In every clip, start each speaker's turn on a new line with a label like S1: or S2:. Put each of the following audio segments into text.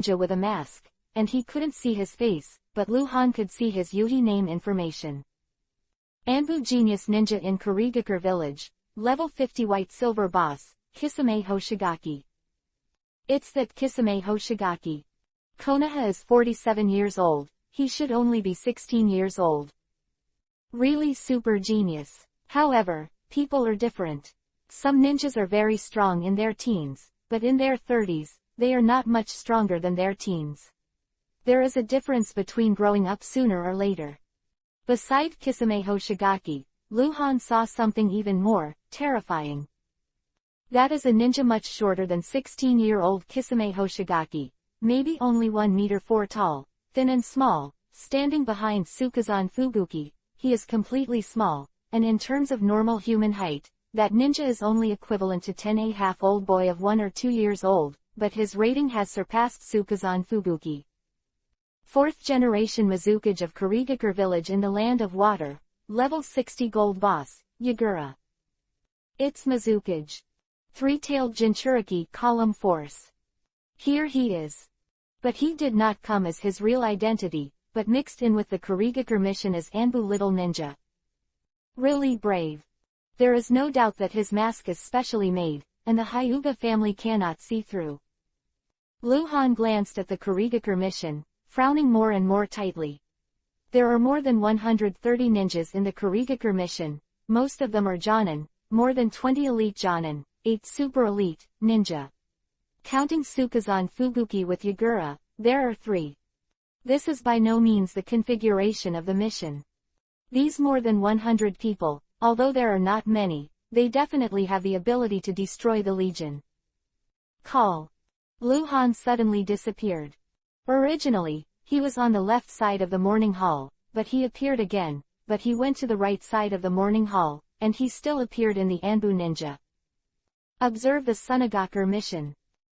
S1: ninja with a mask, and he couldn't see his face, but Luhan could see his Yuhi name information. Anbu Genius Ninja in Kurigakure Village, Level 50 White Silver Boss, Kisame Hoshigaki. It's that Kisame Hoshigaki. Konoha is 47 years old, he should only be 16 years old. Really super genius. However, people are different. Some ninjas are very strong in their teens, but in their 30s, they are not much stronger than their teens. There is a difference between growing up sooner or later. Beside Kisame Hoshigaki, Luhan saw something even more terrifying. That is a ninja much shorter than 16-year-old Kisame Hoshigaki, maybe only 1 meter 4 tall, thin and small, standing behind Sukazan Fubuki. He is completely small, and in terms of normal human height, that ninja is only equivalent to 10-a-half-old boy of 1 or 2 years old, but his rating has surpassed Sukazan Fubuki. 4th generation Mizukage of Kurigakure Village in the Land of Water, Level 60 Gold Boss, Yagura. It's Mizukage. 3-tailed Jinchuriki Column Force. Here he is. But he did not come as his real identity, but mixed in with the Kurigakure mission as Anbu Little Ninja. Really brave. There is no doubt that his mask is specially made, and the Hyuga family cannot see through. Luhan glanced at the Kurigakure mission, frowning more and more tightly. There are more than 130 ninjas in the Kurigakure mission, most of them are Jonin, more than 20 elite Jonin, 8 super elite, ninja. Counting Sukazan Fubuki with Yagura, there are 3. This is by no means the configuration of the mission. These more than 100 people, although there are not many, they definitely have the ability to destroy the Legion. Call. Luhan suddenly disappeared. Originally, he was on the left side of the morning hall, but he appeared again, but he went to the right side of the morning hall, and he still appeared in the Anbu Ninja. Observe the Sunagakure mission.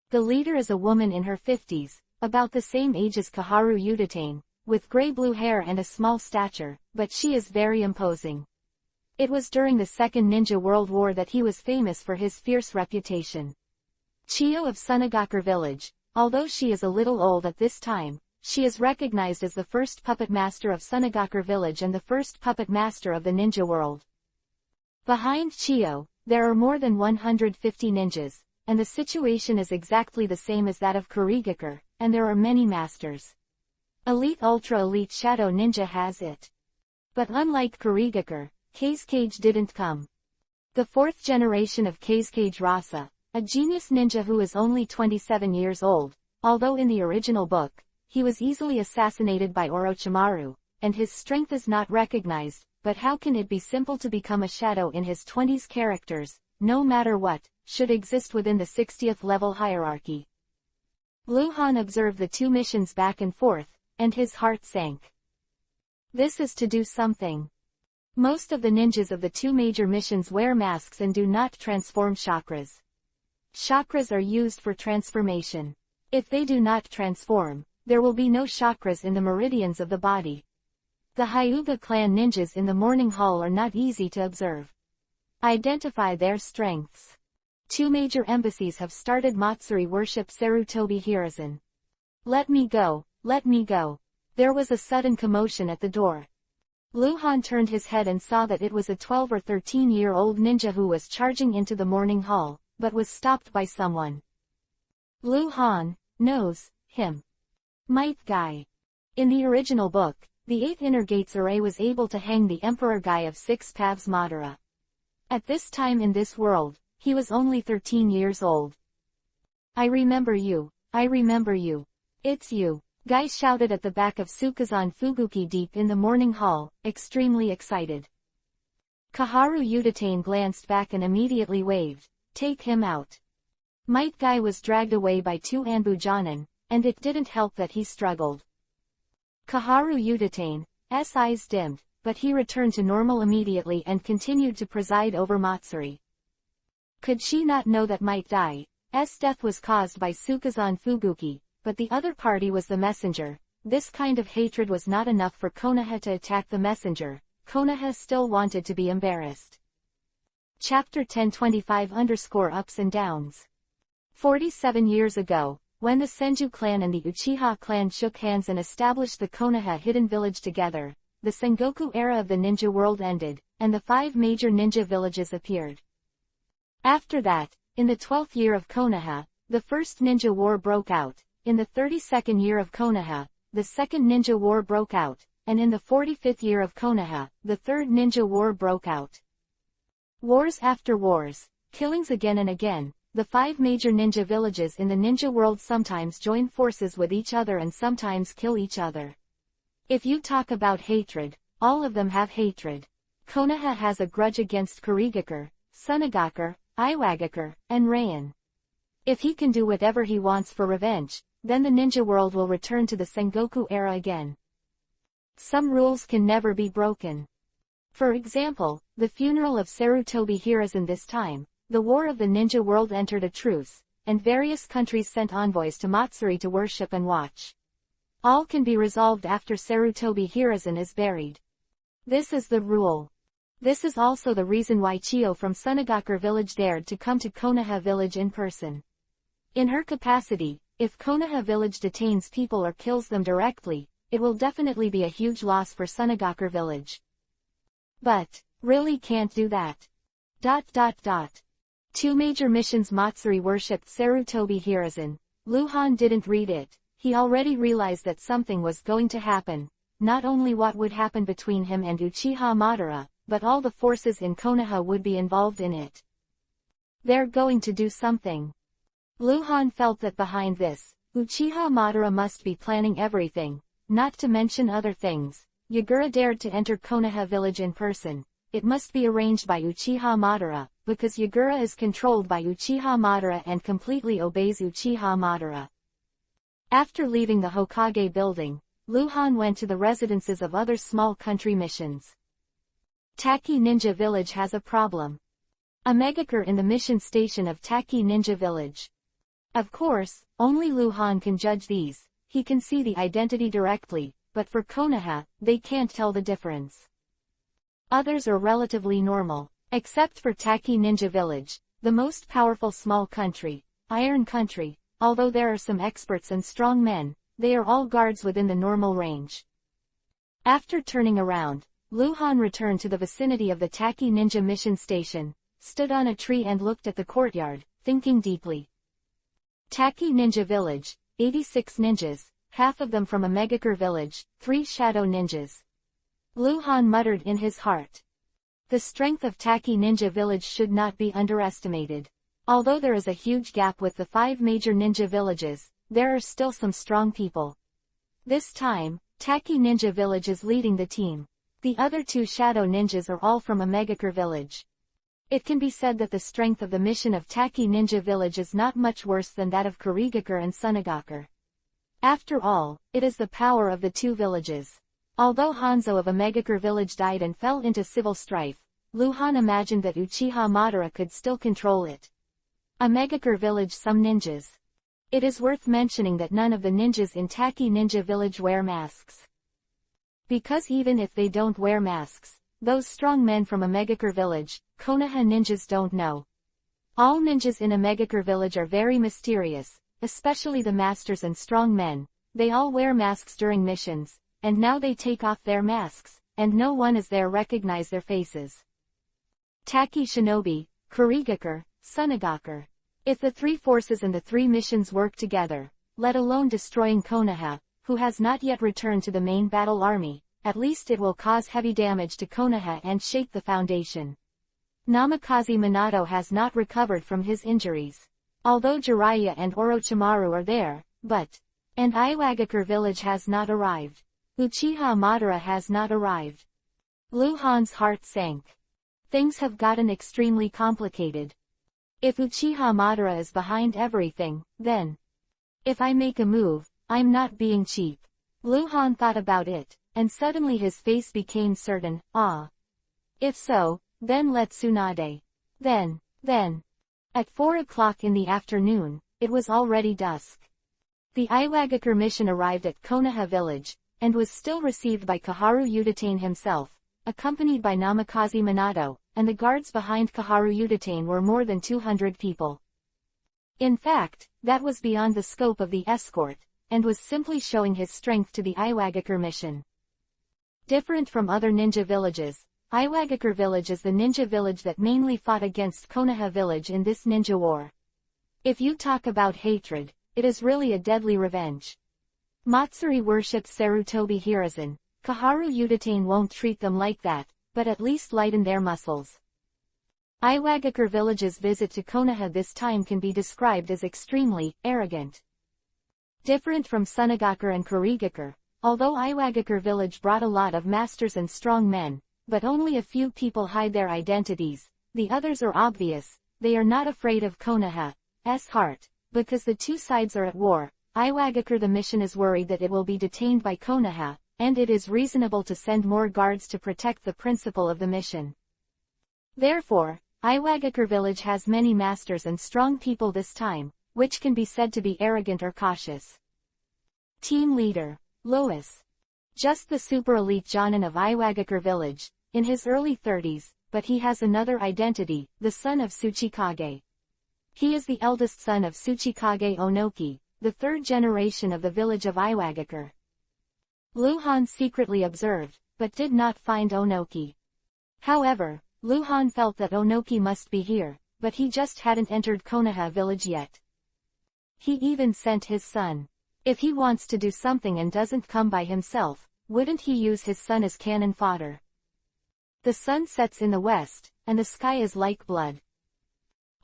S1: The leader is a woman in her 50s, about the same age as Kaharu Yuditane, with gray-blue hair and a small stature, but she is very imposing. It was during the Second Ninja World War that he was famous for his fierce reputation. Chiyo of Sunagakure Village, although she is a little old at this time, she is recognized as the first puppet master of Sunagakure Village and the first puppet master of the ninja world. Behind Chiyo, there are more than 150 ninjas, and the situation is exactly the same as that of Kurigakure, and there are many masters. Elite Ultra Elite Shadow Ninja has it. But unlike Kurigakure, Kazekage didn't come. The 4th generation of Kazekage Rasa, a genius ninja who is only 27 years old, although in the original book, he was easily assassinated by Orochimaru, and his strength is not recognized, but how can it be simple to become a shadow in his 20s? Characters, no matter what, should exist within the 60th level hierarchy. Luhan observed the 2 missions back and forth, and his heart sank. This is to do something. Most of the ninjas of the 2 major missions wear masks and do not transform chakras. Chakras are used for transformation. If they do not transform, there will be no chakras in the meridians of the body. The Hyuga clan ninjas in the morning hall are not easy to observe. Identify their strengths. 2 major embassies have started Matsuri worship Sarutobi Hiruzen. Let me go, let me go. There was a sudden commotion at the door. Luhan turned his head and saw that it was a 12 or 13-year-old ninja who was charging into the morning hall, but was stopped by someone. Luhan knows him. Might Guy. In the original book, the 8th Inner Gates array was able to hang the Emperor Guy of 6 Paths Madara. At this time in this world, he was only 13 years old. I remember you, I remember you. It's you. Guy shouted at the back of Sukazan Fubuki deep in the morning hall, extremely excited. Kaharu Yuditane glanced back and immediately waved, take him out. Might Guy was dragged away by 2 Anbu Jonin, and it didn't help that he struggled. Kaharu Yuditane's eyes dimmed, but he returned to normal immediately and continued to preside over Matsuri. Could she not know that Might Guy's death was caused by Sukazan Fubuki, but the other party was the messenger? This kind of hatred was not enough for Konoha to attack the messenger. Konoha still wanted to be embarrassed. Chapter 1025 _ups and downs. 47 years ago, when the Senju clan and the Uchiha clan shook hands and established the Konoha hidden village together, the Sengoku era of the ninja world ended, and the 5 major ninja villages appeared. After that, in the 12th year of Konoha, the first ninja war broke out, in the 32nd year of Konoha, the second ninja war broke out, and in the 45th year of Konoha, the third ninja war broke out. Wars after wars, killings again and again, the 5 major ninja villages in the ninja world sometimes join forces with each other and sometimes kill each other. If you talk about hatred, all of them have hatred. Konoha has a grudge against Kurigakure, Sunagakure, Iwagakure, and Rain. If he can do whatever he wants for revenge, then the ninja world will return to the Sengoku era again. Some rules can never be broken. For example, the funeral of Sarutobi Hiruzen this time, the war of the ninja world entered a truce, and various countries sent envoys to Matsuri to worship and watch. All can be resolved after Sarutobi Hiruzen is buried. This is the rule. This is also the reason why Chiyo from Sunagakure village dared to come to Konoha village in person. In her capacity, if Konoha village detains people or kills them directly, it will definitely be a huge loss for Sunagakure village. But, really can't do that. 2 major missions. Matsuri worshipped Sarutobi Hiruzen. Luhan didn't read it. He already realized that something was going to happen. Not only what would happen between him and Uchiha Madara, but all the forces in Konoha would be involved in it. They're going to do something. Luhan felt that behind this, Uchiha Madara must be planning everything, not to mention other things. Yagura dared to enter Konoha village in person. It must be arranged by Uchiha Madara, because Yagura is controlled by Uchiha Madara and completely obeys Uchiha Madara. After leaving the Hokage building, Luhan went to the residences of other small country missions. Taki Ninja Village has a problem. A megakure in the mission station of Taki Ninja Village. Of course, only Luhan can judge these. He can see the identity directly, but for Konoha, they can't tell the difference. Others are relatively normal, except for Taki Ninja Village, the most powerful small country, Iron Country. Although there are some experts and strong men, they are all guards within the normal range. After turning around, Luhan returned to the vicinity of the Taki Ninja mission station, stood on a tree and looked at the courtyard, thinking deeply. Taki Ninja Village, 86 ninjas, half of them from a megakure village, 3 shadow ninjas. Luhan muttered in his heart. The strength of Taki Ninja Village should not be underestimated. Although there is a huge gap with the 5 major ninja villages, there are still some strong people. This time, Taki Ninja Village is leading the team. The other 2 shadow ninjas are all from a megakure village. It can be said that the strength of the mission of Taki Ninja Village is not much worse than that of Kurigakure and Sunagakure. After all, it is the power of the 2 villages. Although Hanzo of a megakure village died and fell into civil strife, Luhan imagined that Uchiha Madara could still control it. A megakure village. Some ninjas. It is worth mentioning that none of the ninjas in Taki Ninja Village wear masks. Because even if they don't wear masks, those strong men from a megakure village, Konoha ninjas don't know. All ninjas in a megakure village are very mysterious, especially the masters and strong men. They all wear masks during missions, and now they take off their masks, and no one is there recognize their faces. Taki Shinobi, Kurigakure, Sunagakure. If the 3 forces and the 3 missions work together, let alone destroying Konoha, who has not yet returned to the main battle army, at least it will cause heavy damage to Konoha and shake the foundation. Namikaze Minato has not recovered from his injuries. Although Jiraiya and Orochimaru are there, and Iwagakure village has not arrived. Uchiha Madara has not arrived. Luhan's heart sank. Things have gotten extremely complicated. If Uchiha Madara is behind everything, then if I make a move, I'm not being cheap. Luhan thought about it, and suddenly his face became certain. If so, then let Tsunade. Then. At 4 o'clock in the afternoon, it was already dusk. The Iwagakure mission arrived at Konoha village, and was still received by Kaharu Udatane himself, accompanied by Namikaze Minato, and the guards behind Kaharu Udatane were more than 200 people. In fact, that was beyond the scope of the escort, and was simply showing his strength to the Iwagakure mission. Different from other ninja villages, Iwagakure village is the ninja village that mainly fought against Konoha village in this ninja war. If you talk about hatred, it is really a deadly revenge. Matsuri worships Sarutobi Hiruzen, Kaharu Udatain won't treat them like that, but at least lighten their muscles. Iwagakure village's visit to Konoha this time can be described as extremely arrogant. Different from Sunagakure and Kurigakure, although Iwagakure village brought a lot of masters and strong men, but only a few people hide their identities, the others are obvious. They are not afraid of Konoha's heart, because the two sides are at war. Iwagakure the mission is worried that it will be detained by Konoha, and it is reasonable to send more guards to protect the principal of the mission. Therefore, Iwagakure village has many masters and strong people this time, which can be said to be arrogant or cautious. Team Leader, Lois. Just the super elite Jonin of Iwagakure village, in his early 30s, but he has another identity, the son of Tsuchikage. He is the eldest son of Tsuchikage Onoki, the third generation of the village of Iwagakure. Luhan secretly observed, but did not find Onoki. However, Luhan felt that Onoki must be here, but he just hadn't entered Konoha village yet. He even sent his son. If he wants to do something and doesn't come by himself, wouldn't he use his son as cannon fodder? The sun sets in the west, and the sky is like blood.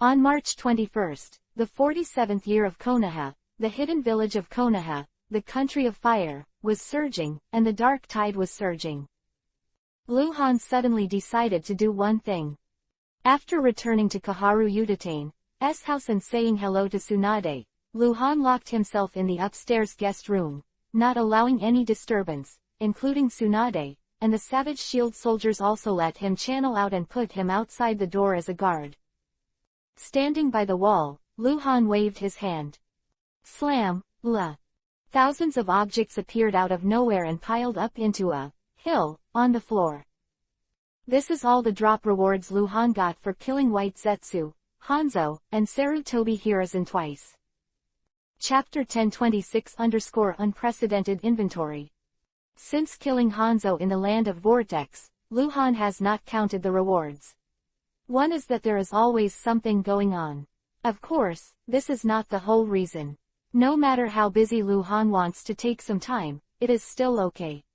S1: On March 21st, the 47th year of Konoha, the hidden village of Konoha, the country of fire, was surging, and the dark tide was surging. Luhan suddenly decided to do one thing. After returning to Kaharu Udatain's house and saying hello to Tsunade, Luhan locked himself in the upstairs guest room, not allowing any disturbance, including Tsunade, and the savage shield soldiers also let him channel out and put him outside the door as a guard. Standing by the wall, Luhan waved his hand. Slam, la. Thousands of objects appeared out of nowhere and piled up into a hill on the floor. This is all the drop rewards Luhan got for killing White Zetsu, Hanzo, and Sarutobi Hiruzen twice. Chapter 1026_Unprecedented Inventory. Since killing Hanzo in the Land of Vortex, Luhan has not counted the rewards. One is that there is always something going on. Of course, this is not the whole reason. No matter how busy Luhan wants to take some time, it is still okay.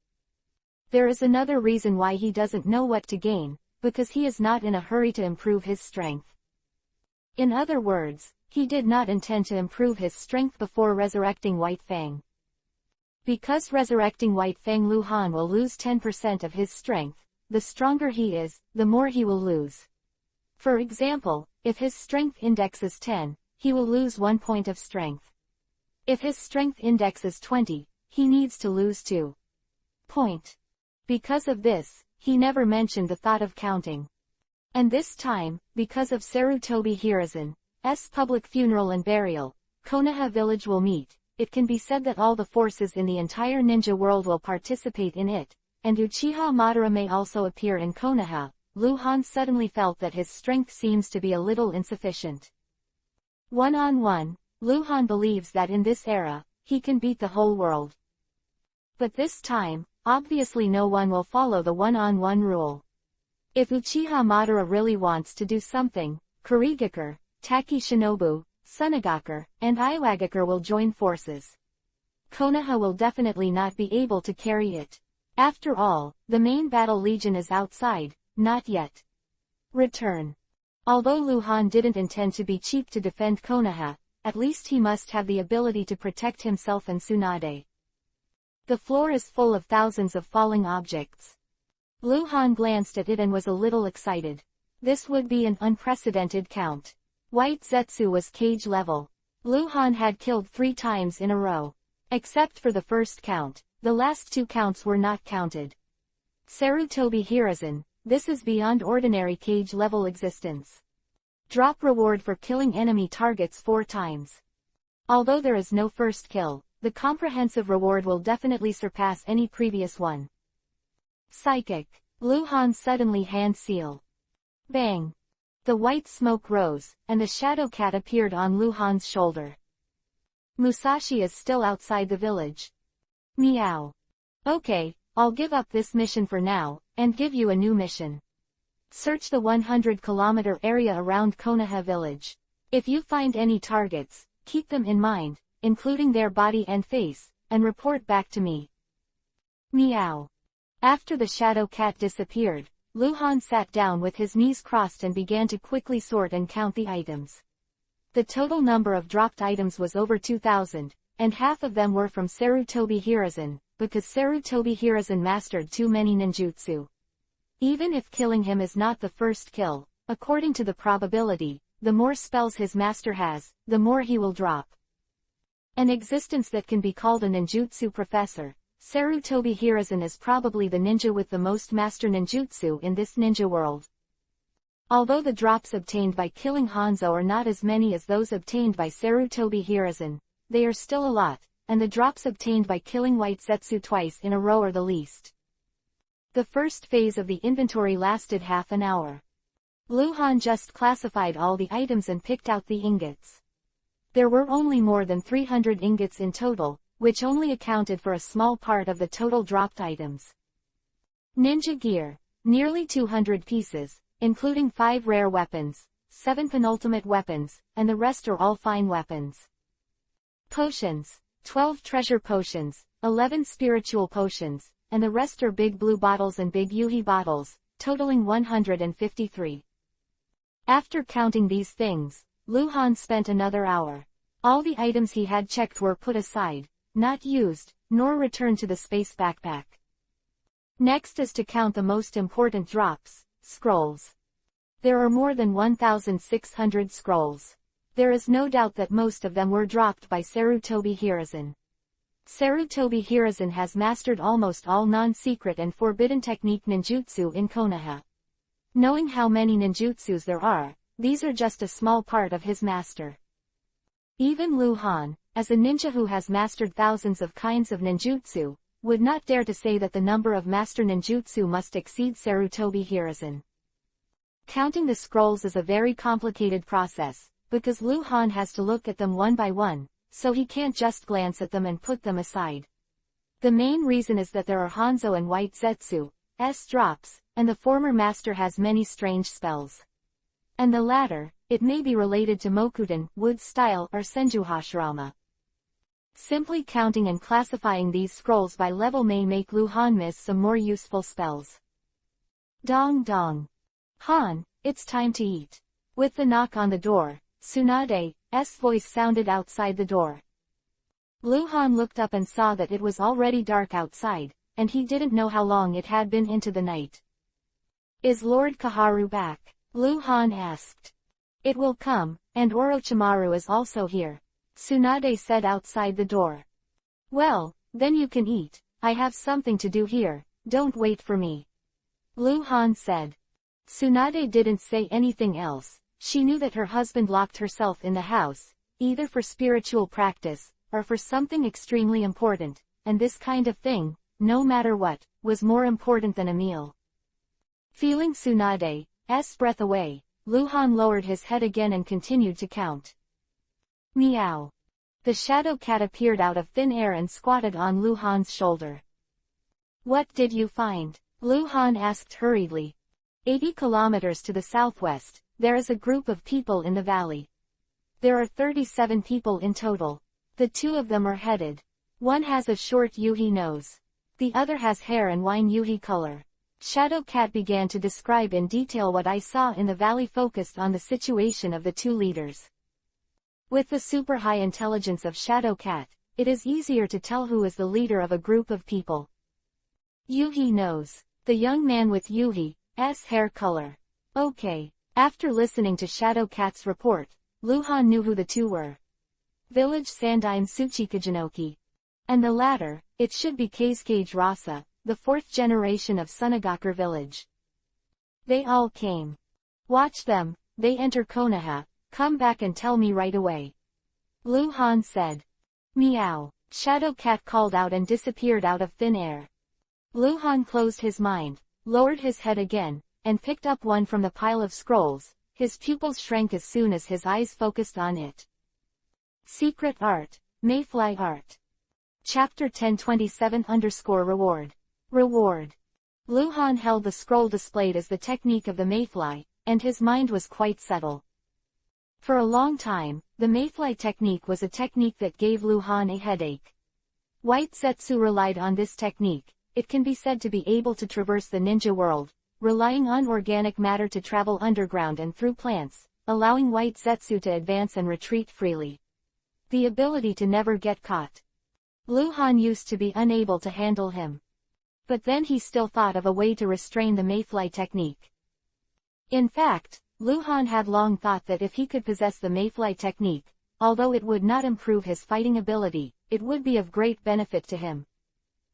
S1: There is another reason why he doesn't know what to gain, because he is not in a hurry to improve his strength. In other words, he did not intend to improve his strength before resurrecting White Fang. Because resurrecting White Fang, Luhan will lose 10% of his strength. The stronger he is, the more he will lose. For example, if his strength index is 10, he will lose 1 point of strength. If his strength index is 20, he needs to lose 2 points. Because of this, he never mentioned the thought of counting. And this time, because of Sarutobi Hiruzen's public funeral and burial, Konoha village will meet. It can be said that all the forces in the entire ninja world will participate in it, and Uchiha Madara may also appear in Konoha. Luhan suddenly felt that his strength seems to be a little insufficient. One-on-one, Luhan believes that in this era, he can beat the whole world. But this time, obviously no one will follow the one-on-one rule. If Uchiha Madara really wants to do something, Kurigakure, Taki Shinobu, Sunagakure, and Iwagakure will join forces. Konoha will definitely not be able to carry it. After all, the main battle legion is outside, not yet. Return. Although Luhan didn't intend to be cheap to defend Konoha, at least he must have the ability to protect himself and Tsunade. The floor is full of thousands of falling objects. Luhan glanced at it and was a little excited. This would be an unprecedented count. White Zetsu was cage level. Luhan had killed 3 times in a row. Except for the first count, the last 2 counts were not counted. Sarutobi Hiruzen, this is beyond ordinary cage level existence. Drop reward for killing enemy targets 4 times. Although there is no first kill, the comprehensive reward will definitely surpass any previous one. Psychic. Luhan suddenly hand seal. Bang. The white smoke rose, and the shadow cat appeared on Lu Han's shoulder. Musashi is still outside the village. Meow. Okay, I'll give up this mission for now, and give you a new mission. Search the 100-kilometer area around Konoha village. If you find any targets, keep them in mind, including their body and face, and report back to me. Meow. After the shadow cat disappeared, Lu Han sat down with his knees crossed and began to quickly sort and count the items. The total number of dropped items was over 2,000, and half of them were from Sarutobi Hiruzen, because Sarutobi Hiruzen mastered too many ninjutsu. Even if killing him is not the first kill, according to the probability, the more spells his master has, the more he will drop. An existence that can be called a ninjutsu professor, Sarutobi Hiruzen is probably the ninja with the most master ninjutsu in this ninja world. Although the drops obtained by killing Hanzo are not as many as those obtained by Sarutobi Hiruzen, they are still a lot, and the drops obtained by killing White Zetsu twice in a row are the least. The first phase of the inventory lasted half an hour. Lu Han just classified all the items and picked out the ingots. There were only more than 300 ingots in total, which only accounted for a small part of the total dropped items. Ninja gear, nearly 200 pieces, including 5 rare weapons, 7 penultimate weapons, and the rest are all fine weapons. Potions, 12 treasure potions, 11 spiritual potions, and the rest are big blue bottles and big Yuhi bottles, totaling 153. After counting these things, Lu Han spent another hour. All the items he had checked were put aside, not used, nor returned to the space backpack. Next is to count the most important drops, scrolls. There are more than 1,600 scrolls. There is no doubt that most of them were dropped by Sarutobi Hiruzen. Sarutobi Hiruzen has mastered almost all non-secret and forbidden technique ninjutsu in Konoha. Knowing how many ninjutsus there are, these are just a small part of his master. Even Lu Han, as a ninja who has mastered thousands of kinds of ninjutsu, would not dare to say that the number of master ninjutsu must exceed Sarutobi Hiruzen. Counting the scrolls is a very complicated process, because Lu Han has to look at them one by one, so he can't just glance at them and put them aside. The main reason is that there are Hanzo and White Zetsu, drops, and the former master has many strange spells. And the latter, it may be related to Mokuten, wood style, or Senju Hashirama. Simply counting and classifying these scrolls by level may make Lu Han miss some more useful spells. Dong dong. Han, it's time to eat. With the knock on the door, Tsunade's voice sounded outside the door. Lu Han looked up and saw that it was already dark outside, and he didn't know how long it had been into the night. Is Lord Kaharu back? Lu Han asked. It will come, and Orochimaru is also here, Tsunade said outside the door. Well, then you can eat, I have something to do here, don't wait for me. Lu Han said. Tsunade didn't say anything else. She knew that her husband locked herself in the house, either for spiritual practice, or for something extremely important, and this kind of thing, no matter what, was more important than a meal. Feeling Tsunade's breath away, Lu Han lowered his head again and continued to count. Meow. The shadow cat appeared out of thin air and squatted on Lu Han's shoulder. What did you find? Lu Han asked hurriedly. 80 kilometers to the southwest, there is a group of people in the valley. There are 37 people in total. The 2 of them are headed. One has a short yuhi nose. The other has hair and wine yuhi color. Shadow Cat began to describe in detail what I saw in the valley, focused on the situation of the 2 leaders. With the super high intelligence of Shadow Cat, it is easier to tell who is the leader of a group of people. Yuhi nose. The young man with yuhi's hair color. Okay. After listening to Shadow Cat's report, Lu Han knew who the 2 were. Village Sandine Tsuchikajinoki. And the latter, it should be Keisuke Rasa, the 4th generation of Sunagakur village. They all came. Watch them, they enter Konoha, come back and tell me right away. Lu Han said. Meow. Shadow Cat called out and disappeared out of thin air. Lu Han closed his mind, lowered his head again, and picked up one from the pile of scrolls, his pupils shrank as soon as his eyes focused on it. Secret Art, Mayfly Art. Chapter 1027_Reward. Reward. Luhan held the scroll displayed as the technique of the Mayfly, and his mind was quite subtle. For a long time, the Mayfly technique was a technique that gave Luhan a headache. White Zetsu relied on this technique. It can be said to be able to traverse the ninja world, relying on organic matter to travel underground and through plants, allowing White Zetsu to advance and retreat freely. The ability to never get caught. Luhan used to be unable to handle him. But then he still thought of a way to restrain the Mayfly technique. In fact, Luhan had long thought that if he could possess the Mayfly technique, although it would not improve his fighting ability, it would be of great benefit to him.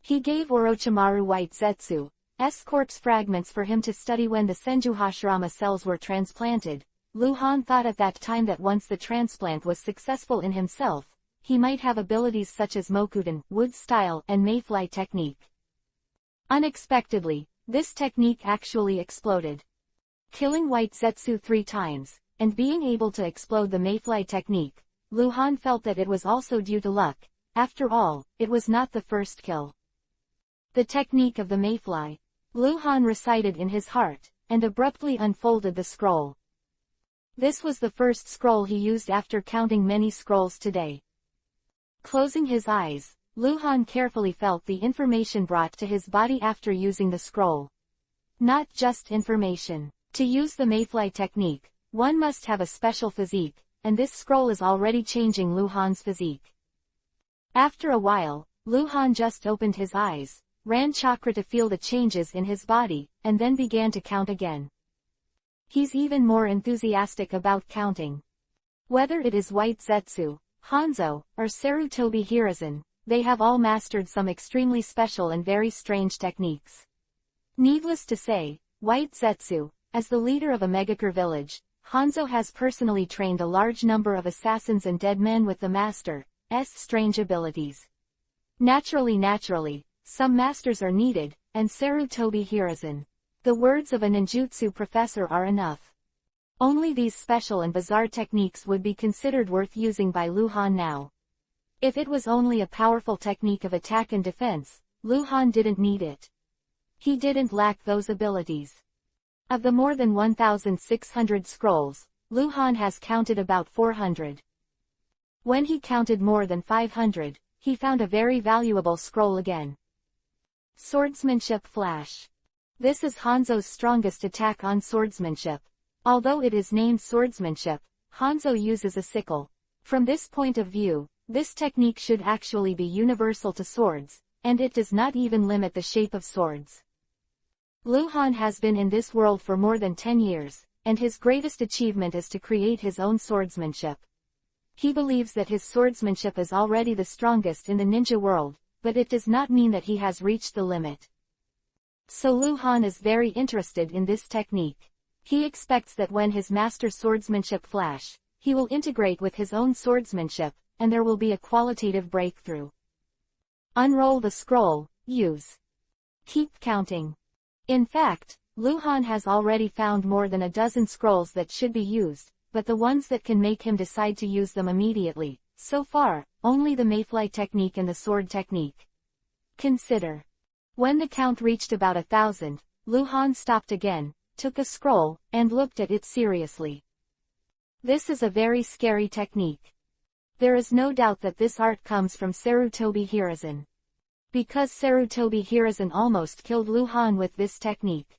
S1: He gave Orochimaru White Zetsu's corpse fragments for him to study when the Senju Hashirama cells were transplanted. Luhan thought at that time that once the transplant was successful in himself, he might have abilities such as Mokudan, wood style, and Mayfly technique. Unexpectedly, this technique actually exploded. Killing White Zetsu 3 times, and being able to explode the Mayfly technique, Luhan felt that it was also due to luck. After all, it was not the first kill. The technique of the Mayfly. Luhan recited in his heart, and abruptly unfolded the scroll. This was the first scroll he used after counting many scrolls today. Closing his eyes, Luhan carefully felt the information brought to his body after using the scroll. Not just information. To use the Mayfly technique, one must have a special physique, and this scroll is already changing Luhan's physique. After a while, Luhan just opened his eyes, ran chakra to feel the changes in his body, and then began to count again. He's even more enthusiastic about counting. Whether it is White Zetsu, Hanzo, or Sarutobi Hiruzen, they have all mastered some extremely special and very strange techniques. Needless to say, White Zetsu, as the leader of a Megakure village, Hanzo has personally trained a large number of assassins and dead men with the master's strange abilities. Naturally, some masters are needed, and Sarutobi Hiruzen. The words of a ninjutsu professor are enough. Only these special and bizarre techniques would be considered worth using by Luhan now. If it was only a powerful technique of attack and defense, Luhan didn't need it. He didn't lack those abilities. Of the more than 1,600 scrolls, Luhan has counted about 400. When he counted more than 500, he found a very valuable scroll again. Swordsmanship Flash. This is Hanzo's strongest attack on swordsmanship. Although it is named swordsmanship, Hanzo uses a sickle. From this point of view, this technique should actually be universal to swords, and it does not even limit the shape of swords. Luhan has been in this world for more than 10 years, and his greatest achievement is to create his own swordsmanship. He believes that his swordsmanship is already the strongest in the ninja world, but it does not mean that he has reached the limit. So Luhan is very interested in this technique. He expects that when his master swordsmanship flash, he will integrate with his own swordsmanship, and there will be a qualitative breakthrough. Unroll the scroll, use. Keep counting. In fact, Luhan has already found more than a dozen scrolls that should be used, but the ones that can make him decide to use them immediately, so far, only the Mayfly technique and the sword technique. Consider. When the count reached about 1,000, Luhan stopped again, took a scroll, and looked at it seriously. This is a very scary technique. There is no doubt that this art comes from Sarutobi Hiruzen. Because Sarutobi Hiruzen almost killed Luhan with this technique.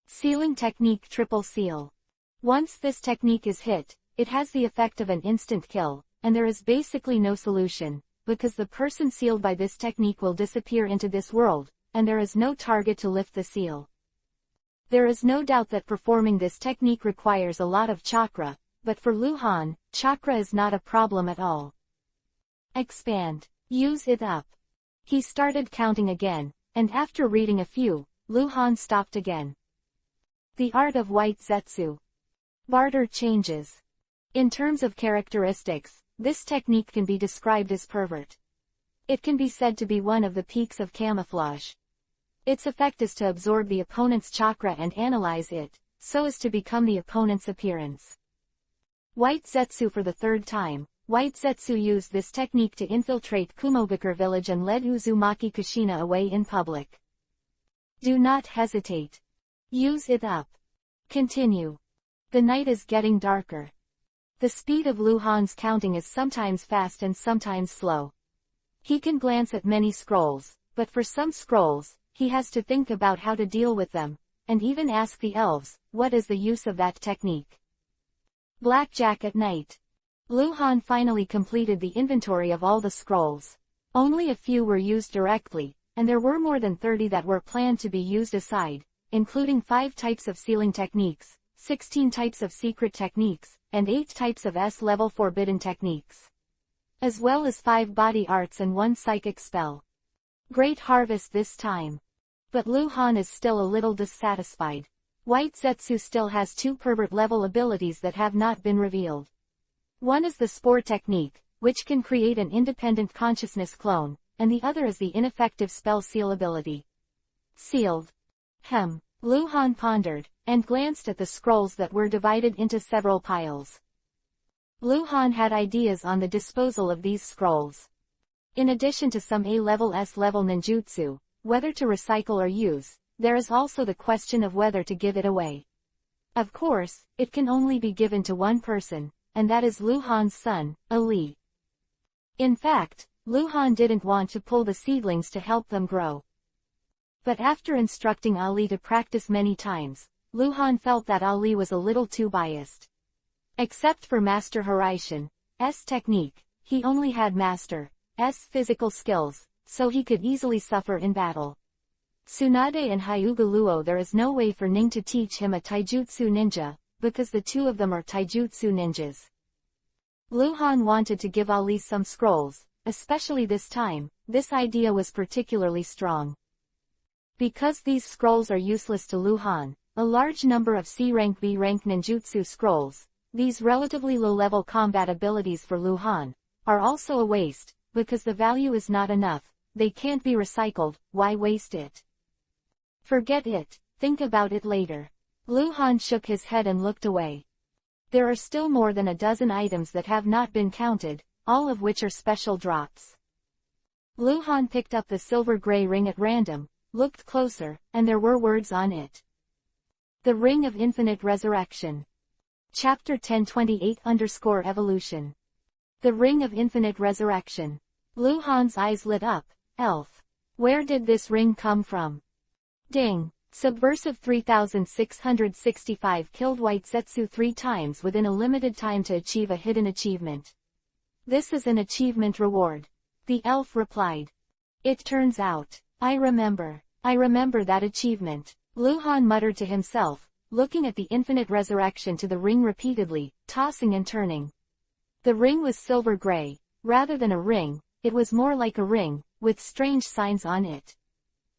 S1: Sealing technique Triple Seal. Once this technique is hit, it has the effect of an instant kill, and there is basically no solution, because the person sealed by this technique will disappear into this world, and there is no target to lift the seal. There is no doubt that performing this technique requires a lot of chakra, but for Luhan, chakra is not a problem at all. Expand. Use it up. He started counting again, and after reading a few, Luhan stopped again. The Art of White Zetsu. Barter changes. In terms of characteristics, this technique can be described as pervert. It can be said to be one of the peaks of camouflage. Its effect is to absorb the opponent's chakra and analyze it, so as to become the opponent's appearance. White Zetsu for the third time. White Zetsu used this technique to infiltrate Kumobukuro village and led Uzumaki Kushina away in public. Do not hesitate. Use it up. Continue. The night is getting darker. The speed of Luhan's counting is sometimes fast and sometimes slow. He can glance at many scrolls, but for some scrolls, he has to think about how to deal with them, and even ask the elves, what is the use of that technique? Blackjack at night. Luhan finally completed the inventory of all the scrolls. Only a few were used directly, and there were more than 30 that were planned to be used aside, including 5 types of sealing techniques, 16 types of secret techniques, and 8 types of S-level forbidden techniques, as well as 5 body arts and 1 psychic spell. Great harvest this time. But Luhan is still a little dissatisfied. White Zetsu still has 2 pervert-level abilities that have not been revealed. One is the Spore technique, which can create an independent consciousness clone, and the other is the ineffective spell seal ability. Sealed. Luhan pondered, and glanced at the scrolls that were divided into several piles. Luhan had ideas on the disposal of these scrolls. In addition to some A-level S-level ninjutsu, whether to recycle or use, there is also the question of whether to give it away. Of course, it can only be given to one person, and that is Luhan's son, Ali. In fact, Luhan didn't want to pull the seedlings to help them grow. But after instructing Ali to practice many times, Luhan felt that Ali was a little too biased. Except for Master Hiraishin's technique, he only had Master's physical skills, so he could easily suffer in battle. Tsunade and Hyuga Luo, there is no way for Ning to teach him a taijutsu ninja, because the 2 of them are taijutsu ninjas. Luhan wanted to give Ali some scrolls, especially this time. This idea was particularly strong. Because these scrolls are useless to Luhan, a large number of C-rank B-rank ninjutsu scrolls, these relatively low-level combat abilities for Luhan, are also a waste, because the value is not enough, they can't be recycled. Why waste it? Forget it, think about it later. Luhan shook his head and looked away. There are still more than a dozen items that have not been counted, all of which are special drops. Luhan picked up the silver-gray ring at random, looked closer, and there were words on it. The Ring of Infinite Resurrection. Chapter 1028_Evolution. The Ring of Infinite Resurrection. Luhan's eyes lit up. Elf. Where did this ring come from? Ding. Subversive 3665 killed White Zetsu 3 times within a limited time to achieve a hidden achievement. This is an achievement reward. The elf replied. It turns out. I remember that achievement. Luhan muttered to himself, looking at the infinite resurrection to the ring repeatedly, tossing and turning. The ring was silver-gray. Rather than a ring, it was more like a ring, with strange signs on it.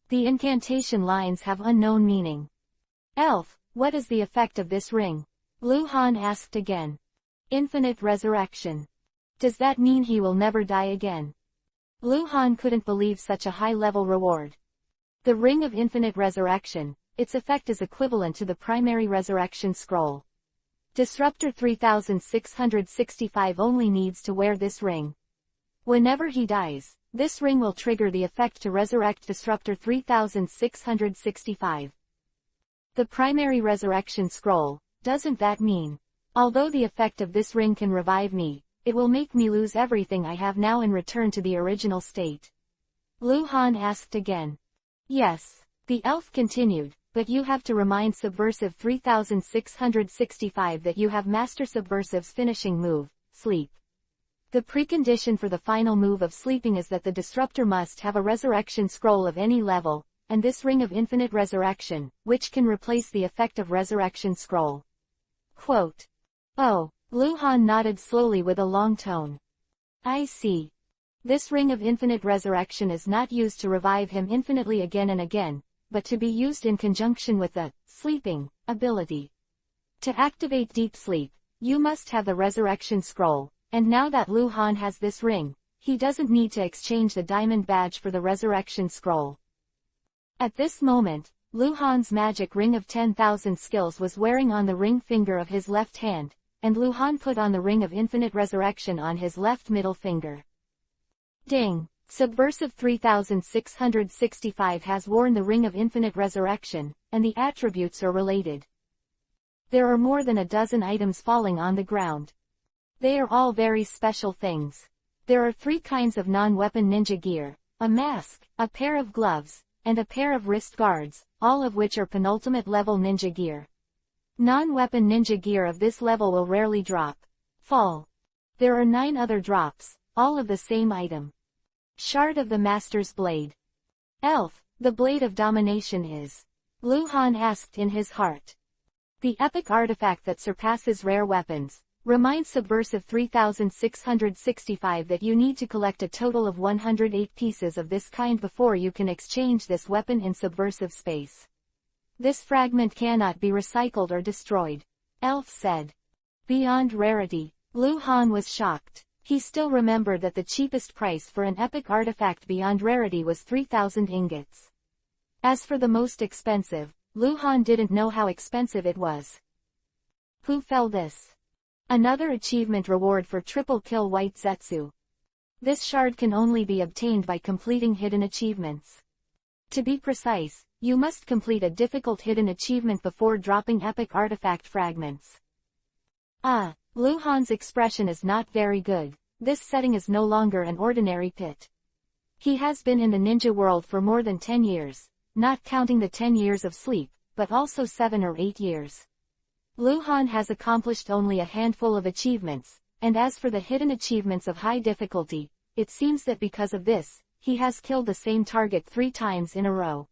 S1: The incantation lines have unknown meaning. Elf, what is the effect of this ring? Luhan asked again. Infinite resurrection. Does that mean he will never die again? Luhan couldn't believe such a high-level reward. The Ring of Infinite Resurrection, its effect is equivalent to the primary resurrection scroll. Disruptor 3665 only needs to wear this ring. Whenever he dies, this ring will trigger the effect to resurrect Disruptor 3665. The primary resurrection scroll, doesn't that mean? Although the effect of this ring can revive me, it will make me lose everything I have now and return to the original state. Luhan asked again. Yes, the elf continued, but you have to remind Subversive 3665 that you have Master Subversive's finishing move, Sleep. The precondition for the final move of sleeping is that the disruptor must have a resurrection scroll of any level, and this Ring of Infinite Resurrection, which can replace the effect of resurrection scroll. Quote. Oh, Luhan nodded slowly with a long tone. I see. This Ring of Infinite Resurrection is not used to revive him infinitely again and again, but to be used in conjunction with the sleeping ability. To activate deep sleep, you must have the resurrection scroll, and now that Luhan has this ring, he doesn't need to exchange the diamond badge for the resurrection scroll. At this moment, Lu Han's magic ring of 10,000 skills was wearing on the ring finger of his left hand, and Lu Han put on the ring of infinite resurrection on his left middle finger. Ding! Subversive 3665 has worn the ring of infinite resurrection, and the attributes are related. There are more than a dozen items falling on the ground. They are all very special things. There are 3 kinds of non-weapon ninja gear, a mask, a pair of gloves, and a pair of wrist guards, all of which are penultimate level ninja gear. Non-weapon ninja gear of this level will rarely drop. Fall. There are 9 other drops, all of the same item. Shard of the Master's Blade. Elf, the blade of domination is. Lu Han asked in his heart. The epic artifact that surpasses rare weapons. Reminds Subversive 3665 that you need to collect a total of 108 pieces of this kind before you can exchange this weapon in Subversive space. This fragment cannot be recycled or destroyed. Elf said. Beyond rarity. Lu Han was shocked. He still remembered that the cheapest price for an epic artifact beyond rarity was 3,000 ingots. As for the most expensive, Lu Han didn't know how expensive it was. Who fell this? Another achievement reward for triple kill White Zetsu. This shard can only be obtained by completing hidden achievements. To be precise, you must complete a difficult hidden achievement before dropping epic artifact fragments. Lu Han's expression is not very good. This setting is no longer an ordinary pit. He has been in the ninja world for more than 10 years, not counting the 10 years of sleep, but also 7 or 8 years. Lu Han has accomplished only a handful of achievements, and as for the hidden achievements of high difficulty, it seems that because of this, he has killed the same target 3 times in a row.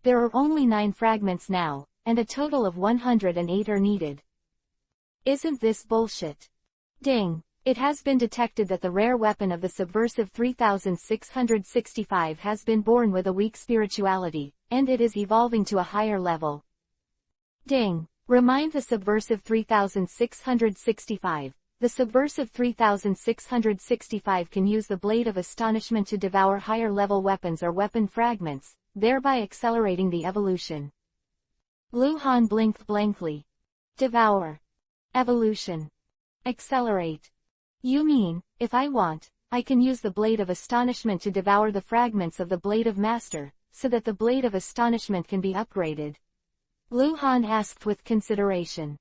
S1: There are only 9 fragments now, and a total of 108 are needed. Isn't this bullshit? Ding! It has been detected that the rare weapon of the Subversive 3665 has been born with a weak spirituality, and it is evolving to a higher level. Ding! Remind the Subversive 3665. The Subversive 3665 can use the Blade of Astonishment to devour higher level weapons or weapon fragments, thereby accelerating the evolution. Lu Han blinked blankly. Devour. Evolution. Accelerate. You mean, if I want, I can use the Blade of Astonishment to devour the fragments of the Blade of Master, so that the Blade of Astonishment can be upgraded? Lu Han asked with consideration.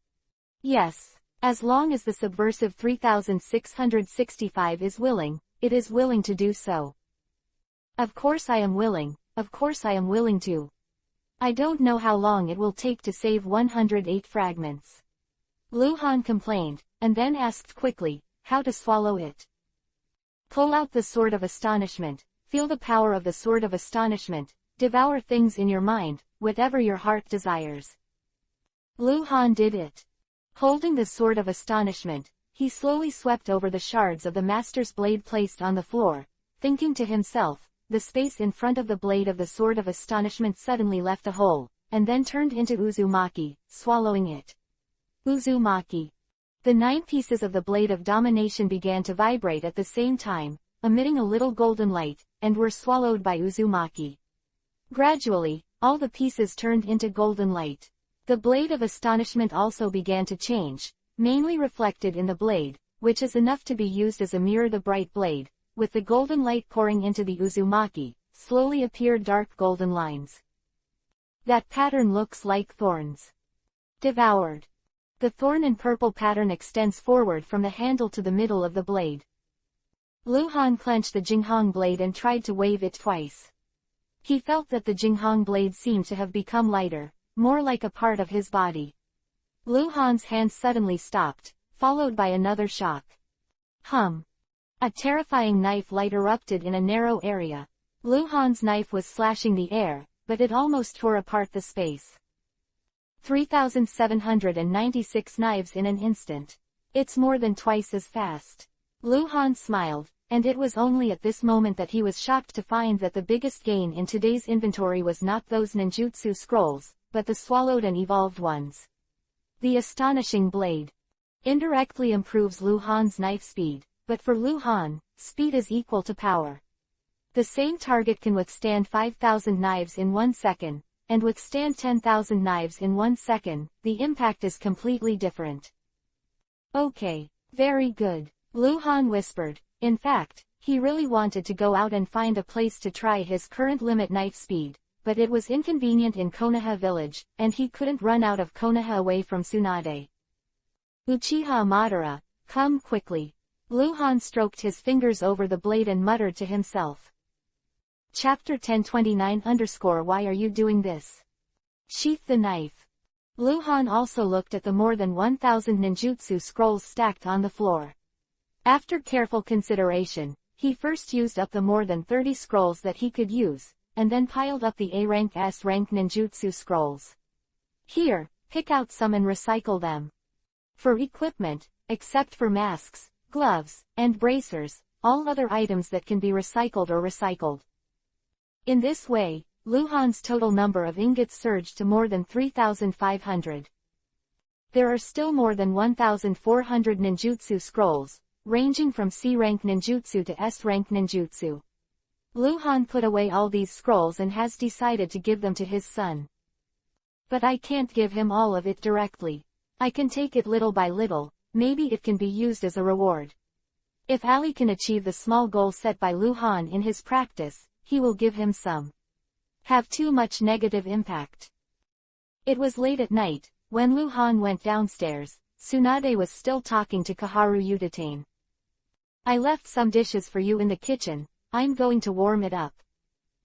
S1: Yes, as long as the Subversive 3665 is willing, it is willing to do so. Of course I am willing, to. I don't know how long it will take to save 108 fragments. Lu Han complained, and then asked quickly, how to swallow it. Pull out the Sword of Astonishment, feel the power of the Sword of Astonishment, devour things in your mind, whatever your heart desires. Lu Han did it. Holding the Sword of Astonishment, he slowly swept over the shards of the Master's blade placed on the floor, thinking to himself, the space in front of the blade of the Sword of Astonishment suddenly left a hole, and then turned into Uzumaki, swallowing it. Uzumaki. The 9 pieces of the Blade of Domination began to vibrate at the same time, emitting a little golden light, and were swallowed by Uzumaki. Gradually, all the pieces turned into golden light. The Blade of Astonishment also began to change, mainly reflected in the blade, which is enough to be used as a mirror. The bright blade, with the golden light pouring into the Uzumaki, slowly appeared dark golden lines. That pattern looks like thorns. Devoured. The thorn and purple pattern extends forward from the handle to the middle of the blade. Lu Han clenched the Jinghong blade and tried to wave it twice. He felt that the Jinghong blade seemed to have become lighter, more like a part of his body. Lu Han's hand suddenly stopped, followed by another shock. Hum. A terrifying knife light erupted in a narrow area. Lu Han's knife was slashing the air, but it almost tore apart the space. 3,796 knives in an instant. It's more than twice as fast. Lu Han smiled, and it was only at this moment that he was shocked to find that the biggest gain in today's inventory was not those ninjutsu scrolls, but the swallowed and evolved ones. The astonishing blade indirectly improves Lu Han's knife speed, but for Lu Han, speed is equal to power. The same target can withstand 5,000 knives in 1 second, and withstand 10,000 knives in 1 second, the impact is completely different. Okay. Very good. Lu Han whispered. In fact, he really wanted to go out and find a place to try his current limit knife speed, but it was inconvenient in Konoha village, and he couldn't run out of Konoha away from Tsunade. Uchiha Madara, come quickly. Lu Han stroked his fingers over the blade and muttered to himself. Chapter 1029 _ Why are you doing this? Sheath the knife. Lu Han also looked at the more than 1,000 ninjutsu scrolls stacked on the floor. After careful consideration, he first used up the more than 30 scrolls that he could use, and then piled up the A-rank S-rank ninjutsu scrolls. Here, pick out some and recycle them. For equipment, except for masks, gloves, and bracers, all other items that can be recycled or recycled. In this way, Lu Han's total number of ingots surged to more than 3,500. There are still more than 1,400 ninjutsu scrolls, ranging from C-rank ninjutsu to S-rank ninjutsu. Lu Han put away all these scrolls and has decided to give them to his son. But I can't give him all of it directly. I can take it little by little, maybe it can be used as a reward. If Ali can achieve the small goal set by Lu Han in his practice, he will give him some. Have too much negative impact. It was late at night, when Lu Han went downstairs. Tsunade was still talking to Kaharu Udatane. I left some dishes for you in the kitchen, I'm going to warm it up.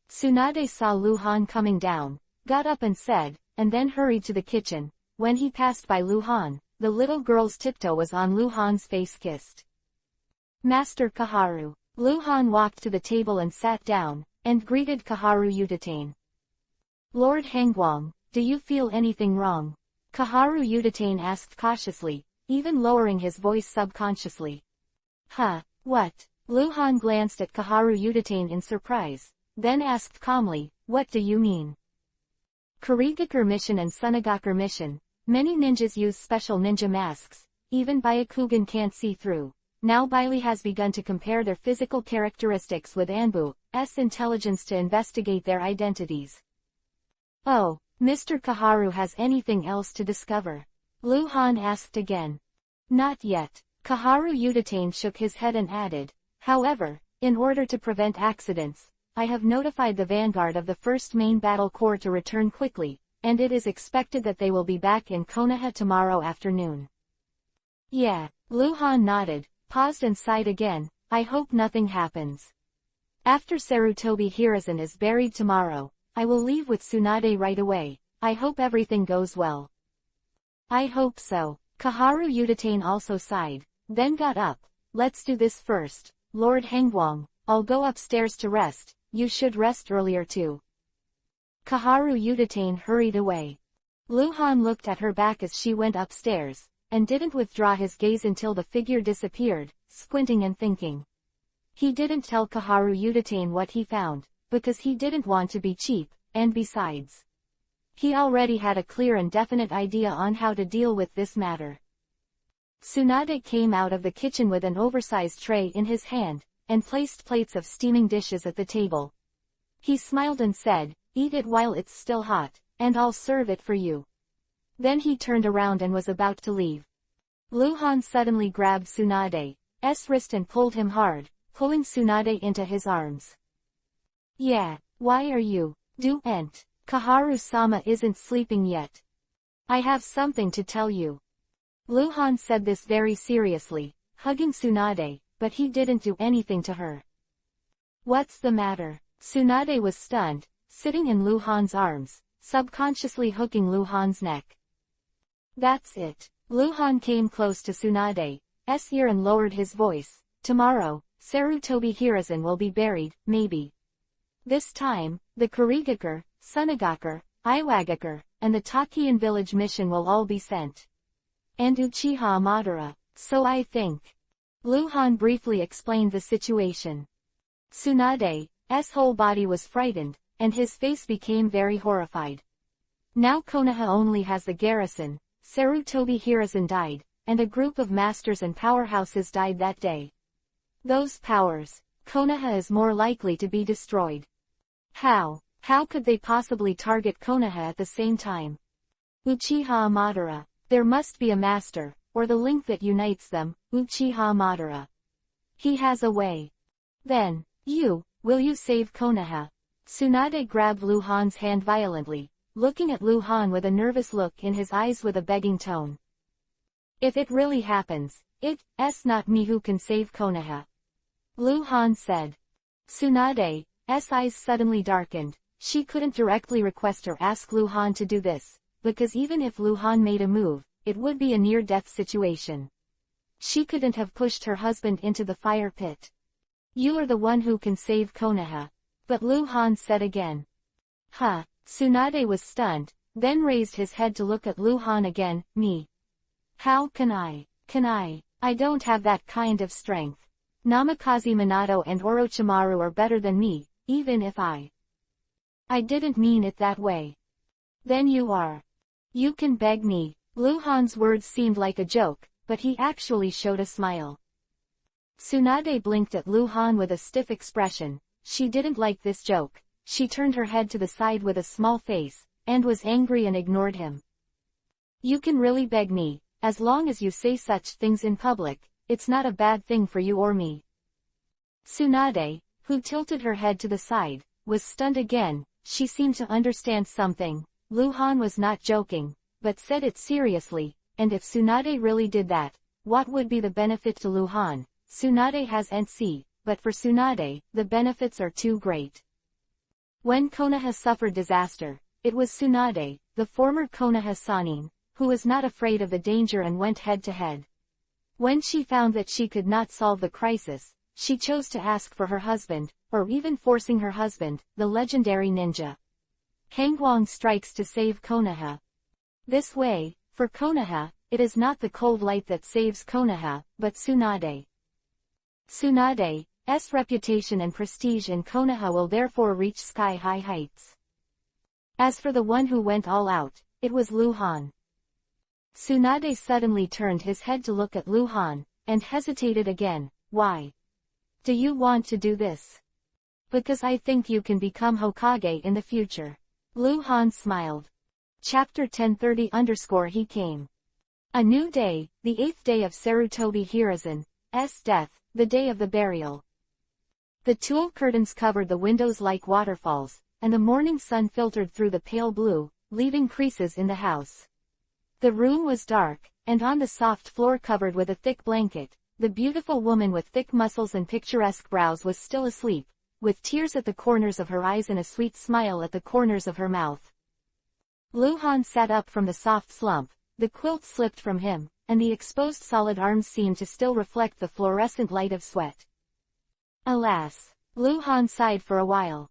S1: Tsunade saw Lu Han coming down, got up and said, and then hurried to the kitchen. When he passed by Lu Han, the little girl's tiptoe was on Lu Han's face kissed. Master Kaharu. Lu Han walked to the table and sat down, and greeted Kaharu Udatane. Lord Hangwang, do you feel anything wrong? Kaharu Udatane asked cautiously, even lowering his voice subconsciously. Huh, what? Lu Han glanced at Kaharu Udatane in surprise, then asked calmly, what do you mean? Kurigakure mission and Sunagakure mission. Many ninjas use special ninja masks, even Byakugan can't see through. Now Bailey has begun to compare their physical characteristics with Anbu's intelligence to investigate their identities. Oh, Mr. Kaharu has anything else to discover? Lu Han asked again. Not yet. Kaharu Udatane shook his head and added, however, in order to prevent accidents, I have notified the vanguard of the 1st Main Battle Corps to return quickly, and it is expected that they will be back in Konoha tomorrow afternoon. Yeah, Lu Han nodded, paused and sighed again, I hope nothing happens. After Sarutobi Hiruzen is buried tomorrow, I will leave with Tsunade right away, I hope everything goes well. I hope so. Kaharu Udatane also sighed, then got up. Let's do this first, Lord Hangwang, I'll go upstairs to rest, you should rest earlier too. Kaharu Udatane hurried away. Lu Han looked at her back as she went upstairs, and didn't withdraw his gaze until the figure disappeared, squinting and thinking. He didn't tell Kaharu Udatane what he found, because he didn't want to be cheap, and besides, he already had a clear and definite idea on how to deal with this matter. Tsunade came out of the kitchen with an oversized tray in his hand, and placed plates of steaming dishes at the table. He smiled and said, eat it while it's still hot, and I'll serve it for you. Then he turned around and was about to leave. Lu Han suddenly grabbed Tsunade's wrist and pulled him hard, pulling Tsunade into his arms. Yeah, why are you doing? Kaharu-sama isn't sleeping yet. I have something to tell you. Lu Han said this very seriously, hugging Tsunade, but he didn't do anything to her. What's the matter? Tsunade was stunned, sitting in Lu Han's arms, subconsciously hooking Lu Han's neck. That's it. Lu Han came close to Tsunade's ear and lowered his voice. Tomorrow, Sarutobi Hiruzen will be buried, maybe. This time, the Kurigakure, Sunagakure, Iwagakure, and the Takian village mission will all be sent. And Uchiha Madara, so I think. Lu Han briefly explained the situation. Tsunade's whole body was frightened, and his face became very horrified. Now Konoha only has the garrison. Sarutobi Hiruzen died, and a group of masters and powerhouses died that day. Those powers, Konoha is more likely to be destroyed. How How could they possibly target Konoha at the same time? Uchiha Madara. There must be a master, or the link that unites them, Uchiha Madara. He has a way. Then, will you save Konoha? Tsunade grabbed Luhan's hand violently, looking at Luhan with a nervous look in his eyes with a begging tone. If it really happens, it's not me who can save Konoha. Luhan said. Tsunade's eyes suddenly darkened. She couldn't directly request or ask Luhan to do this, because even if Luhan made a move, it would be a near-death situation. She couldn't have pushed her husband into the fire pit. You are the one who can save Konoha. But Luhan said again. Tsunade was stunned, then raised his head to look at Luhan again. Me? How can I? I don't have that kind of strength. Namikaze Minato and Orochimaru are better than me, even if I didn't mean it that way. Then you are. You can beg me. Luhan's words seemed like a joke, but he actually showed a smile. Tsunade blinked at Luhan with a stiff expression. She didn't like this joke. She turned her head to the side with a small face, and was angry and ignored him. You can really beg me, as long as you say such things in public, it's not a bad thing for you or me. Tsunade, who tilted her head to the side, was stunned again. She seemed to understand something. Luhan was not joking, but said it seriously, and if Tsunade really did that, what would be the benefit to Luhan? Tsunade has NC, but for Tsunade, the benefits are too great. When Konoha suffered disaster, it was Tsunade, the former Konoha Sannin, who was not afraid of the danger and went head-to-head. When she found that she could not solve the crisis, she chose to ask for her husband, or even forcing her husband, the legendary ninja Kangwang strikes to save Konoha. This way, for Konoha, it is not the cold light that saves Konoha, but Tsunade. Tsunade's reputation and prestige in Konoha will therefore reach sky-high heights. As for the one who went all out, it was Luhan. Tsunade suddenly turned his head to look at Luhan, and hesitated again. Why? Do you want to do this? Because I think you can become Hokage in the future. Luhan smiled. Chapter 1030 He came. A new day, the 8th day of Sarutobi Hiruzen's death, the day of the burial. The tulle curtains covered the windows like waterfalls, and the morning sun filtered through the pale blue, leaving creases in the house. The room was dark, and on the soft floor covered with a thick blanket, the beautiful woman with thick muscles and picturesque brows was still asleep, with tears at the corners of her eyes and a sweet smile at the corners of her mouth. Luhan sat up from the soft slump, the quilt slipped from him, and the exposed solid arms seemed to still reflect the fluorescent light of sweat. Alas! Luhan sighed for a while.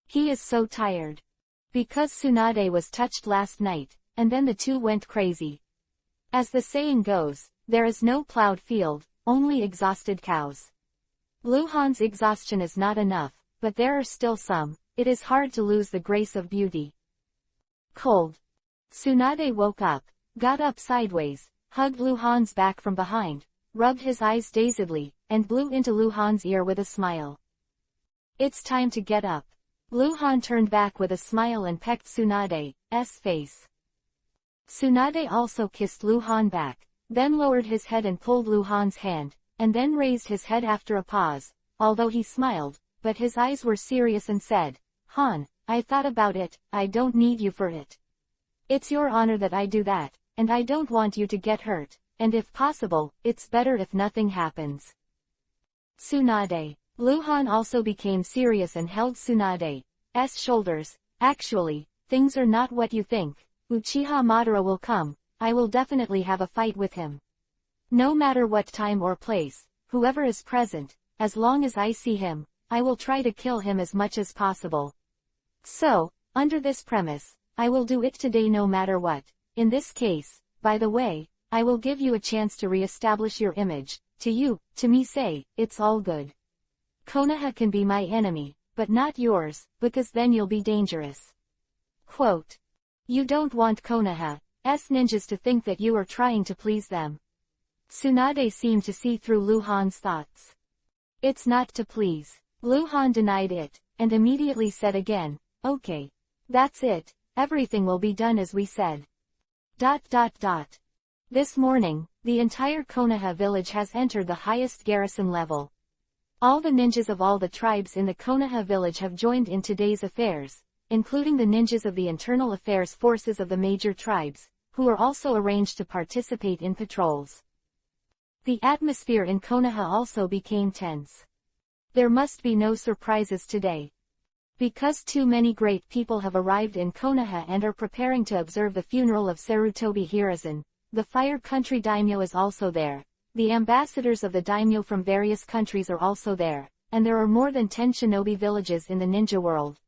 S1: He is so tired. Because Tsunade was touched last night, and then the two went crazy. As the saying goes, there is no plowed field, only exhausted cows. Luhan's exhaustion is not enough, but there are still some. It is hard to lose the grace of beauty. Cold. Tsunade woke up, got up sideways, hugged Luhan's back from behind, rubbed his eyes dazedly, and blew into Luhan's ear with a smile. It's time to get up. Luhan turned back with a smile and pecked Tsunade's face. Tsunade also kissed Luhan back, then lowered his head and pulled Luhan's hand, and then raised his head after a pause, although he smiled, but his eyes were serious and said, Han, I thought about it, I don't need you for it. It's your honor that I do that, and I don't want you to get hurt, and if possible, it's better if nothing happens. Tsunade. Luhan also became serious and held Tsunade's shoulders. Actually, things are not what you think. Uchiha Madara will come, I will definitely have a fight with him. No matter what time or place, whoever is present, as long as I see him, I will try to kill him as much as possible. So, under this premise, I will do it today no matter what. In this case, by the way, I will give you a chance to re-establish your image. To me say, it's all good. Konoha can be my enemy, but not yours, because then you'll be dangerous. Quote. You don't want Konoha's ninjas to think that you are trying to please them. Tsunade seemed to see through Luhan's thoughts. It's not to please. Luhan denied it, and immediately said again, Okay. That's it, everything will be done as we said. This morning, the entire Konoha village has entered the highest garrison level. All the ninjas of all the tribes in the Konoha village have joined in today's affairs, including the ninjas of the internal affairs forces of the major tribes, who are also arranged to participate in patrols. The atmosphere in Konoha also became tense. There must be no surprises today. Because too many great people have arrived in Konoha and are preparing to observe the funeral of Sarutobi Hiruzen, the Fire Country daimyo is also there, the ambassadors of the daimyo from various countries are also there, and there are more than 10 shinobi villages in the ninja world.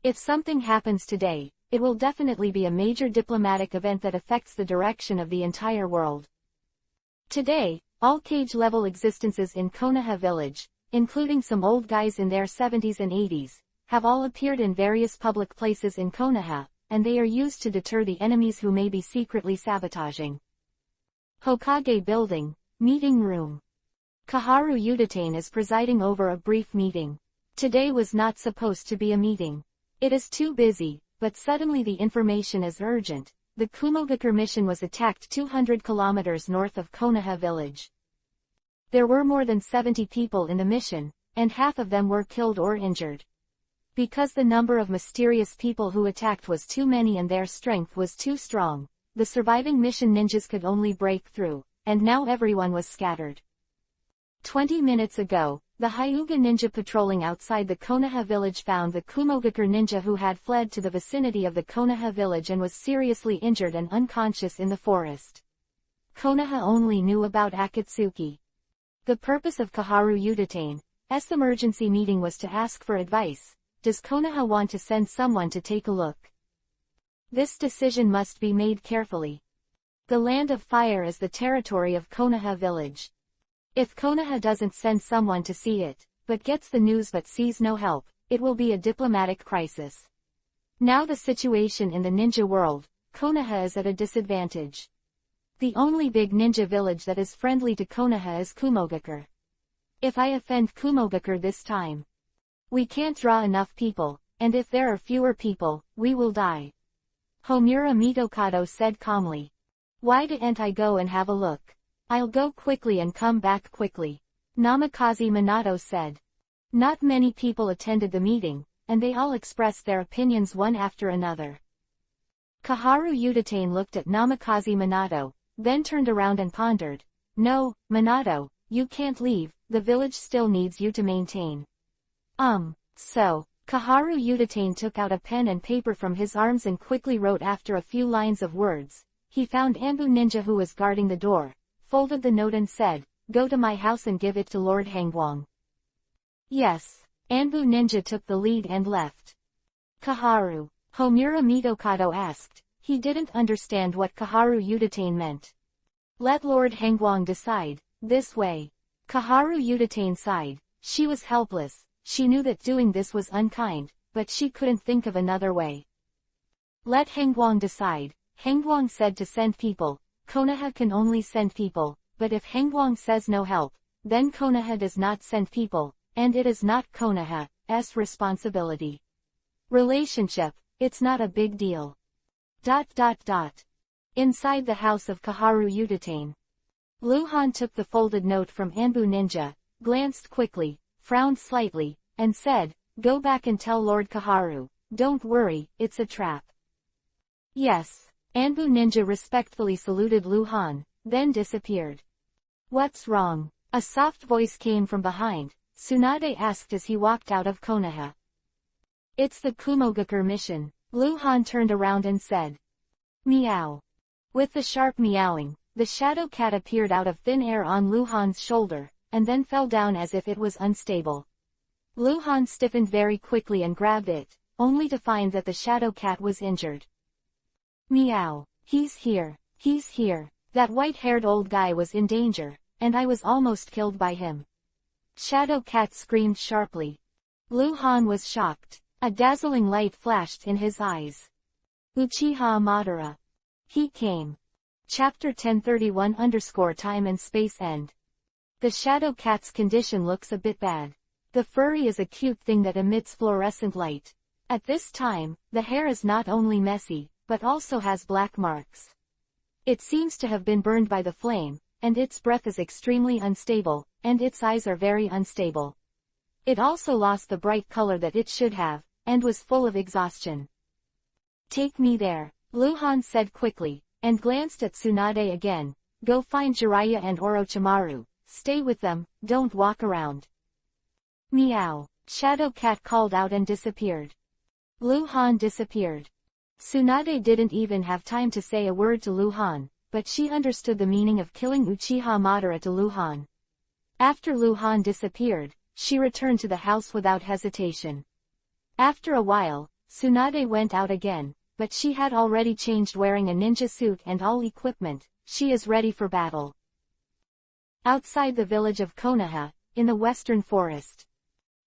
S1: If something happens today, it will definitely be a major diplomatic event that affects the direction of the entire world. Today, all cage-level existences in Konoha village, including some old guys in their 70s and 80s, have all appeared in various public places in Konoha, and they are used to deter the enemies who may be secretly sabotaging. Hokage Building, Meeting Room. Kaharu Yuditane is presiding over a brief meeting. Today was not supposed to be a meeting. It is too busy, but suddenly the information is urgent. The Kumogakure mission was attacked 200 kilometers north of Konoha village. There were more than 70 people in the mission, and half of them were killed or injured. Because the number of mysterious people who attacked was too many and their strength was too strong, the surviving mission ninjas could only break through, and now everyone was scattered. 20 minutes ago, the Hyuga ninja patrolling outside the Konoha village found the Kumogakure ninja who had fled to the vicinity of the Konoha village and was seriously injured and unconscious in the forest. Konoha only knew about Akatsuki. The purpose of Kaharu Yuditane's emergency meeting was to ask for advice. Does Konoha want to send someone to take a look? This decision must be made carefully. The Land of Fire is the territory of Konoha village. If Konoha doesn't send someone to see it, but gets the news but sees no help, it will be a diplomatic crisis. Now the situation in the ninja world, Konoha is at a disadvantage. The only big ninja village that is friendly to Konoha is Kumogakure. If I offend Kumogakure this time, we can't draw enough people, and if there are fewer people, we will die. Homura Mitokado said calmly. Why didn't I go and have a look? I'll go quickly and come back quickly. Namikaze Minato said. Not many people attended the meeting, and they all expressed their opinions one after another. Kaharu Yuditane looked at Namikaze Minato, then turned around and pondered. No, Minato, you can't leave, the village still needs you to maintain. So, Kaharu Yuditane took out a pen and paper from his arms and quickly wrote after a few lines of words. He found Anbu Ninja who was guarding the door, folded the note and said, Go to my house and give it to Lord Hangwang. Yes. Anbu Ninja took the lead and left. Kaharu. Homura Mitokado asked. He didn't understand what Kaharu Yuditane meant. Let Lord Hangwang decide, this way. Kaharu Yuditane sighed. She was helpless. She knew that doing this was unkind, but she couldn't think of another way. Let Hangwang decide. Hangwang said to send people. Konoha can only send people, but if Hangwang says no help, then Konoha does not send people, and it is not Konoha's responsibility. Relationship, it's not a big deal. Inside the house of Kaharu Yuditane. Luhan took the folded note from Anbu Ninja, glanced quickly, frowned slightly, and said, Go back and tell Lord Kaharu, don't worry, it's a trap. Yes. Anbu Ninja respectfully saluted Luhan, then disappeared. What's wrong? A soft voice came from behind, Tsunade asked as he walked out of Konoha. It's the Kumogakure mission. Luhan turned around and said. Meow. With the sharp meowing, the shadow cat appeared out of thin air on Luhan's shoulder, and then fell down as if it was unstable. Luhan stiffened very quickly and grabbed it, only to find that the shadow cat was injured. Meow. He's here. He's here. That white-haired old guy was in danger, and I was almost killed by him. Shadow Cat screamed sharply. Luhan was shocked. A dazzling light flashed in his eyes. Uchiha Madara. He came. Chapter 1031_Time and Space End. The Shadow Cat's condition looks a bit bad. The furry is a cute thing that emits fluorescent light. At this time, the hair is not only messy, but also has black marks. It seems to have been burned by the flame, and its breath is extremely unstable, and its eyes are very unstable. It also lost the bright color that it should have, and was full of exhaustion. "Take me there," Luhan said quickly, and glanced at Tsunade again. "Go find Jiraiya and Orochimaru. Stay with them, don't walk around." "Meow," Shadow Cat called out and disappeared. Luhan disappeared. Tsunade didn't even have time to say a word to Luhan, but she understood the meaning of killing Uchiha Madara to Luhan. After Luhan disappeared, she returned to the house without hesitation. After a while, Tsunade went out again, but she had already changed, wearing a ninja suit and all equipment. She is ready for battle. Outside the village of Konoha, in the western forest.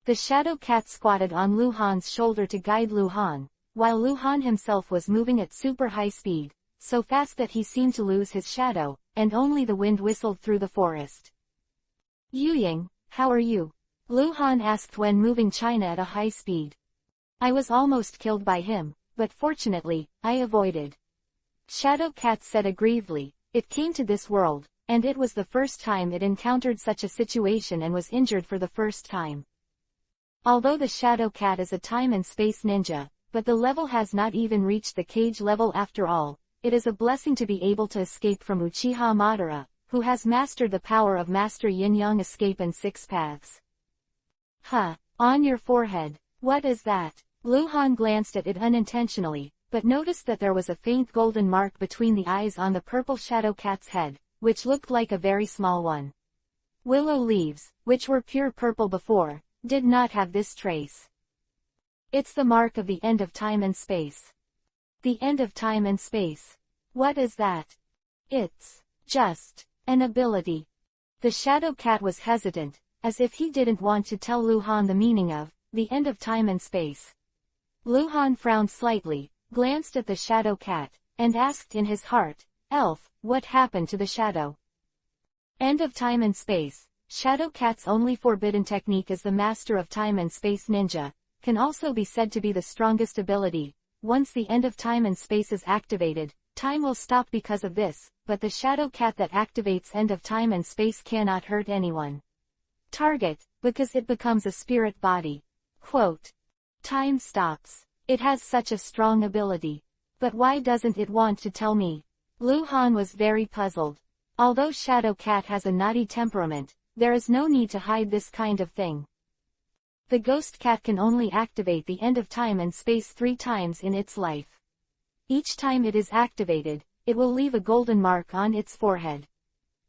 S1: The Shadow Cat squatted on Luhan's shoulder to guide Luhan, while Luhan himself was moving at super high speed, so fast that he seemed to lose his shadow, and only the wind whistled through the forest. "Yuying, how are you?" Luhan asked when moving China at a high speed. "I was almost killed by him, but fortunately, I avoided." Shadow Cat said aggrievedly. It came to this world, and it was the first time it encountered such a situation and was injured for the first time. Although the Shadow Cat is a time and space ninja, but the level has not even reached the cage level after all, it is a blessing to be able to escape from Uchiha Madara, who has mastered the power of Master Yin-Yang Escape in 6 paths. "Huh, on your forehead, what is that?" Luhan glanced at it unintentionally, but noticed that there was a faint golden mark between the eyes on the purple Shadow Cat's head, which looked like a very small one. Willow leaves, which were pure purple before, did not have this trace. "It's the mark of the end of time and space." "The end of time and space? What is that?" "It's just an ability." The Shadow Cat was hesitant, as if he didn't want to tell Luhan the meaning of the end of time and space. Luhan frowned slightly, glanced at the Shadow Cat, and asked in his heart, "Elf, what happened to the shadow?" End of time and space. Shadow Cat's only forbidden technique as the master of time and space ninja, can also be said to be the strongest ability. Once the end of time and space is activated, time will stop because of this, but the Shadow Cat that activates end of time and space cannot hurt anyone. Target, because it becomes a spirit body. Quote. "Time stops. It has such a strong ability. But why doesn't it want to tell me?" Luhan was very puzzled. Although Shadow Cat has a naughty temperament, there is no need to hide this kind of thing. The Ghost Cat can only activate the end of time and space 3 times in its life. Each time it is activated, it will leave a golden mark on its forehead.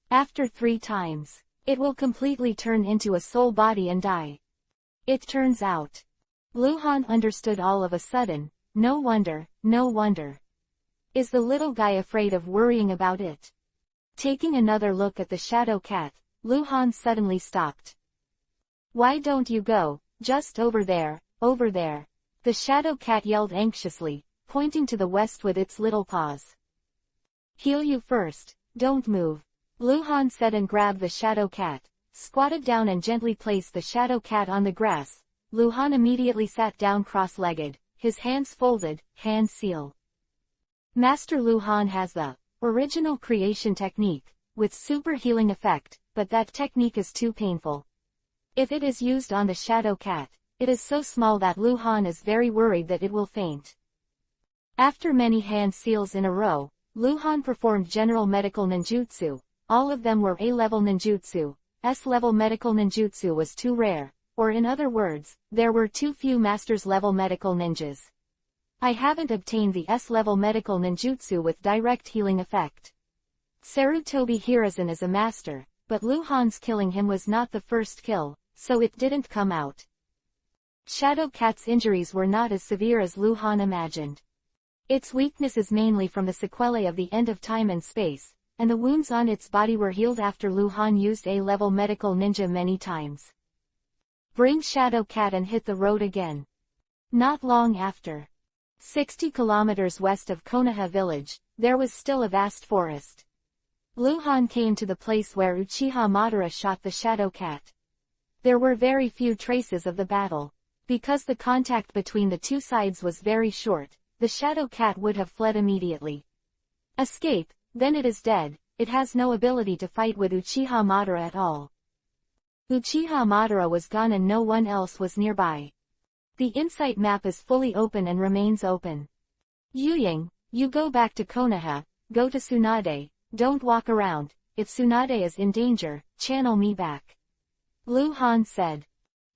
S1: After 3 times, it will completely turn into a soul body and die. It turns out. Luhan understood all of a sudden. No wonder, no wonder. Is the little guy afraid of worrying about it? Taking another look at the Shadow Cat, Luhan suddenly stopped. "Why don't you go, just over there, over there?" The Shadow Cat yelled anxiously, pointing to the west with its little paws. "Heal you first, don't move," Luhan said and grabbed the Shadow Cat, squatted down and gently placed the Shadow Cat on the grass. Luhan immediately sat down cross-legged, his hands folded, hand seal. Master Luhan has the original creation technique, with super healing effect, but that technique is too painful. If it is used on the Shadow Cat, it is so small that Luhan is very worried that it will faint. After many hand seals in a row, Luhan performed general medical ninjutsu. All of them were A-level ninjutsu. S-level medical ninjutsu was too rare, or in other words, there were too few masters-level medical ninjas. I haven't obtained the S-level medical ninjutsu with direct healing effect. Sarutobi Hiruzen is a master, but Luhan's killing him was not the first kill, so it didn't come out. Shadow Cat's injuries were not as severe as Luhan imagined. Its weakness is mainly from the sequelae of the end of time and space, and the wounds on its body were healed after Luhan used A-level medical ninja many times. Bring Shadow Cat and hit the road again. Not long after. 60 kilometers west of Konoha village, there was still a vast forest. Luhan came to the place where Uchiha Madara shot the Shadow Cat. There were very few traces of the battle. Because the contact between the two sides was very short, the shadow cat would have fled immediately. Escape, then it is dead, it has no ability to fight with Uchiha Madara at all. Uchiha Madara was gone and no one else was nearby. The insight map is fully open and remains open. Yuying, you go back to Konoha, go to Tsunade, don't walk around, if Tsunade is in danger, channel me back. Lu Han said.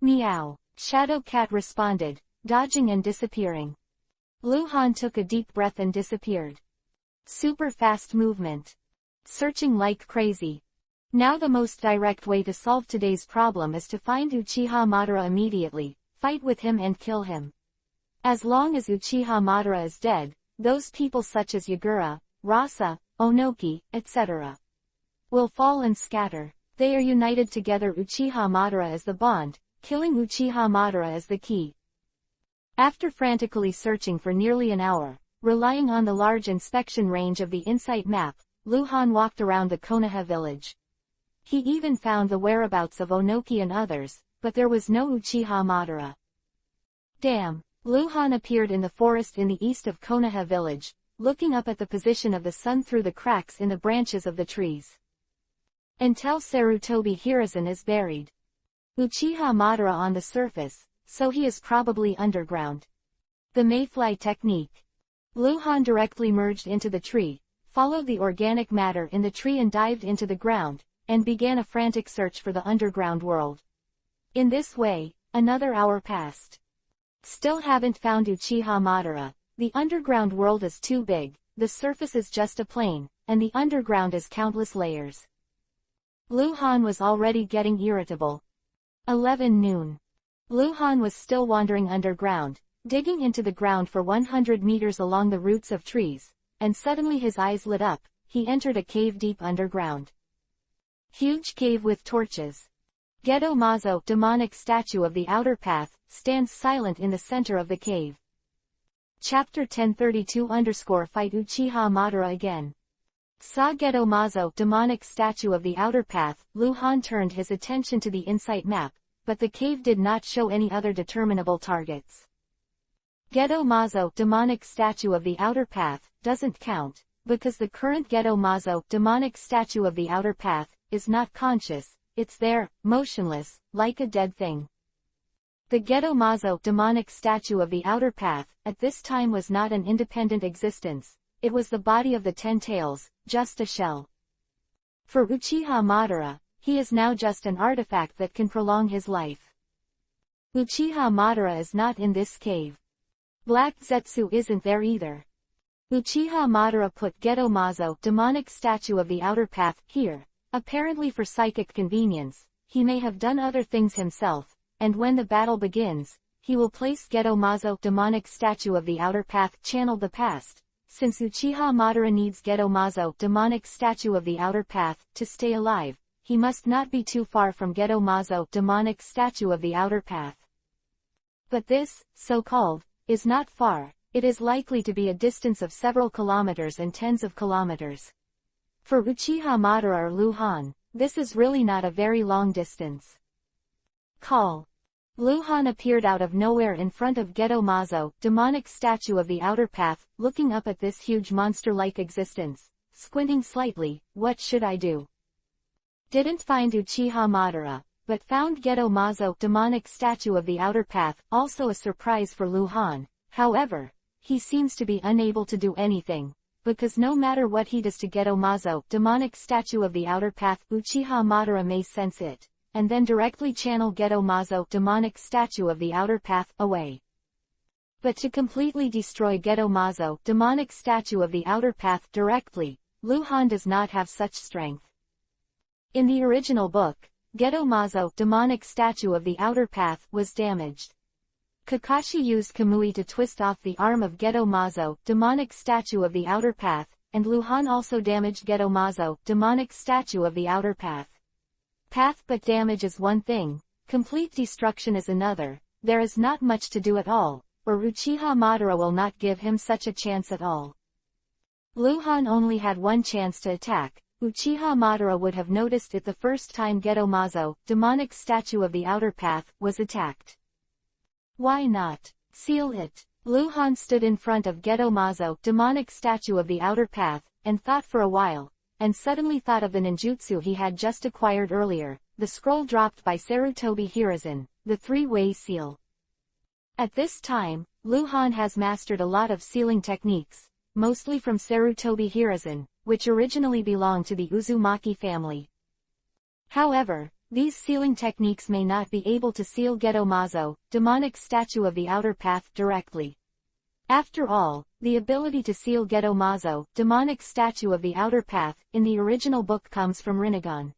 S1: Meow. Shadow Cat responded, dodging and disappearing. Lu Han took a deep breath and disappeared. Super fast movement. Searching like crazy. Now the most direct way to solve today's problem is to find Uchiha Madara immediately, fight with him and kill him. As long as Uchiha Madara is dead, those people such as Yagura, Rasa, Onoki, etc. will fall and scatter. They are united together. Uchiha Madara is the bond, killing Uchiha Madara is the key. After frantically searching for nearly an hour, relying on the large inspection range of the insight map, Lu Han walked around the Konoha village. He even found the whereabouts of Onoki and others, but there was no Uchiha Madara. Damn! Lu Han appeared in the forest in the east of Konoha village, looking up at the position of the sun through the cracks in the branches of the trees. Until Sarutobi Hiruzen is buried. Uchiha Madara on the surface, so he is probably underground. The mayfly technique. Lu Han directly merged into the tree, followed the organic matter in the tree and dived into the ground, and began a frantic search for the underground world. In this way, another hour passed. Still haven't found Uchiha Madara. The underground world is too big, the surface is just a plane, and the underground is countless layers. Lu Han was already getting irritable. 11 noon. Lu Han was still wandering underground, digging into the ground for 100 meters along the roots of trees, and suddenly his eyes lit up. He entered a cave deep underground. Huge cave with torches. Gedo Mazo, demonic statue of the outer path, stands silent in the center of the cave. Chapter 1032-Fight Uchiha Madara again. Saw Gedo Mazo, demonic statue of the outer path. Lu Han turned his attention to the insight map, but the cave did not show any other determinable targets. Gedo Mazo, demonic statue of the outer path, doesn't count, because the current Gedo Mazo, demonic statue of the outer path, is not conscious, it's there, motionless, like a dead thing. The Gedo Mazo, demonic statue of the outer path, at this time was not an independent existence, it was the body of the 10 tails, just a shell. For Uchiha Madara, he is now just an artifact that can prolong his life. Uchiha Madara is not in this cave. Black Zetsu isn't there either. Uchiha Madara put Gedo Mazo, demonic statue of the outer path, here, apparently for psychic convenience. He may have done other things himself, and when the battle begins, he will place Gedo Mazo, demonic statue of the outer path, channel the past. Since Uchiha Madara needs Gedo Mazo, demonic statue of the outer path, to stay alive, he must not be too far from Gedo Mazo, demonic statue of the outer path. But this, so-called, is not far. It is likely to be a distance of several kilometers and tens of kilometers. For Uchiha Madara or Lu Han, this is really not a very long distance. Call. Lu Han appeared out of nowhere in front of Gedo Mazo, demonic statue of the outer path, looking up at this huge monster-like existence, squinting slightly. What should I do? Didn't find Uchiha Madara, but found Gedo Mazo, demonic statue of the outer path, also a surprise for Lu Han. However, he seems to be unable to do anything, because no matter what he does to Gedo Mazo, demonic statue of the outer path, Uchiha Madara may sense it, and then directly channel Gedo Mazo, demonic statue of the outer path, away. But to completely destroy Gedo Mazo, demonic statue of the outer path, directly, Lu Han does not have such strength. In the original book, Gedo Mazo, demonic statue of the outer path, was damaged. Kakashi used Kamui to twist off the arm of Gedo Mazo, demonic statue of the outer path, and Lu Han also damaged Gedo Mazo, demonic statue of the outer path. But damage is one thing, complete destruction is another. There is not much to do at all, or Uchiha Madara will not give him such a chance at all. Lu Han only had one chance to attack. Uchiha Madara would have noticed it the first time Gedo Mazo, demonic statue of the outer path, was attacked. Why not? Seal it. Lu Han stood in front of Geto Mazo, demonic statue of the outer path, and thought for a while, and suddenly thought of the ninjutsu he had just acquired earlier, the scroll dropped by Sarutobi Hiruzen, the three-way seal. At this time, Lu Han has mastered a lot of sealing techniques, mostly from Sarutobi Hiruzen, which originally belonged to the Uzumaki family. However, these sealing techniques may not be able to seal Geto Mazo, demonic statue of the outer path, directly. After all, the ability to seal Geto Mazo, demonic statue of the outer path, in the original book comes from Rinnegan.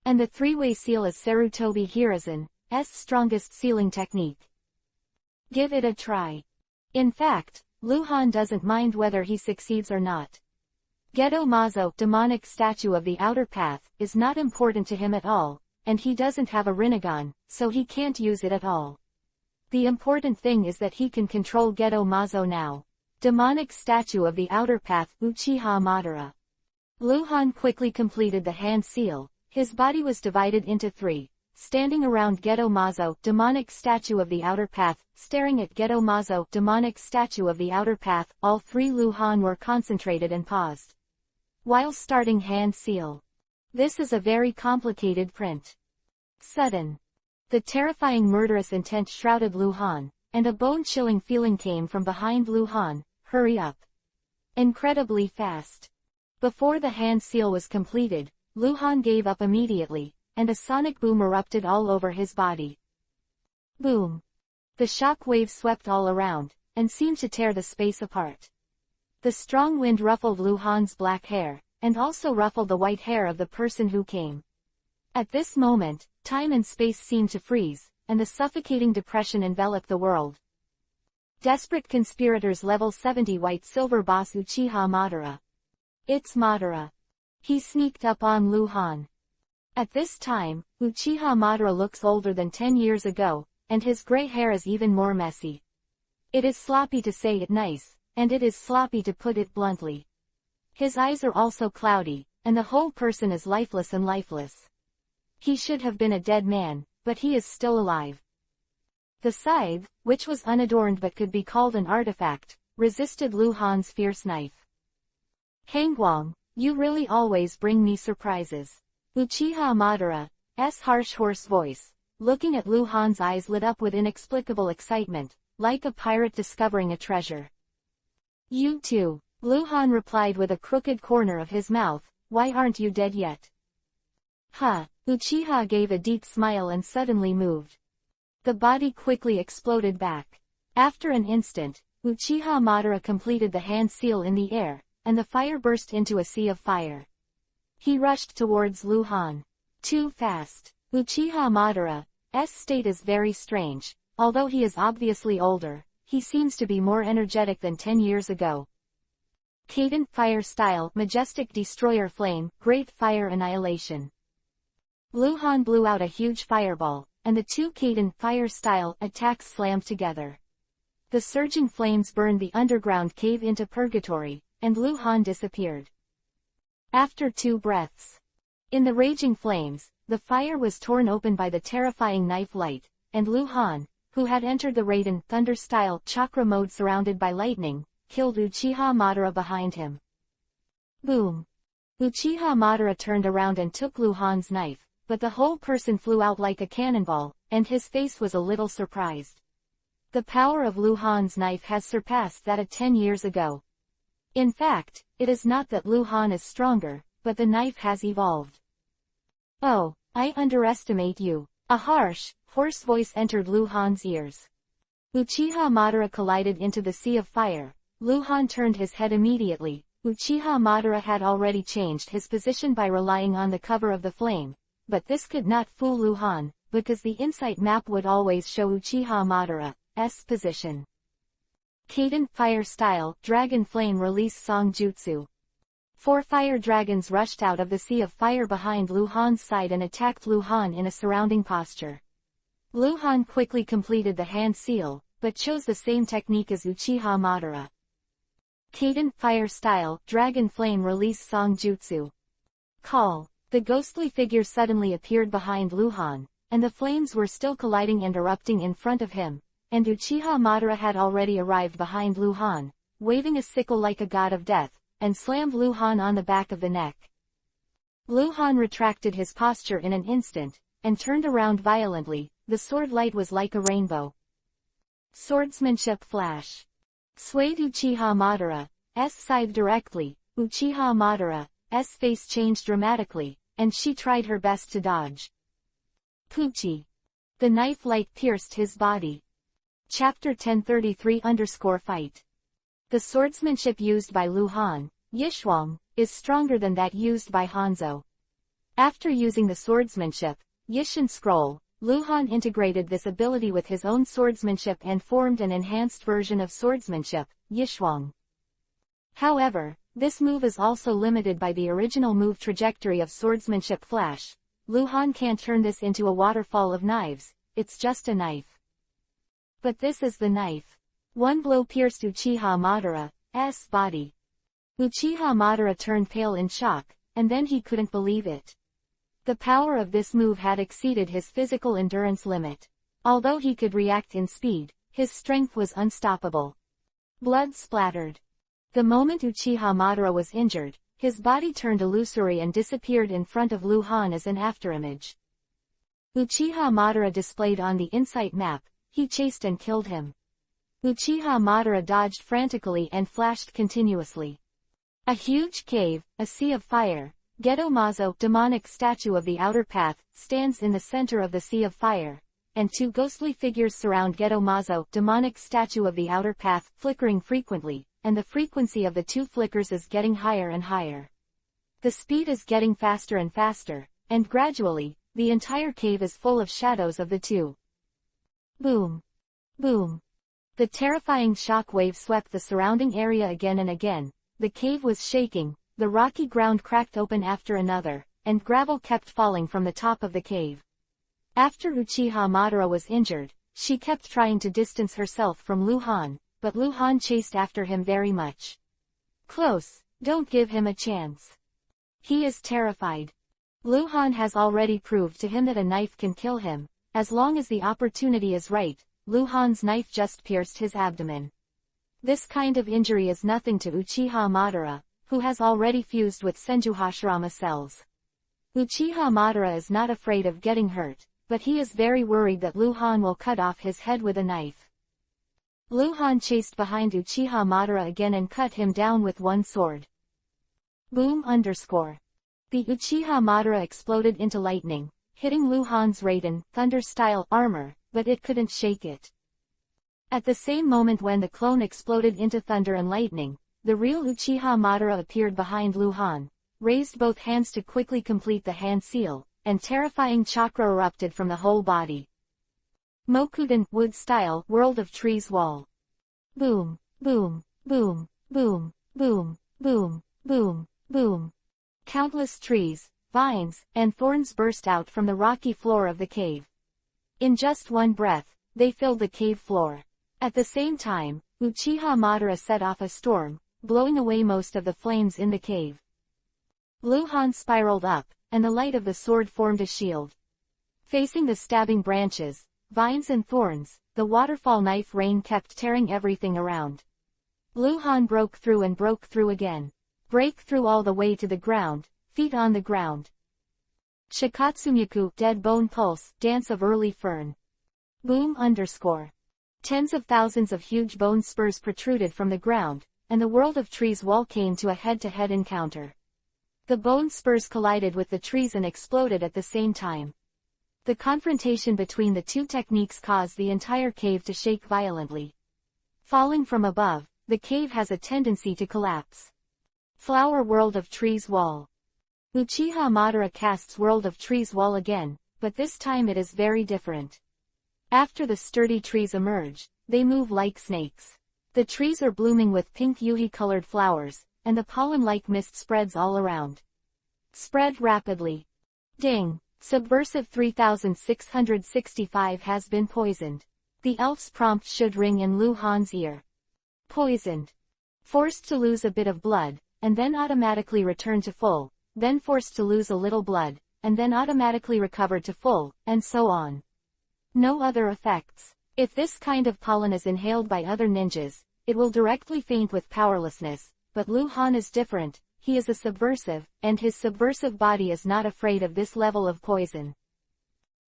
S1: And the three-way seal is Sarutobi Hiruzen's strongest sealing technique. Give it a try. In fact, Lu Han doesn't mind whether he succeeds or not. Geto Mazo, demonic statue of the outer path, is not important to him at all, and he doesn't have a Rinnegan, so he can't use it at all. The important thing is that he can control Geto Mazo now. Demonic statue of the outer path, Uchiha Madara. Lu Han quickly completed the hand seal. His body was divided into three, standing around Geto Mazo, demonic statue of the outer path, staring at Geto Mazo, demonic statue of the outer path. All three Lu Han were concentrated and paused while starting hand seal. This is a very complicated print. Sudden. The terrifying murderous intent shrouded Lu Han, and a bone-chilling feeling came from behind Lu Han. Hurry up. Incredibly fast. Before the hand seal was completed, Lu Han gave up immediately, and a sonic boom erupted all over his body. Boom. The shock wave swept all around, and seemed to tear the space apart. The strong wind ruffled Lu Han's black hair, and also ruffled the white hair of the person who came. At this moment, time and space seemed to freeze, and the suffocating depression enveloped the world. Desperate conspirators level 70 white silver boss Uchiha Madara. It's Madara. He sneaked up on Lu Han. At this time, Uchiha Madara looks older than 10 years ago, and his gray hair is even more messy. It is sloppy to say it nice, and it is sloppy to put it bluntly. His eyes are also cloudy, and the whole person is lifeless and lifeless. He should have been a dead man, but he is still alive. The scythe, which was unadorned but could be called an artifact, resisted Lu Han's fierce knife. Hangguang, you really always bring me surprises. Uchiha Madara's harsh hoarse voice, looking at Lu Han's eyes lit up with inexplicable excitement, like a pirate discovering a treasure. You too, Lu Han replied with a crooked corner of his mouth. Why aren't you dead yet? Ha! Uchiha gave a deep smile and suddenly moved. The body quickly exploded back. After an instant, Uchiha Madara completed the hand seal in the air, and the fire burst into a sea of fire. He rushed towards Lu Han. Too fast. Uchiha Madara's state is very strange. Although he is obviously older, he seems to be more energetic than 10 years ago. Kaden Fire Style, Majestic Destroyer Flame, Great Fire Annihilation. Lu Han blew out a huge fireball, and the two Kaden Fire Style attacks slammed together. The surging flames burned the underground cave into purgatory, and Lu Han disappeared. After 2 breaths. In the raging flames, the fire was torn open by the terrifying knife light, and Lu Han, who had entered the Raiden Thunder-style chakra mode surrounded by lightning, killed Uchiha Madara behind him. Boom. Uchiha Madara turned around and took Lu Han's knife, but the whole person flew out like a cannonball, and his face was a little surprised. The power of Lu Han's knife has surpassed that of 10 years ago. In fact, it is not that Lu Han is stronger, but the knife has evolved. Oh, I underestimate you. A harsh, hoarse voice entered Lu Han's ears. Uchiha Madara collided into the sea of fire. Lu Han turned his head immediately. Uchiha Madara had already changed his position by relying on the cover of the flame, but this could not fool Lu Han, because the insight map would always show Uchiha Madara's position. Kaden Fire Style, Dragon Flame Release Song Jutsu. 4 fire dragons rushed out of the sea of fire behind Lu Han's side and attacked Lu Han in a surrounding posture. Lu Han quickly completed the hand seal, but chose the same technique as Uchiha Madara. Kaden Fire Style, Dragon Flame Release Song Jutsu. Call. The ghostly figure suddenly appeared behind Lu Han, and the flames were still colliding and erupting in front of him, and Uchiha Madara had already arrived behind Lu Han, waving a sickle like a god of death, and slammed Lu Han on the back of the neck. Lu Han retracted his posture in an instant, and turned around violently. The sword light was like a rainbow. Swordsmanship flash. Swayed Uchiha Madara's scythe directly. Uchiha Madara's face changed dramatically, and she tried her best to dodge. Poochie. The knife light pierced his body. Chapter 1033_Fight. The swordsmanship used by Lu Han, Yishuang, is stronger than that used by Hanzo. After using the swordsmanship, Yishin scroll, Lu Han integrated this ability with his own swordsmanship and formed an enhanced version of swordsmanship, Yishuang. However, this move is also limited by the original move trajectory of swordsmanship flash. Lu Han can't turn this into a waterfall of knives, it's just a knife. But this is the knife. One blow pierced Uchiha Madara's body. Uchiha Madara turned pale in shock, and then he couldn't believe it. The power of this move had exceeded his physical endurance limit. Although he could react in speed, his strength was unstoppable. Blood splattered. The moment Uchiha Madara was injured, his body turned illusory and disappeared in front of Lu Han as an afterimage. Uchiha Madara displayed on the insight map. He chased and killed him. Uchiha Madara dodged frantically and flashed continuously. A huge cave, a sea of fire. Geto-Mazo, demonic statue of the outer path, stands in the center of the sea of fire, and two ghostly figures surround Geto-Mazo, demonic statue of the outer path, flickering frequently, and the frequency of the two flickers is getting higher and higher. The speed is getting faster and faster, and gradually, the entire cave is full of shadows of the two. Boom. Boom. The terrifying shock wave swept the surrounding area again and again. The cave was shaking, the rocky ground cracked open after another, and gravel kept falling from the top of the cave. After Uchiha Madara was injured, she kept trying to distance herself from Lu Han, but Lu Han chased after him very much. Close, don't give him a chance. He is terrified. Lu Han has already proved to him that a knife can kill him. As long as the opportunity is right, Lu Han's knife just pierced his abdomen. This kind of injury is nothing to Uchiha Madara, who has already fused with Senjuhashirama cells. Uchiha Madara is not afraid of getting hurt, but he is very worried that Lu Han will cut off his head with a knife. Lu Han chased behind Uchiha Madara again and cut him down with one sword. Boom. The Uchiha Madara exploded into lightning, hitting Lu Han's Raiden, Thunder-style armor, but it couldn't shake it. At the same moment when the clone exploded into thunder and lightning, the real Uchiha Madara appeared behind Lu Han, raised both hands to quickly complete the hand seal, and terrifying chakra erupted from the whole body. Mokuden, wood-style, World of Trees wall. Boom, boom, boom, boom, boom, boom, boom, boom. Countless trees, vines, and thorns burst out from the rocky floor of the cave. In just one breath, they filled the cave floor. At the same time, Uchiha Madara set off a storm, blowing away most of the flames in the cave. Lu Han spiraled up, and the light of the sword formed a shield. Facing the stabbing branches, vines and thorns, the waterfall knife rain kept tearing everything around. Lu Han broke through and broke through again. Break through all the way to the ground, feet on the ground. Shikatsumyaku, dead bone pulse, dance of early fern. Boom. Tens of thousands of huge bone spurs protruded from the ground, and the World of Trees wall came to a head-to-head encounter. The bone spurs collided with the trees and exploded at the same time. The confrontation between the two techniques caused the entire cave to shake violently. Falling from above, the cave has a tendency to collapse. Flower World of Trees wall. Uchiha Madara casts World of Trees wall again, but this time it is very different. After the sturdy trees emerge, they move like snakes. The trees are blooming with pink yuhi-colored flowers, and the pollen-like mist spreads all around. Spread rapidly. Ding! Subversive 3665 has been poisoned. The elf's prompt should ring in Lu Han's ear. Poisoned. Forced to lose a bit of blood, and then automatically return to full, then forced to lose a little blood, and then automatically recover to full, and so on. No other effects. If this kind of pollen is inhaled by other ninjas, it will directly faint with powerlessness, but Lu Han is different. He is a subversive, and his subversive body is not afraid of this level of poison.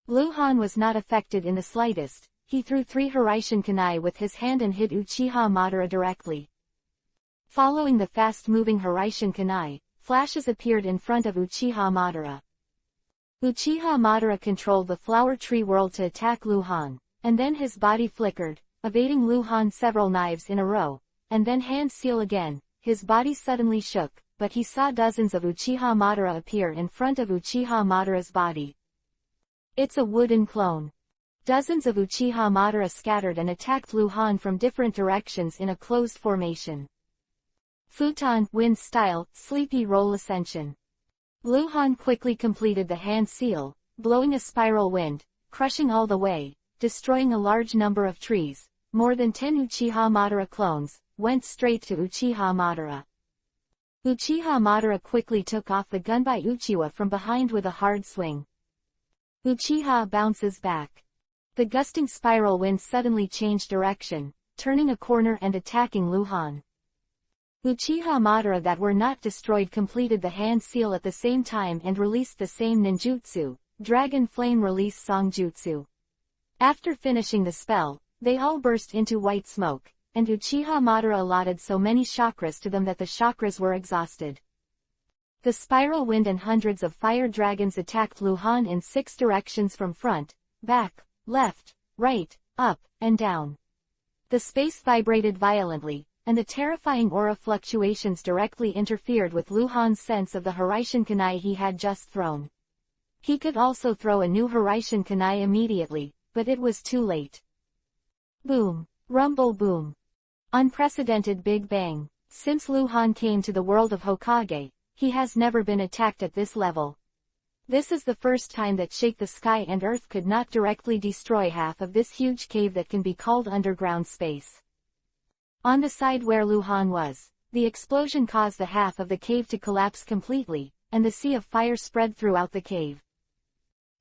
S1: Lu Han was not affected in the slightest. He threw 3 Hiraishin Kunai with his hand and hit Uchiha Madara directly. Following the fast-moving Hiraishin Kunai, flashes appeared in front of Uchiha Madara. Uchiha Madara controlled the flower tree world to attack Lu Han, and then his body flickered, evading Lu Han several knives in a row, and then hand seal again. His body suddenly shook, but he saw dozens of Uchiha Madara appear in front of Uchiha Madara's body. It's a wooden clone. Dozens of Uchiha Madara scattered and attacked Lu Han from different directions in a closed formation. Futon, wind style, sleepy roll ascension. Lu Han quickly completed the hand seal, blowing a spiral wind, crushing all the way, destroying a large number of trees. More than 10 Uchiha Madara clones went straight to Uchiha Madara. Uchiha Madara quickly took off the gun by Uchiwa from behind with a hard swing. Uchiha bounces back. The gusting spiral wind suddenly changed direction, turning a corner and attacking Lu Han. Uchiha Madara that were not destroyed completed the hand seal at the same time and released the same ninjutsu, Dragon Flame Release Song Jutsu. After finishing the spell, they all burst into white smoke, and Uchiha Madara allotted so many chakras to them that the chakras were exhausted. The spiral wind and hundreds of fire dragons attacked Lu Han in 6 directions from front, back, left, right, up, and down. The space vibrated violently, and the terrifying aura fluctuations directly interfered with Lu Han's sense of the Hiraishin Kunai he had just thrown. He could also throw a new Hiraishin Kunai immediately, but it was too late. Boom. Rumble boom. Unprecedented Big Bang. Since Lu Han came to the world of Hokage, he has never been attacked at this level. This is the first time that Shake the Sky and Earth could not directly destroy half of this huge cave that can be called underground space. On the side where Lu Han was, the explosion caused the half of the cave to collapse completely, and the sea of fire spread throughout the cave.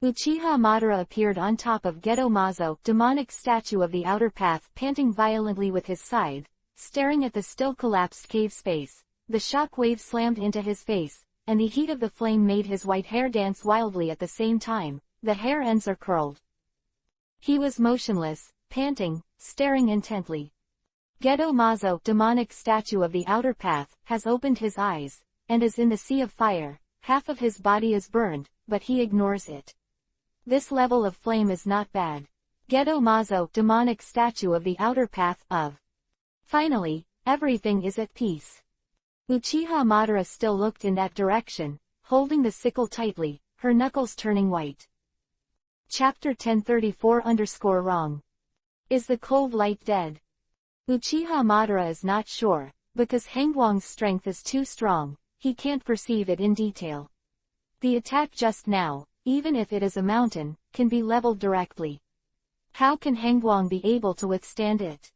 S1: Uchiha Madara appeared on top of Gedo Mazo, demonic statue of the outer path, panting violently with his scythe, staring at the still collapsed cave space. The shock wave slammed into his face, and the heat of the flame made his white hair dance wildly at the same time. The hair ends are curled. He was motionless, panting, staring intently. Gedo Mazo, demonic statue of the outer path, has opened his eyes, and is in the sea of fire. Half of his body is burned, but he ignores it. This level of flame is not bad. Gedo Mazo, demonic statue of the outer path, of. Finally, everything is at peace. Uchiha Madara still looked in that direction, holding the sickle tightly, her knuckles turning white. Chapter 1034_wrong. Is the cold light dead? Uchiha Madara is not sure, because Hangwang's strength is too strong, he can't perceive it in detail. The attack just now, even if it is a mountain, can be leveled directly. How can Hangwang be able to withstand it?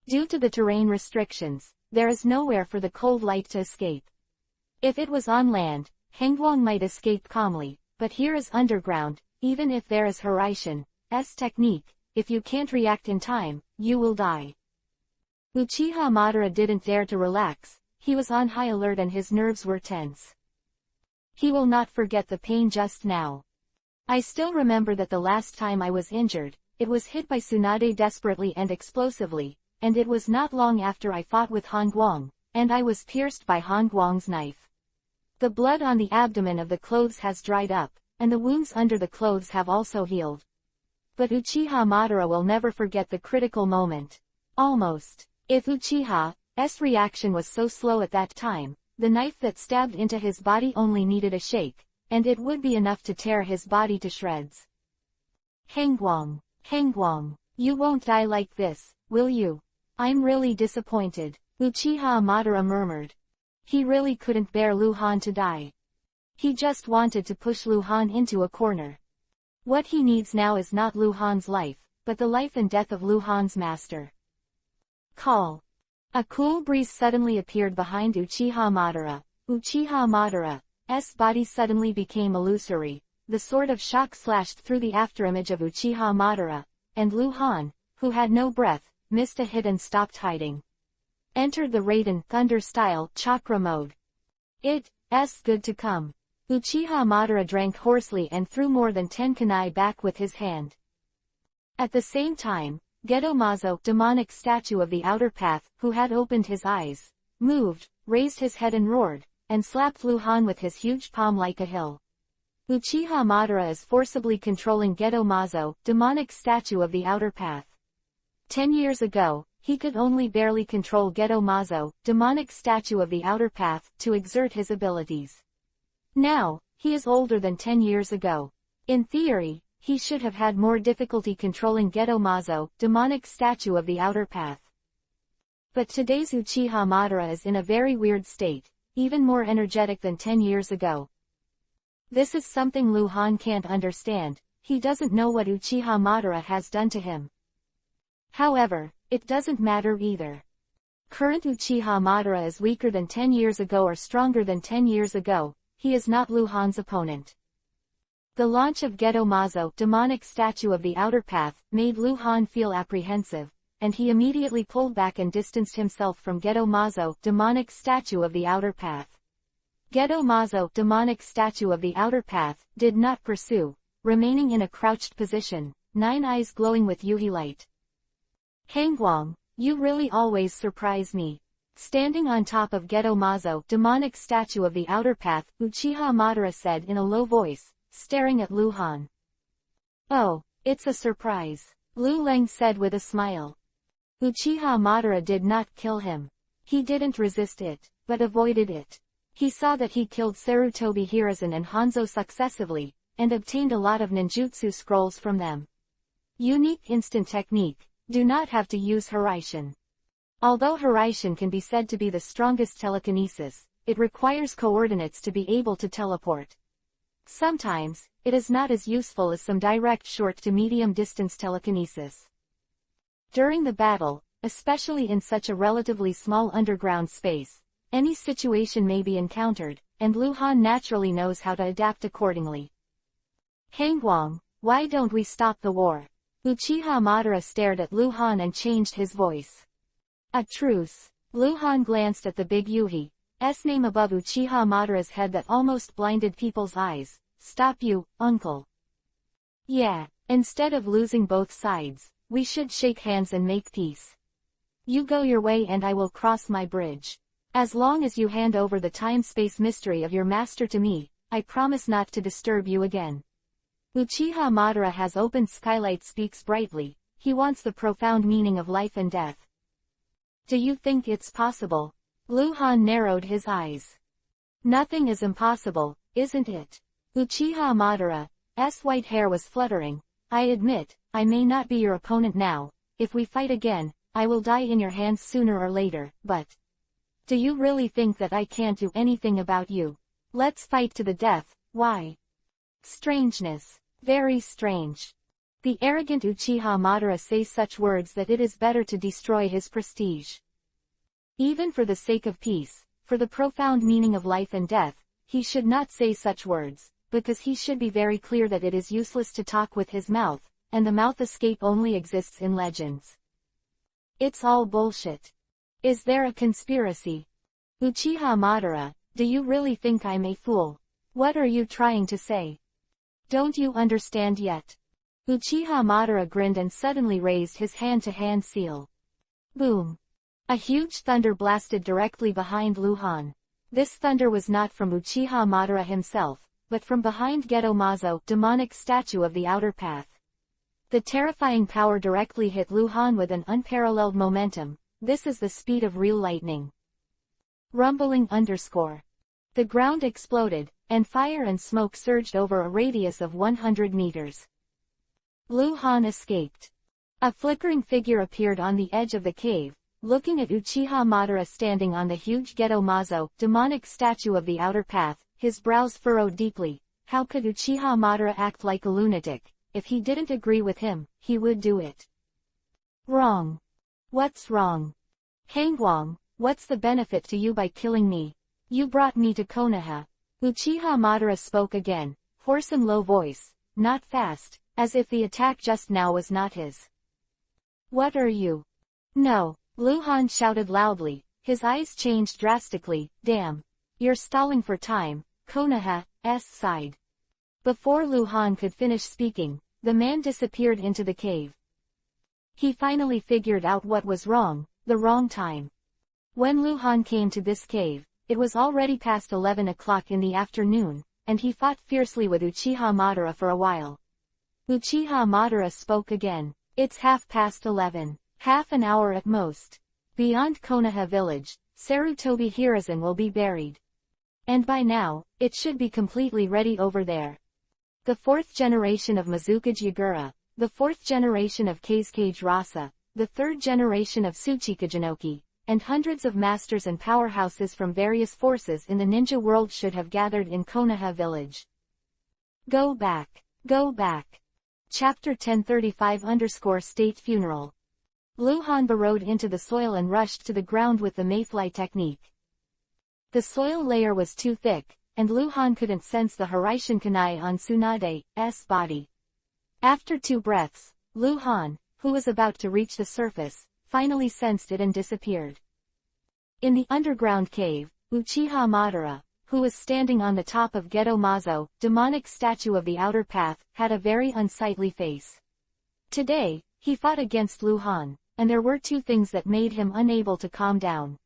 S1: Due to the terrain restrictions, there is nowhere for the cold light to escape. If it was on land, Hangwang might escape calmly, but here is underground. Even if there is Hiraishin's technique, if you can't react in time, you will die. Uchiha Madara didn't dare to relax, he was on high alert and his nerves were tense. He will not forget the pain just now. I still remember that the last time I was injured, it was hit by Tsunade desperately and explosively, and it was not long after I fought with Hangwang, and I was pierced by Hangwang's knife. The blood on the abdomen of the clothes has dried up, and the wounds under the clothes have also healed. But Uchiha Madara will never forget the critical moment. Almost. If Uchiha's reaction was so slow at that time, the knife that stabbed into his body only needed a shake, and it would be enough to tear his body to shreds. Hangwang, you won't die like this, will you? I'm really disappointed, Uchiha Madara murmured. He really couldn't bear Lu Han to die. He just wanted to push Lu Han into a corner. What he needs now is not Lu Han's life, but the life and death of Lu Han's master. Call. A cool breeze suddenly appeared behind Uchiha Madara. Uchiha Madara's body suddenly became illusory. The sword of shock slashed through the afterimage of Uchiha Madara, and Lu Han, who had no breath, missed a hit and stopped hiding. Entered the Raiden Thunder style chakra mode. It's good to come. Uchiha Madara drank hoarsely and threw more than 10 kunai back with his hand. At the same time, Gedo Mazo, demonic statue of the outer path, who had opened his eyes, moved, raised his head and roared, and slapped Luhan with his huge palm like a hill. Uchiha Madara is forcibly controlling Gedo Mazo, demonic statue of the outer path. 10 years ago, he could only barely control Gedo Mazo, demonic statue of the outer path, to exert his abilities. Now, he is older than 10 years ago. In theory, he should have had more difficulty controlling Gedo Mazo, demonic statue of the outer path. But today's Uchiha Madara is in a very weird state, even more energetic than 10 years ago. This is something Luhan can't understand. He doesn't know what Uchiha Madara has done to him. However, it doesn't matter either. Current Uchiha Madara is weaker than 10 years ago or stronger than 10 years ago. He is not Luhan's opponent. The launch of Gedo Mazo, demonic statue of the outer path, made Luhan feel apprehensive, and he immediately pulled back and distanced himself from Gedo Mazo, demonic statue of the outer path. Gedo Mazo, demonic statue of the outer path, did not pursue, remaining in a crouched position, 9 eyes glowing with Yuhi light. Hangguang, you really always surprise me. Standing on top of Gedo Mazo, demonic statue of the outer path, Uchiha Madara said in a low voice, staring at Luhan. Oh, it's a surprise, Lu Leng said with a smile. Uchiha Madara did not kill him. He didn't resist it, but avoided it. He saw that he killed Sarutobi Hiruzen and Hanzo successively, and obtained a lot of ninjutsu scrolls from them. Unique instant technique, do not have to use Hiraishin. Although Hiraishin can be said to be the strongest telekinesis, it requires coordinates to be able to teleport. Sometimes, it is not as useful as some direct short to medium distance telekinesis. During the battle, especially in such a relatively small underground space, any situation may be encountered, and Luhan naturally knows how to adapt accordingly. Hangguang, why don't we stop the war? Uchiha Madara stared at Luhan and changed his voice. A truce. Luhan glanced at the big Yuhi's name above Uchiha Madara's head that almost blinded people's eyes. Stop you, uncle. Yeah, instead of losing both sides, we should shake hands and make peace. You go your way and I will cross my bridge. As long as you hand over the time-space mystery of your master to me, I promise not to disturb you again. Uchiha Madara has opened skylight speaks brightly. He wants the profound meaning of life and death. Do you think it's possible? Luhan narrowed his eyes. Nothing is impossible, isn't it? Uchiha Madara's white hair was fluttering. I admit, I may not be your opponent now. If we fight again, I will die in your hands sooner or later, but... Do you really think that I can't do anything about you? Let's fight to the death. Why? Strangeness. Very strange. The arrogant Uchiha Madara says such words that it is better to destroy his prestige. Even for the sake of peace, for the profound meaning of life and death, he should not say such words, because he should be very clear that it is useless to talk with his mouth, and the mouth escape only exists in legends. It's all bullshit. Is there a conspiracy? Uchiha Madara, do you really think I'm a fool? What are you trying to say? Don't you understand yet? Uchiha Madara grinned and suddenly raised his hand-to-hand seal. Boom. A huge thunder blasted directly behind Luhan. This thunder was not from Uchiha Madara himself, but from behind Gedo Mazo, demonic statue of the outer path. The terrifying power directly hit Luhan with an unparalleled momentum. This is the speed of real lightning. Rumbling _. The ground exploded, and fire and smoke surged over a radius of 100 meters. Luhan escaped. A flickering figure appeared on the edge of the cave, looking at Uchiha Madara standing on the huge Gedo Mazo, demonic statue of the outer path. His brows furrowed deeply. How could Uchiha Madara act like a lunatic? If he didn't agree with him, he would do it. Wrong. What's wrong? Hangguang, what's the benefit to you by killing me? You brought me to Konoha. Uchiha Madara spoke again, hoarse and low voice, not fast, as if the attack just now was not his. What are you? No, Luhan shouted loudly, his eyes changed drastically. Damn. You're stalling for time, Konoha sighed. Before Luhan could finish speaking, the man disappeared into the cave. He finally figured out what was wrong, the wrong time. When Luhan came to this cave, it was already past 11 o'clock in the afternoon, and he fought fiercely with Uchiha Madara for a while. Uchiha Madara spoke again. It's 11:30. Half an hour at most. Beyond Konoha village, Sarutobi Hiruzen will be buried. And by now, it should be completely ready over there. The fourth generation of Mizukage Yagura, the fourth generation of Kazekage Rasa, the third generation of Tsuchikajinoki, and hundreds of masters and powerhouses from various forces in the ninja world should have gathered in Konoha village. Go back. Go back. Chapter 1035_State Funeral. Luhan burrowed into the soil and rushed to the ground with the mayfly technique. The soil layer was too thick, and Luhan couldn't sense the Hiraishinkanai on Tsunade's body. After 2 breaths, Luhan, who was about to reach the surface, finally sensed it and disappeared. In the underground cave, Uchiha Madara, who was standing on the top of Geto Mazo, demonic statue of the outer path, had a very unsightly face. Today, he fought against Luhan, and there were 2 things that made him unable to calm down.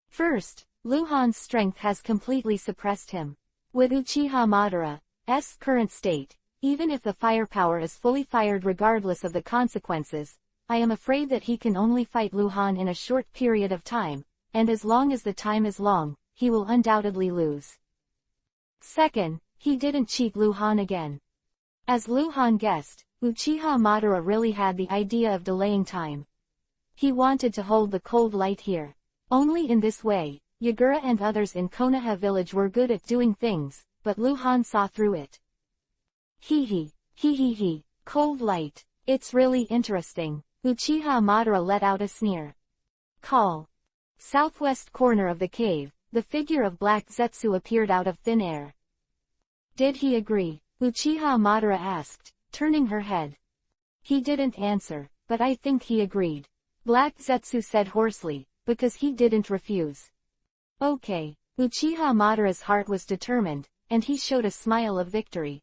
S1: First, Luhan's strength has completely suppressed him. With Uchiha Madara's current state, even if the firepower is fully fired regardless of the consequences, I am afraid that he can only fight Luhan in a short period of time, and as long as the time is long, he will undoubtedly lose. Second, he didn't cheat Luhan again. As Luhan guessed, Uchiha Madara really had the idea of delaying time. He wanted to hold the cold light here. Only in this way, Yagura and others in Konoha village were good at doing things, but Luhan saw through it. Hee, cold light, it's really interesting. Uchiha Madara let out a sneer. Call. Southwest corner of the cave, the figure of Black Zetsu appeared out of thin air. Did he agree? Uchiha Madara asked, turning her head. He didn't answer, but I think he agreed. Black Zetsu said hoarsely, because he didn't refuse. Okay. Uchiha Madara's heart was determined, and he showed a smile of victory.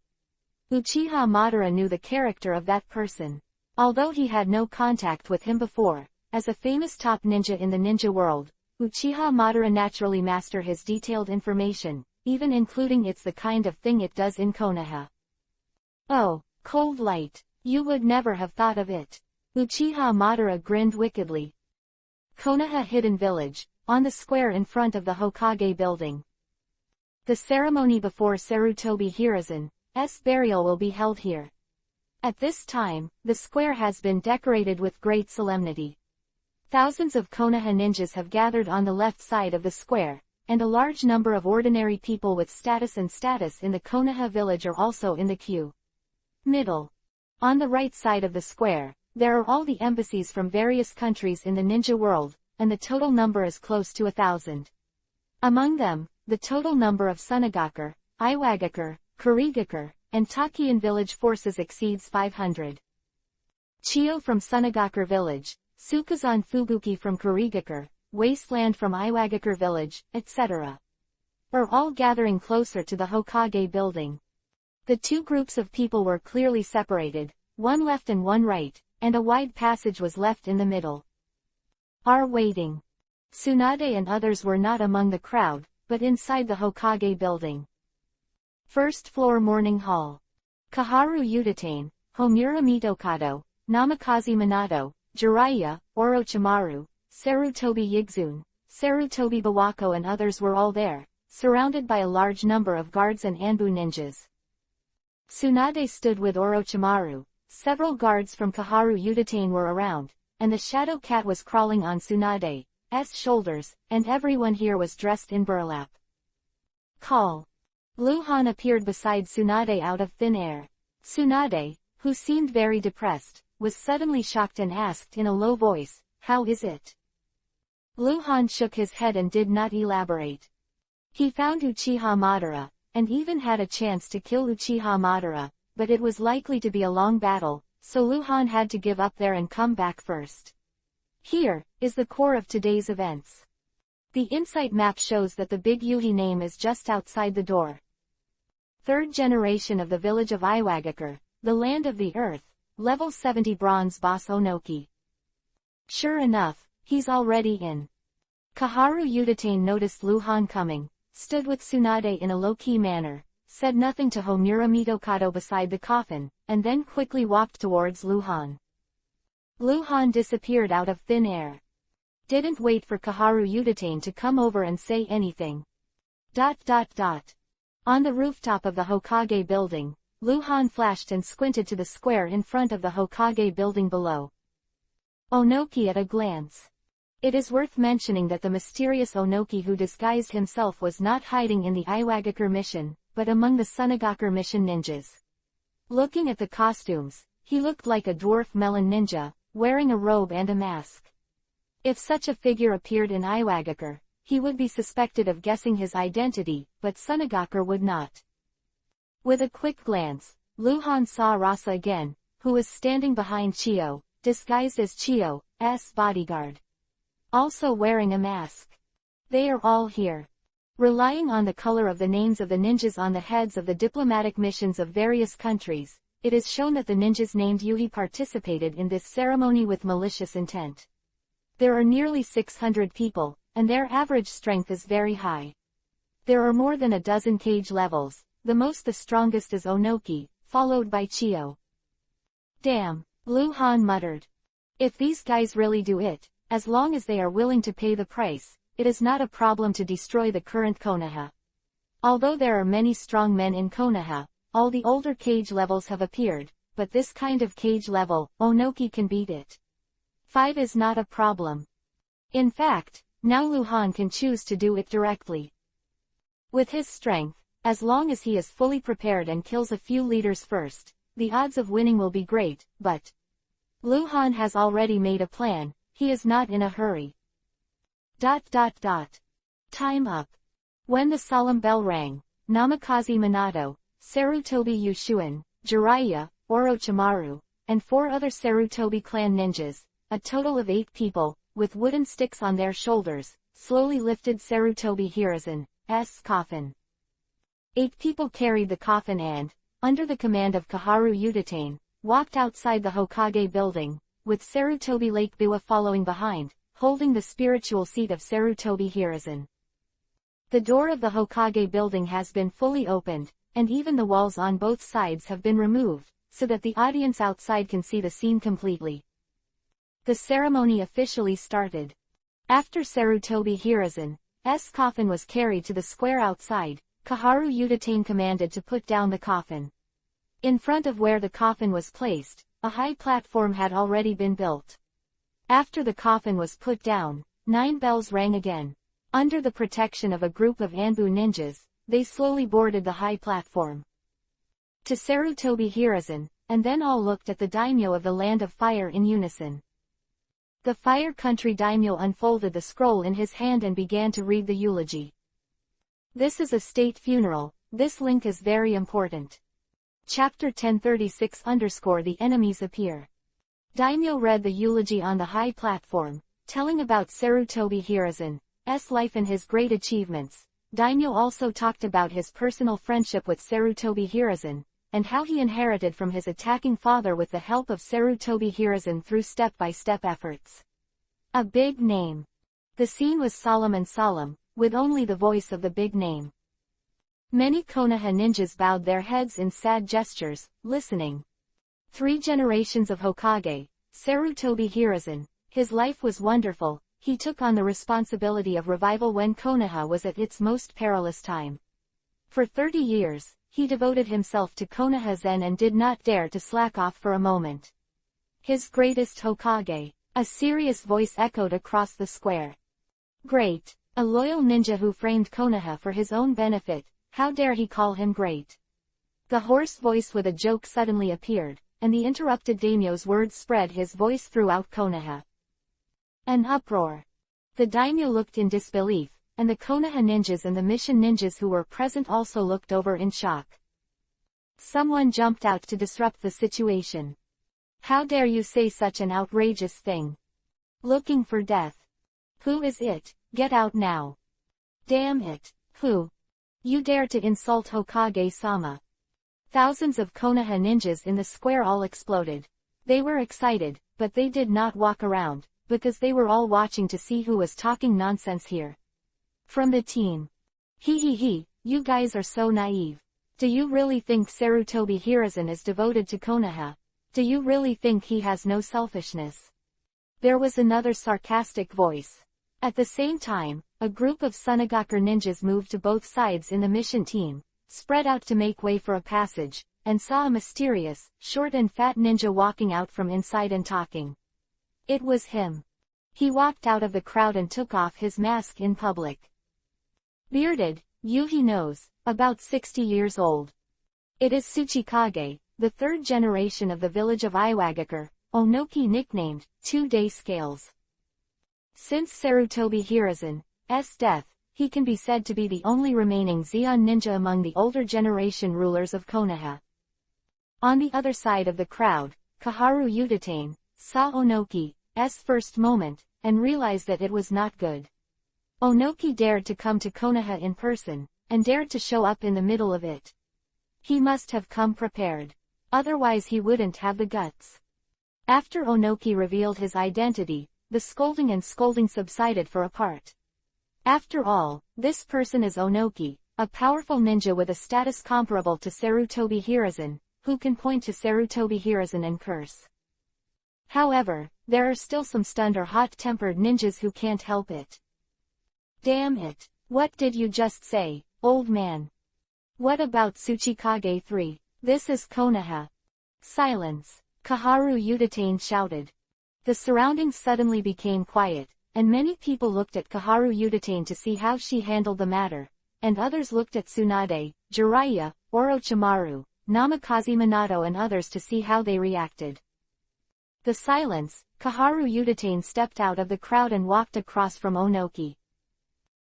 S1: Uchiha Madara knew the character of that person. Although he had no contact with him before, as a famous top ninja in the ninja world, Uchiha Madara naturally mastered his detailed information, even including it's the kind of thing it does in Konoha. Oh, cold light, you would never have thought of it. Uchiha Madara grinned wickedly. Konoha Hidden Village, on the square in front of the Hokage building. The ceremony before Sarutobi Hiruzen's burial will be held here. At this time, the square has been decorated with great solemnity. Thousands of Konoha ninjas have gathered on the left side of the square, and a large number of ordinary people with status in the Konoha village are also in the queue. Middle. On the right side of the square, there are all the embassies from various countries in the ninja world, and the total number is close to 1,000. Among them, the total number of Sunagakur, Iwagakure, Kurigakure, and Takian village forces exceeds 500. Chiyo from Sunagakur village, Sukazan Fubuki from Kurigakure, Wasteland from Iwagakure village, etc. are all gathering closer to the Hokage building. The 2 groups of people were clearly separated, one left and one right, and a wide passage was left in the middle. Are waiting. Tsunade and others were not among the crowd, but inside the Hokage building. First floor morning hall. Kaharu Udatane, Homura Mitokado, Namikaze Minato, Jiraiya, Orochimaru, Sarutobi Yigzune, Sarutobi Bawako and others were all there, surrounded by a large number of guards and Anbu ninjas. Tsunade stood with Orochimaru, several guards from Kaharu Udatane were around, and the shadow cat was crawling on Tsunade's shoulders, and everyone here was dressed in burlap. Call. Luhan appeared beside Tsunade out of thin air. Tsunade, who seemed very depressed, was suddenly shocked and asked in a low voice, "How is it?" Luhan shook his head and did not elaborate. He found Uchiha Madara, and even had a chance to kill Uchiha Madara, but it was likely to be a long battle, so Luhan had to give up there and come back first. Here is the core of today's events. The insight map shows that the big Yuhi name is just outside the door. Third generation of the village of Iwagakure, the land of the earth, level 70 bronze boss Onoki. Sure enough, he's already in. Kaharu Udatane noticed Luhan coming, stood with Tsunade in a low-key manner, said nothing to Homura Mitokado beside the coffin, and then quickly walked towards Luhan. Luhan disappeared out of thin air. Didn't wait for Kaharu Udatane to come over and say anything. On the rooftop of the Hokage building, Luhan flashed and squinted to the square in front of the Hokage building below. Onoki at a glance. It is worth mentioning that the mysterious Onoki who disguised himself was not hiding in the Iwagakure mission, but among the Sunagakure mission ninjas. Looking at the costumes, he looked like a dwarf melon ninja, wearing a robe and a mask. If such a figure appeared in Iwagakure, he would be suspected of guessing his identity, but Sunagakure would not. With a quick glance, Luhan saw Rasa again, who was standing behind Chiyo, disguised as Chiyo's bodyguard. Also wearing a mask. They are all here. Relying on the color of the names of the ninjas on the heads of the diplomatic missions of various countries, it is shown that the ninjas named Yuhi participated in this ceremony with malicious intent. There are nearly 600 people, and their average strength is very high. There are more than a dozen cage levels, the strongest is Onoki, followed by Chiyo. Damn, Luhan muttered. If these guys really do it, as long as they are willing to pay the price, it is not a problem to destroy the current Konoha. Although there are many strong men in Konoha, all the older cage levels have appeared, but this kind of cage level, Onoki can beat it. 5 is not a problem. In fact, now Luhan can choose to do it directly. With his strength, as long as he is fully prepared and kills a few leaders first, the odds of winning will be great, but Luhan has already made a plan, he is not in a hurry. Time up. When the solemn bell rang, Namikaze Minato, Sarutobi Yushuin, Jiraiya, Orochimaru, and 4 other Sarutobi clan ninjas, a total of 8 people, with wooden sticks on their shoulders, slowly lifted Sarutobi Hiruzen's coffin. 8 people carried the coffin and, under the command of Kaharu Udatane, walked outside the Hokage building, with Sarutobi Lake Biwa following behind, holding the spiritual seat of Sarutobi Hiruzen. The door of the Hokage building has been fully opened, and even the walls on both sides have been removed, so that the audience outside can see the scene completely. The ceremony officially started. After Sarutobi Hiruzen's coffin was carried to the square outside, Kaharu Udatane commanded to put down the coffin. In front of where the coffin was placed, a high platform had already been built. After the coffin was put down, 9 bells rang again. Under the protection of a group of Anbu ninjas, they slowly boarded the high platform. To Sarutobi Hiruzen, and then all looked at the daimyo of the Land of Fire in unison. The Fire Country daimyo unfolded the scroll in his hand and began to read the eulogy. This is a state funeral, this link is very important. Chapter 1036 _ The enemies appear. Daimyo read the eulogy on the high platform, telling about Sarutobi Hiruzen's life and his great achievements. Daimyo also talked about his personal friendship with Sarutobi Hiruzen, and how he inherited from his attacking father with the help of Sarutobi Hiruzen through step-by-step efforts. A big name. The scene was solemn, with only the voice of the big name. Many Konoha ninjas bowed their heads in sad gestures, listening. 3 generations of Hokage, Sarutobi Hiruzen, his life was wonderful, he took on the responsibility of revival when Konoha was at its most perilous time. For 30 years, he devoted himself to Konoha Zen and did not dare to slack off for a moment. His greatest Hokage, a serious voice echoed across the square. Great, a loyal ninja who framed Konoha for his own benefit, how dare he call him great? The hoarse voice with a joke suddenly appeared, and the interrupted daimyo's words spread his voice throughout Konoha. An uproar. The daimyo looked in disbelief, and the Konoha ninjas and the mission ninjas who were present also looked over in shock. Someone jumped out to disrupt the situation. How dare you say such an outrageous thing? Looking for death. Who is it? Get out now. Damn it. Who? You dare to insult Hokage-sama. Thousands of Konoha ninjas in the square all exploded. They were excited, but they did not walk around, because they were all watching to see who was talking nonsense here. From the team. He, you guys are so naive. Do you really think Sarutobi Hiruzen is devoted to Konoha? Do you really think he has no selfishness? There was another sarcastic voice. At the same time, a group of Sunagaku ninjas moved to both sides in the mission team, spread out to make way for a passage, and saw a mysterious, short and fat ninja walking out from inside and talking. It was him. He walked out of the crowd and took off his mask in public. Bearded, Yuhi knows, about 60 years old. It is Tsuchikage, the third generation of the village of Iwagakure, Onoki nicknamed 2-Day Scales. Since Sarutobi Hiruzen's death, he can be said to be the only remaining Zeon ninja among the older generation rulers of Konoha. On the other side of the crowd, Kaharu Udatane saw Onoki's first moment, and realized that it was not good. Onoki dared to come to Konoha in person, and dared to show up in the middle of it. He must have come prepared. Otherwise he wouldn't have the guts. After Onoki revealed his identity, the scolding subsided for a part. After all, this person is Onoki, a powerful ninja with a status comparable to Sarutobi Hiruzen, who can point to Sarutobi Hiruzen and curse. However, there are still some stunned or hot-tempered ninjas who can't help it. Damn it, what did you just say, old man? What about Tsuchikage 3? This is Konoha. Silence, Kaharu Udatane shouted. The surroundings suddenly became quiet, and many people looked at Kaharu Udatane to see how she handled the matter, and others looked at Tsunade, Jiraiya, Orochimaru, Namikaze Minato and others to see how they reacted. The silence, Kaharu Udatane stepped out of the crowd and walked across from Onoki.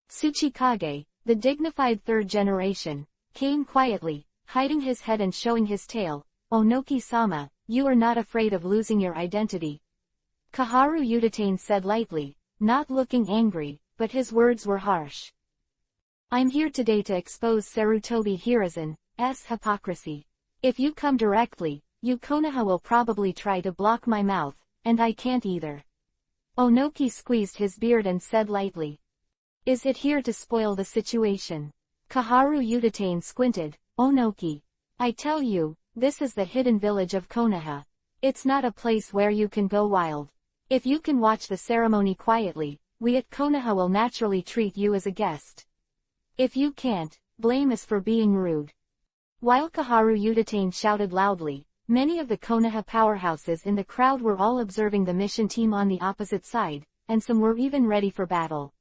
S1: Tsuchikage, the dignified third generation, came quietly, hiding his head and showing his tail. Onoki-sama, you are not afraid of losing your identity. Kaharu Udatane said lightly, not looking angry, but his words were harsh. I'm here today to expose Sarutobi Hiruzen's hypocrisy. If you come directly, you Konoha will probably try to block my mouth, and I can't either. Onoki squeezed his beard and said lightly. Is it here to spoil the situation? Kaharu Udatane squinted. Onoki. I tell you, this is the hidden village of Konoha. It's not a place where you can go wild. If you can watch the ceremony quietly, we at Konoha will naturally treat you as a guest. If you can't, blame us for being rude. While Kaharu Udatane shouted loudly, many of the Konoha powerhouses in the crowd were all observing the mission team on the opposite side, and some were even ready for battle.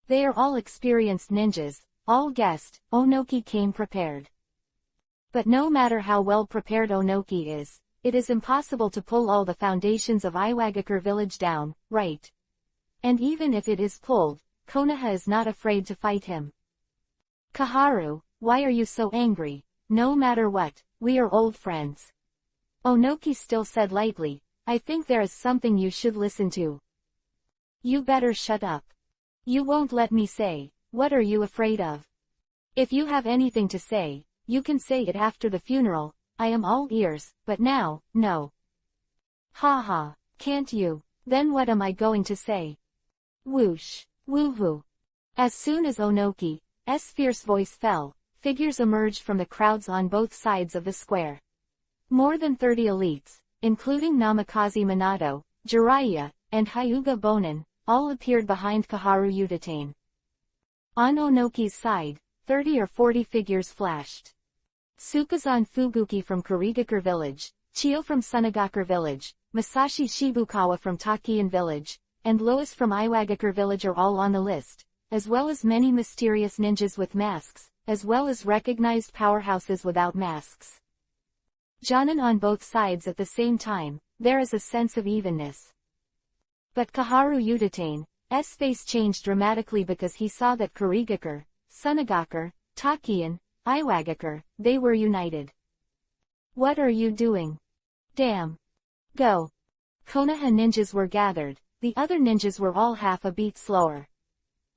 S1: They are all experienced ninjas, all guessed, Onoki came prepared. But no matter how well prepared Onoki is, it is impossible to pull all the foundations of Iwagakure village down, right? And even if it is pulled, Konoha is not afraid to fight him. Kaharu, why are you so angry? No matter what, we are old friends. Onoki still said lightly, I think there is something you should listen to. You better shut up. You won't let me say, what are you afraid of? If you have anything to say, you can say it after the funeral, I am all ears, but now, no. Ha ha, can't you? Then what am I going to say? Whoosh, woohoo. As soon as Onoki's fierce voice fell, figures emerged from the crowds on both sides of the square. More than 30 elites, including Namikaze Minato, Jiraiya, and Hyuga Bonin, all appeared behind Kaharu Udatane. On Onoki's side, 30 or 40 figures flashed. Tsukazan Fuguki from Kurigakure village, Chio from Sunagakure village, Masashi Shibukawa from Takian village, and Lois from Iwagakure village are all on the list, as well as many mysterious ninjas with masks, as well as recognized powerhouses without masks. Jonin on both sides at the same time, there is a sense of evenness. But Kaharu Udatane's face changed dramatically because he saw that Kurigakure, Sunagakure, Takian, Iwagakure, they were united. What are you doing? Damn. Go! Konoha ninjas were gathered. The other ninjas were all half a beat slower.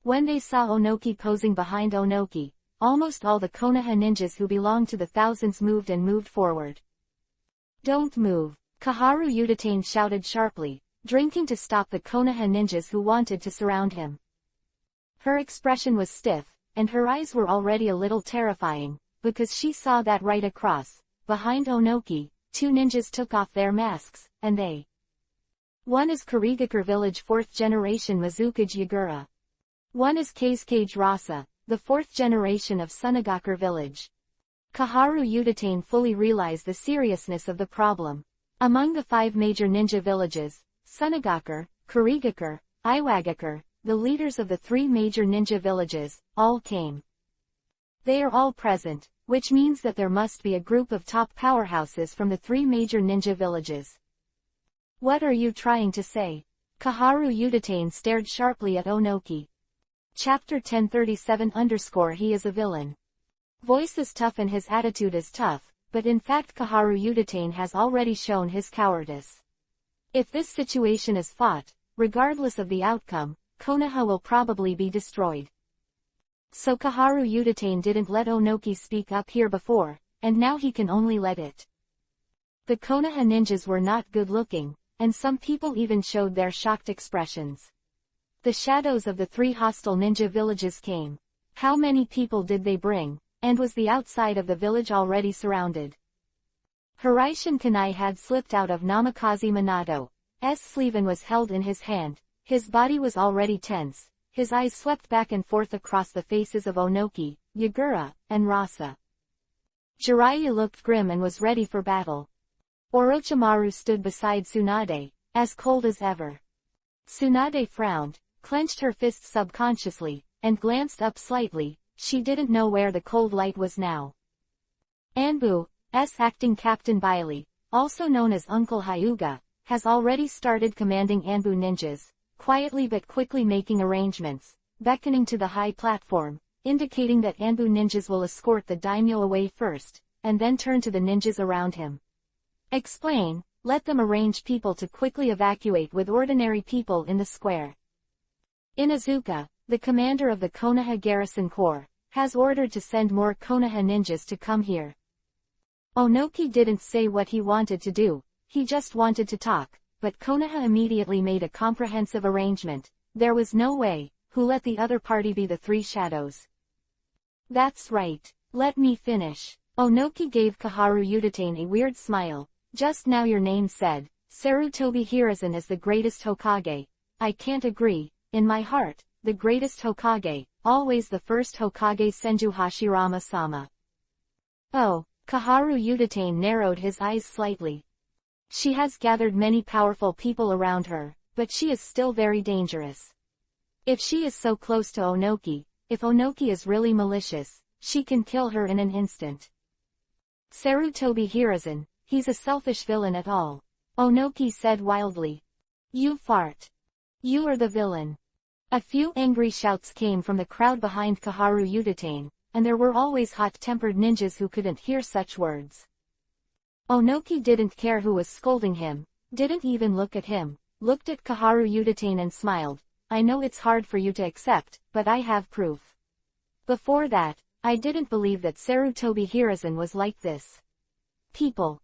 S1: When they saw Onoki posing behind Onoki, almost all the Konoha ninjas who belonged to the thousands moved forward. Don't move! Kaharu Yuditane shouted sharply, drinking to stop the Konoha ninjas who wanted to surround him. Her expression was stiff, and her eyes were already a little terrifying, because she saw that right across, behind Onoki, two ninjas took off their masks, and they. One is Kurigakure village 4th generation Mizukage Yagura. One is Keizukage Rasa, the 4th generation of Sunagakure village. Kaharu Yuditane fully realized the seriousness of the problem. Among the 5 major ninja villages, Sunagakure, Kurigakure, Iwagakure, the leaders of the 3 major ninja villages, all came. They are all present, which means that there must be a group of top powerhouses from the 3 major ninja villages. What are you trying to say? Kaharu Yuditane stared sharply at Onoki. Chapter 1037 _ He is a villain. Voice is tough and his attitude is tough, but in fact Kaharu Yuditane has already shown his cowardice. If this situation is fought, regardless of the outcome, Konoha will probably be destroyed. So Kaharu Yuditane didn't let Onoki speak up here before, and now he can only let it. The Konoha ninjas were not good looking, and some people even showed their shocked expressions. The shadows of the 3 hostile ninja villages came. How many people did they bring, and was the outside of the village already surrounded? Hiraishin Kanai had slipped out of Namikaze Minato's sleeve and was held in his hand. His body was already tense, his eyes swept back and forth across the faces of Onoki, Yagura, and Rasa. Jiraiya looked grim and was ready for battle. Orochimaru stood beside Tsunade, as cold as ever. Tsunade frowned, clenched her fists subconsciously, and glanced up slightly. She didn't know where the cold light was now. Anbu's acting Captain Bailey, also known as Uncle Hyuga, has already started commanding Anbu ninjas, quietly but quickly making arrangements, beckoning to the high platform, indicating that Anbu ninjas will escort the daimyo away first, and then turn to the ninjas around him. Explain, let them arrange people to quickly evacuate with ordinary people in the square. Inuzuka, the commander of the Konoha Garrison Corps, has ordered to send more Konoha ninjas to come here. Onoki didn't say what he wanted to do, he just wanted to talk, but Konoha immediately made a comprehensive arrangement. There was no way, who let the other party be the 3 shadows. That's right, let me finish. Onoki gave Kaharu Yuditane a weird smile. Just now your name said, Sarutobi Hiruzen is the greatest Hokage. I can't agree, in my heart, the greatest Hokage, always the first Hokage Senju Hashirama-sama. Oh, Kaharu Yuditane narrowed his eyes slightly. She has gathered many powerful people around her, but she is still very dangerous. If she is so close to Onoki, if Onoki is really malicious, she can kill her in an instant. Sarutobi Hiruzen, he's a selfish villain at all. Onoki said wildly. You fart. You are the villain. A few angry shouts came from the crowd behind Kaharu Yuditane, and there were always hot-tempered ninjas who couldn't hear such words. Onoki didn't care who was scolding him, didn't even look at him, looked at Kaharu Yuditane and smiled. I know it's hard for you to accept, but I have proof. Before that, I didn't believe that Sarutobi Hiruzen was like this. People.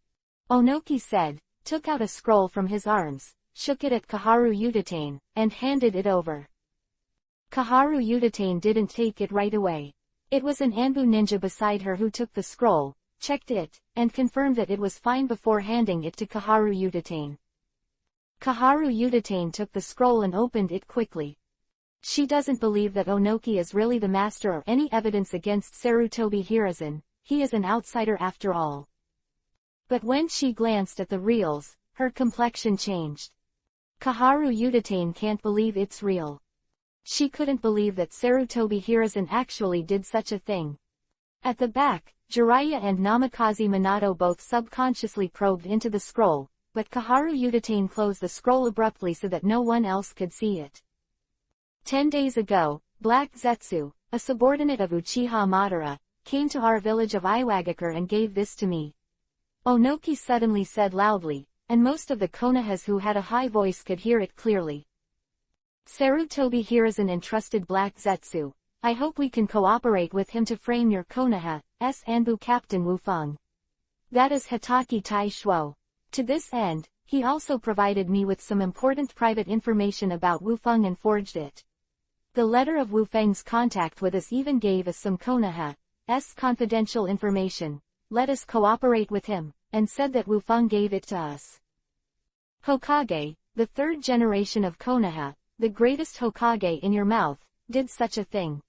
S1: Onoki said, took out a scroll from his arms, shook it at Kaharu Yuditane, and handed it over. Kaharu Yuditane didn't take it right away. It was an Anbu ninja beside her who took the scroll, checked it, and confirmed that it was fine before handing it to Kaharu Yuditane. Kaharu Yuditane took the scroll and opened it quickly. She doesn't believe that Onoki is really the master or any evidence against Sarutobi Hiruzen. He is an outsider after all. But when she glanced at the reels, her complexion changed. Kaharu Yuditane can't believe it's real. She couldn't believe that Sarutobi Hiruzen actually did such a thing. At the back, Jiraiya and Namikaze Minato both subconsciously probed into the scroll, but Kaharu Yuditane closed the scroll abruptly so that no one else could see it. 10 days ago, Black Zetsu, a subordinate of Uchiha Madara, came to our village of Iwagakure and gave this to me. Onoki suddenly said loudly, and most of the Konohas who had a high voice could hear it clearly. Sarutobi Hiruzen entrusted Black Zetsu. I hope we can cooperate with him to frame your Konoha's Anbu Captain Wufeng. That is Hitachi Tai Shuo. To this end, he also provided me with some important private information about Wufeng and forged it. The letter of Wufeng's contact with us even gave us some Konoha's confidential information. Let us cooperate with him, and said that Wufeng gave it to us. Hokage, the third generation of Konoha, the greatest Hokage in your mouth, did such a thing.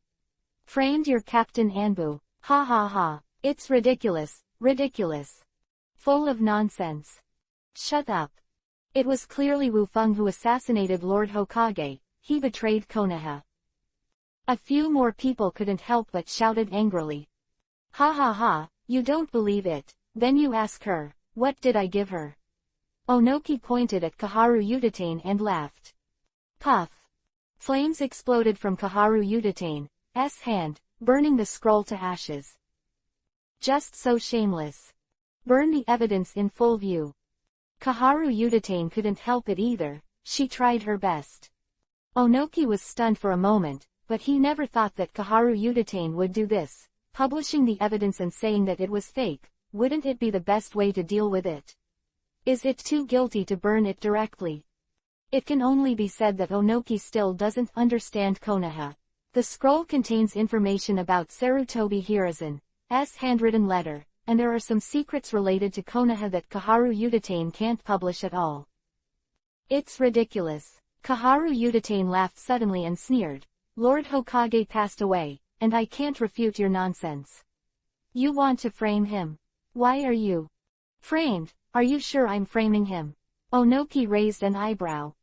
S1: Framed your Captain Anbu. Ha ha ha. It's ridiculous, ridiculous. Full of nonsense. Shut up. It was clearly Wufeng who assassinated Lord Hokage. He betrayed Konoha. A few more people couldn't help but shouted angrily. Ha ha ha, you don't believe it. Then you ask her, what did I give her? Onoki pointed at Kaharu Udatane and laughed. Puff. Flames exploded from Kaharu Udatane's hand, burning the scroll to ashes. Just so shameless. Burn the evidence in full view. Kaharu Udatane couldn't help it either. She tried her best. Onoki was stunned for a moment, but he never thought that Kaharu Udatane would do this. Publishing the evidence and saying that it was fake, wouldn't it be the best way to deal with it? Is it too guilty to burn it directly? It can only be said that Onoki still doesn't understand Konoha. The scroll contains information about Sarutobi Hiruzen's handwritten letter, and there are some secrets related to Konoha that Kaharu Udatane can't publish at all. It's ridiculous. Kaharu Udatane laughed suddenly and sneered. Lord Hokage passed away, and I can't refute your nonsense. You want to frame him. Why are you framed? Are you sure I'm framing him? Onoki raised an eyebrow.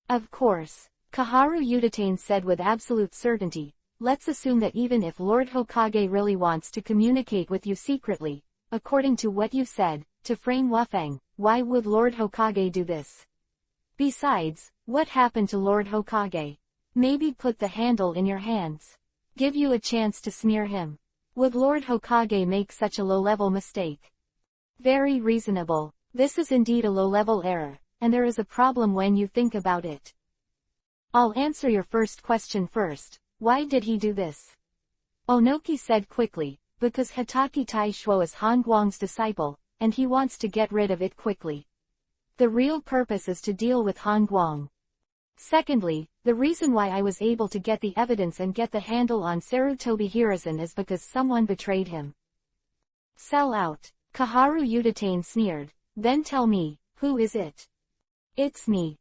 S1: Of course. Kaharu Udatane said with absolute certainty. Let's assume that even if Lord Hokage really wants to communicate with you secretly, according to what you said, to frame Wufeng, why would Lord Hokage do this? Besides, what happened to Lord Hokage? Maybe put the handle in your hands. Give you a chance to smear him. Would Lord Hokage make such a low-level mistake? Very reasonable. This is indeed a low-level error, and there is a problem when you think about it. I'll answer your first question first. Why did he do this? Onoki said quickly, because Hitachi Tai Shuo is Han Guang's disciple, and he wants to get rid of it quickly. The real purpose is to deal with Han Guang. Secondly, the reason why I was able to get the evidence and get the handle on Sarutobi Hiruzen is because someone betrayed him. Sell out. Kaharu Udatane sneered. Then tell me, who is it? It's me.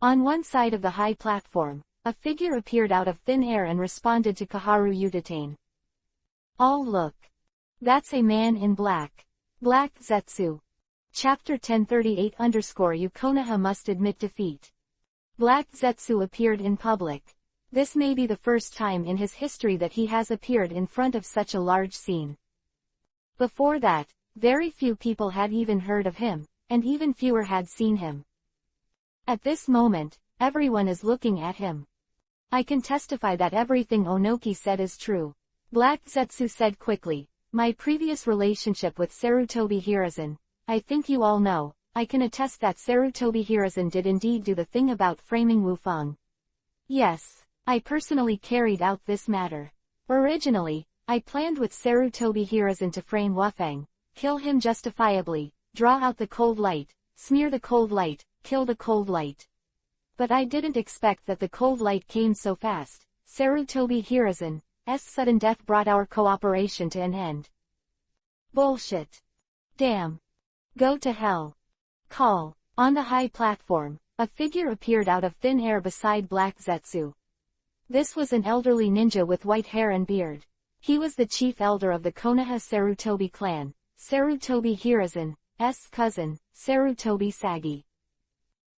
S1: On one side of the high platform, a figure appeared out of thin air and responded to Kaharu Udatane. Oh look. That's a man in black. Black Zetsu. Chapter 1038_U Konoha must admit defeat. Black Zetsu appeared in public. This may be the first time in his history that he has appeared in front of such a large scene. Before that, very few people had even heard of him, and even fewer had seen him. At this moment, everyone is looking at him. I can testify that everything Onoki said is true. Black Zetsu said quickly, my previous relationship with Sarutobi Hiruzen, I think you all know, I can attest that Sarutobi Hiruzen did indeed do the thing about framing Wufeng. Yes, I personally carried out this matter. Originally, I planned with Sarutobi Hiruzen to frame Wufeng, kill him justifiably, draw out the cold light, smear the cold light, kill the cold light. But I didn't expect that the cold light came so fast. Sarutobi Hiruzen's sudden death brought our cooperation to an end. Bullshit. Damn. Go to hell. Call. On the high platform, a figure appeared out of thin air beside Black Zetsu. This was an elderly ninja with white hair and beard. He was the chief elder of the Konoha Sarutobi clan, Sarutobi Hiruzen's cousin, Sarutobi Sagi.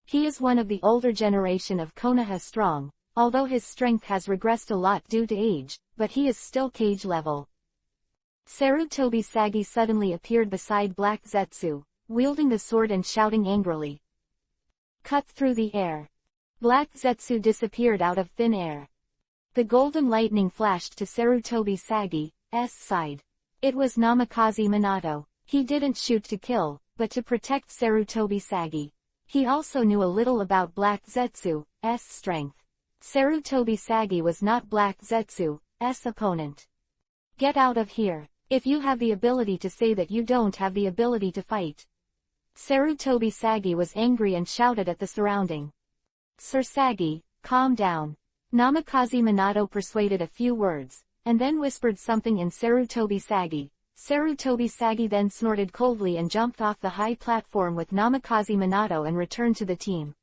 S1: He is one of the older generation of Konoha strong, although his strength has regressed a lot due to age, but he is still cage level. Sarutobi Sagi suddenly appeared beside Black Zetsu, wielding the sword and shouting angrily. Cut through the air. Black Zetsu disappeared out of thin air. The golden lightning flashed to Sarutobi Sagi's side. It was Namikaze Minato. He didn't shoot to kill, but to protect Sarutobi Sagi. He also knew a little about Black Zetsu's strength. Sarutobi Sagi was not Black Zetsu's opponent. Get out of here. If you have the ability to say that you don't have the ability to fight. Sarutobi Sagi was angry and shouted at the surrounding. Sir Sagi, calm down. Namikaze Minato persuaded a few words, and then whispered something in Sarutobi Sagi. Sarutobi Sagi then snorted coldly and jumped off the high platform with Namikaze Minato and returned to the team.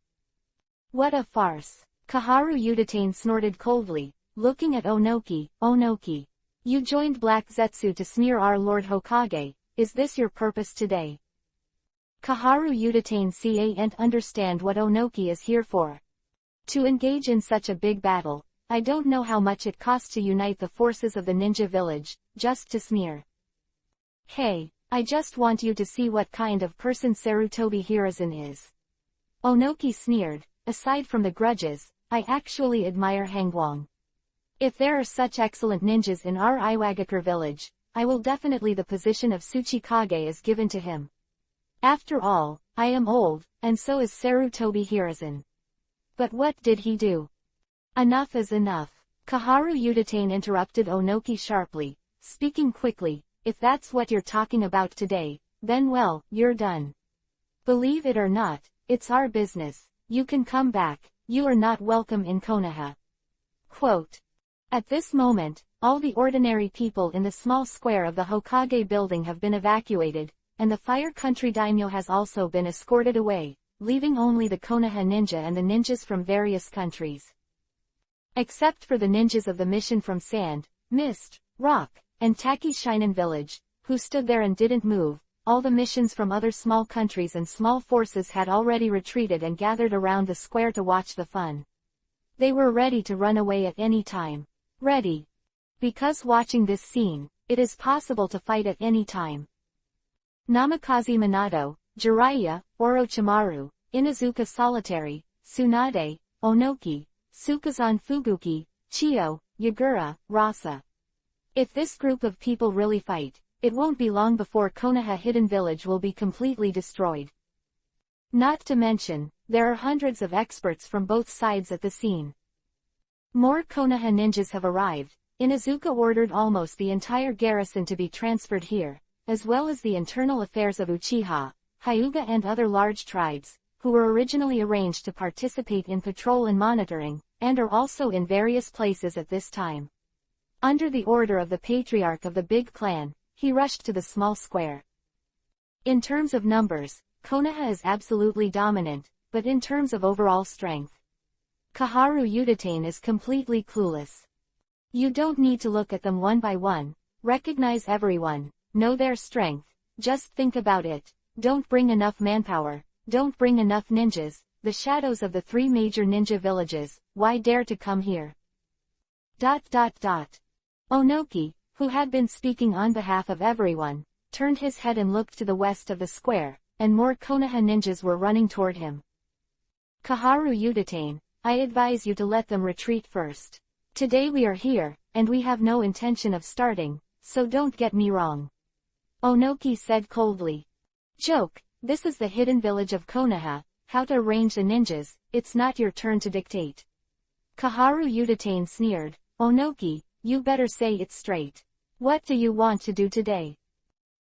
S1: What a farce. Kaharu Yuditane snorted coldly, looking at Onoki. Onoki. You joined Black Zetsu to smear our Lord Hokage, is this your purpose today? Kaharu Yuditane can't understand what Onoki is here for. To engage in such a big battle, I don't know how much it costs to unite the forces of the ninja village, just to smear. Hey, I just want you to see what kind of person Sarutobi Hiruzen is. Onoki sneered, aside from the grudges, I actually admire Hangwang. If there are such excellent ninjas in our Iwagakure village, I will definitely the position of Tsuchikage is given to him. After all, I am old, and so is Sarutobi Hiruzen. But what did he do? Enough is enough. Kaharu Yuditane interrupted Onoki sharply, speaking quickly, if that's what you're talking about today, then well, you're done. Believe it or not, it's our business, you can come back, you are not welcome in Konoha. Quote. At this moment, all the ordinary people in the small square of the Hokage building have been evacuated, and the Fire Country daimyo has also been escorted away, leaving only the Konoha ninja and the ninjas from various countries. Except for the ninjas of the mission from Sand, Mist, Rock, and Taki Shinen village, who stood there and didn't move, all the missions from other small countries and small forces had already retreated and gathered around the square to watch the fun. They were ready to run away at any time. Ready. Because watching this scene, it is possible to fight at any time. Namikaze Minato, Jiraiya, Orochimaru, Inuzuka Solitary, Tsunade, Onoki, Sukazan Fubuki, Chiyo, Yagura, Rasa. If this group of people really fight, it won't be long before Konoha Hidden Village will be completely destroyed. Not to mention, there are hundreds of experts from both sides at the scene. More Konoha ninjas have arrived. Inuzuka ordered almost the entire garrison to be transferred here, as well as the internal affairs of Uchiha, Hyuga and other large tribes, who were originally arranged to participate in patrol and monitoring, and are also in various places at this time. Under the order of the patriarch of the big clan, he rushed to the small square. In terms of numbers, Konoha is absolutely dominant, but in terms of overall strength, Kaharu Yuditane is completely clueless. You don't need to look at them one by one, recognize everyone, know their strength, just think about it, don't bring enough manpower, don't bring enough ninjas, the shadows of the three major ninja villages, why dare to come here? ... Onoki, who had been speaking on behalf of everyone, turned his head and looked to the west of the square, and more Konoha ninjas were running toward him. Kaharu Yuditane, I advise you to let them retreat first. Today we are here, and we have no intention of starting, so don't get me wrong. Onoki said coldly. Joke, this is the hidden village of Konoha, how to arrange the ninjas, it's not your turn to dictate. Kaharu Yuditane sneered, Onoki, you better say it straight. What do you want to do today?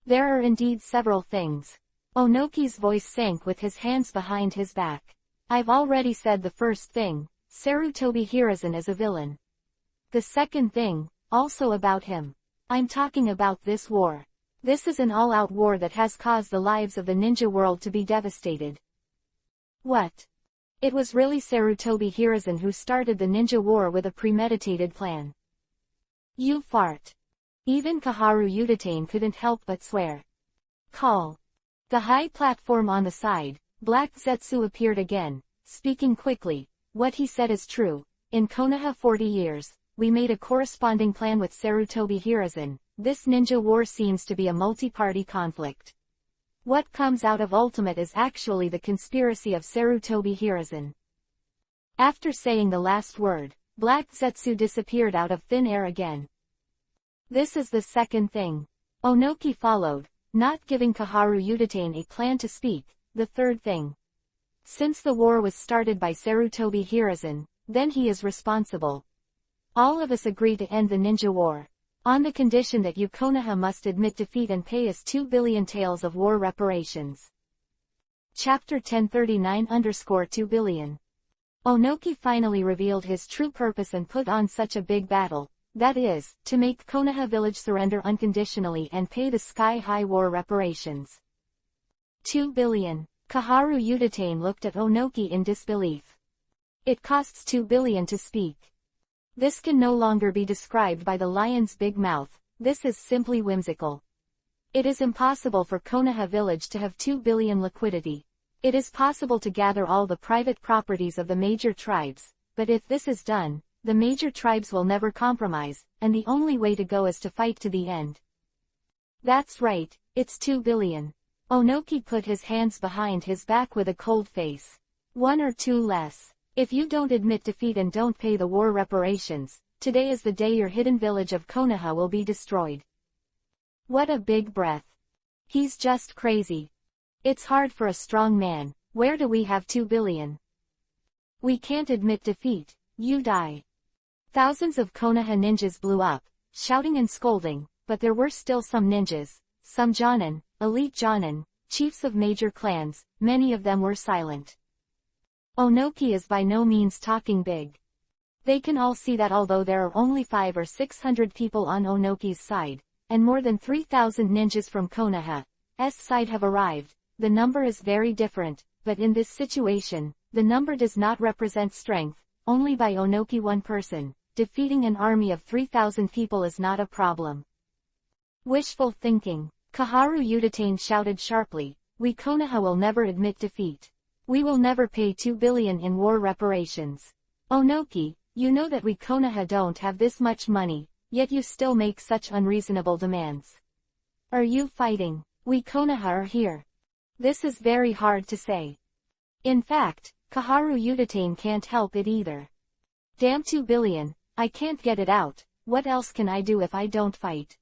S1: There are indeed several things. Onoki's voice sank with his hands behind his back. I've already said the first thing, Sarutobi Hiruzen is a villain. The second thing, also about him. I'm talking about this war. This is an all-out war that has caused the lives of the ninja world to be devastated. What? It was really Sarutobi Hiruzen who started the ninja war with a premeditated plan. You fart. Even Kaharu Yuditane couldn't help but swear. Call. The high platform on the side, Black Zetsu appeared again, speaking quickly. What he said is true. In Konoha 40 years, we made a corresponding plan with Sarutobi Hiruzen. This ninja war seems to be a multi-party conflict. What comes out of ultimate is actually the conspiracy of Sarutobi Hiruzen. After saying the last word, Black Zetsu disappeared out of thin air again. This is the second thing. Onoki followed, not giving Kaharu Yuditane a plan to speak. The third thing. Since the war was started by Sarutobi Hiruzen, then he is responsible. All of us agree to end the ninja war, on the condition that you Konoha must admit defeat and pay us 2 billion taels of war reparations. Chapter 1039_2 billion. Onoki finally revealed his true purpose and put on such a big battle, that is, to make Konoha village surrender unconditionally and pay the sky-high war reparations. 2 billion. Kaharu Udatane looked at Onoki in disbelief. It costs 2 billion to speak. This can no longer be described by the lion's big mouth, this is simply whimsical. It is impossible for Konoha village to have 2 billion liquidity. It is possible to gather all the private properties of the major tribes, but if this is done, the major tribes will never compromise, and the only way to go is to fight to the end. That's right, it's 2 billion. Onoki put his hands behind his back with a cold face. 1 or 2 less. If you don't admit defeat and don't pay the war reparations, today is the day your hidden village of Konoha will be destroyed. What a big breath. He's just crazy. It's hard for a strong man. Where do we have 2 billion? We can't admit defeat, you die. Thousands of Konoha ninjas blew up, shouting and scolding, but there were still some ninjas, some jonin, elite jonin, chiefs of major clans, many of them were silent. Onoki is by no means talking big. They can all see that although there are only 500 or 600 people on Onoki's side, and more than 3,000 ninjas from Konoha's side have arrived, the number is very different, but in this situation, the number does not represent strength, only by Onoki one person, defeating an army of 3,000 people is not a problem. Wishful thinking. Kaharu Udatane shouted sharply, we Konoha will never admit defeat. We will never pay 2 billion in war reparations. Onoki, you know that we Konoha don't have this much money, yet you still make such unreasonable demands. Are you fighting? We Konoha are here. This is very hard to say. In fact, Kaharu Udatane can't help it either. Damn 2 billion, I can't get it out, what else can I do if I don't fight?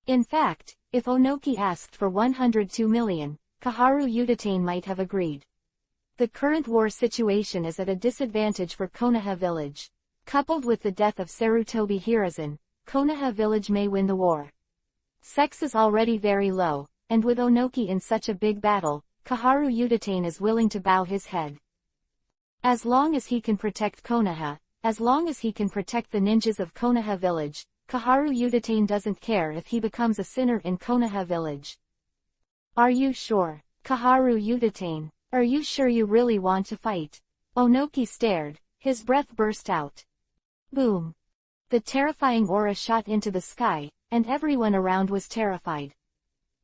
S1: In fact, if Onoki asked for 102 million, Kaharu Udatane might have agreed. The current war situation is at a disadvantage for Konoha village. Coupled with the death of Sarutobi Hiruzen, Konoha village may win the war. Sex is already very low, and with Onoki in such a big battle, Kaharu Udatane is willing to bow his head. As long as he can protect Konoha, as long as he can protect the ninjas of Konoha village, Kaharu Udatane doesn't care if he becomes a sinner in Konoha village. Are you sure, Kaharu Udatane? Are you sure you really want to fight? Onoki stared, his breath burst out. Boom. The terrifying aura shot into the sky, and everyone around was terrified.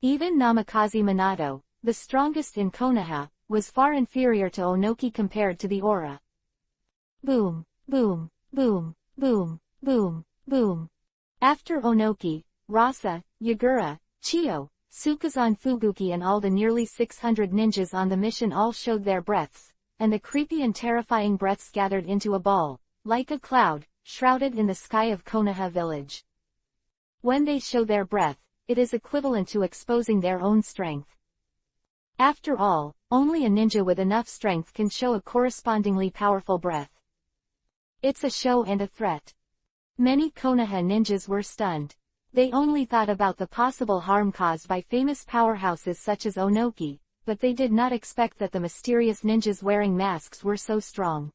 S1: Even Namikaze Minato, the strongest in Konoha, was far inferior to Onoki compared to the aura. Boom, boom, boom, boom, boom, boom. After Onoki, Rasa, Yagura, Chiyo, Sukazan Fubuki and all the nearly 600 ninjas on the mission all showed their breaths, and the creepy and terrifying breaths gathered into a ball, like a cloud, shrouded in the sky of Konoha village. When they show their breath, it is equivalent to exposing their own strength. After all, only a ninja with enough strength can show a correspondingly powerful breath. It's a show and a threat. Many Konoha ninjas were stunned. They only thought about the possible harm caused by famous powerhouses such as Onoki, but they did not expect that the mysterious ninjas wearing masks were so strong.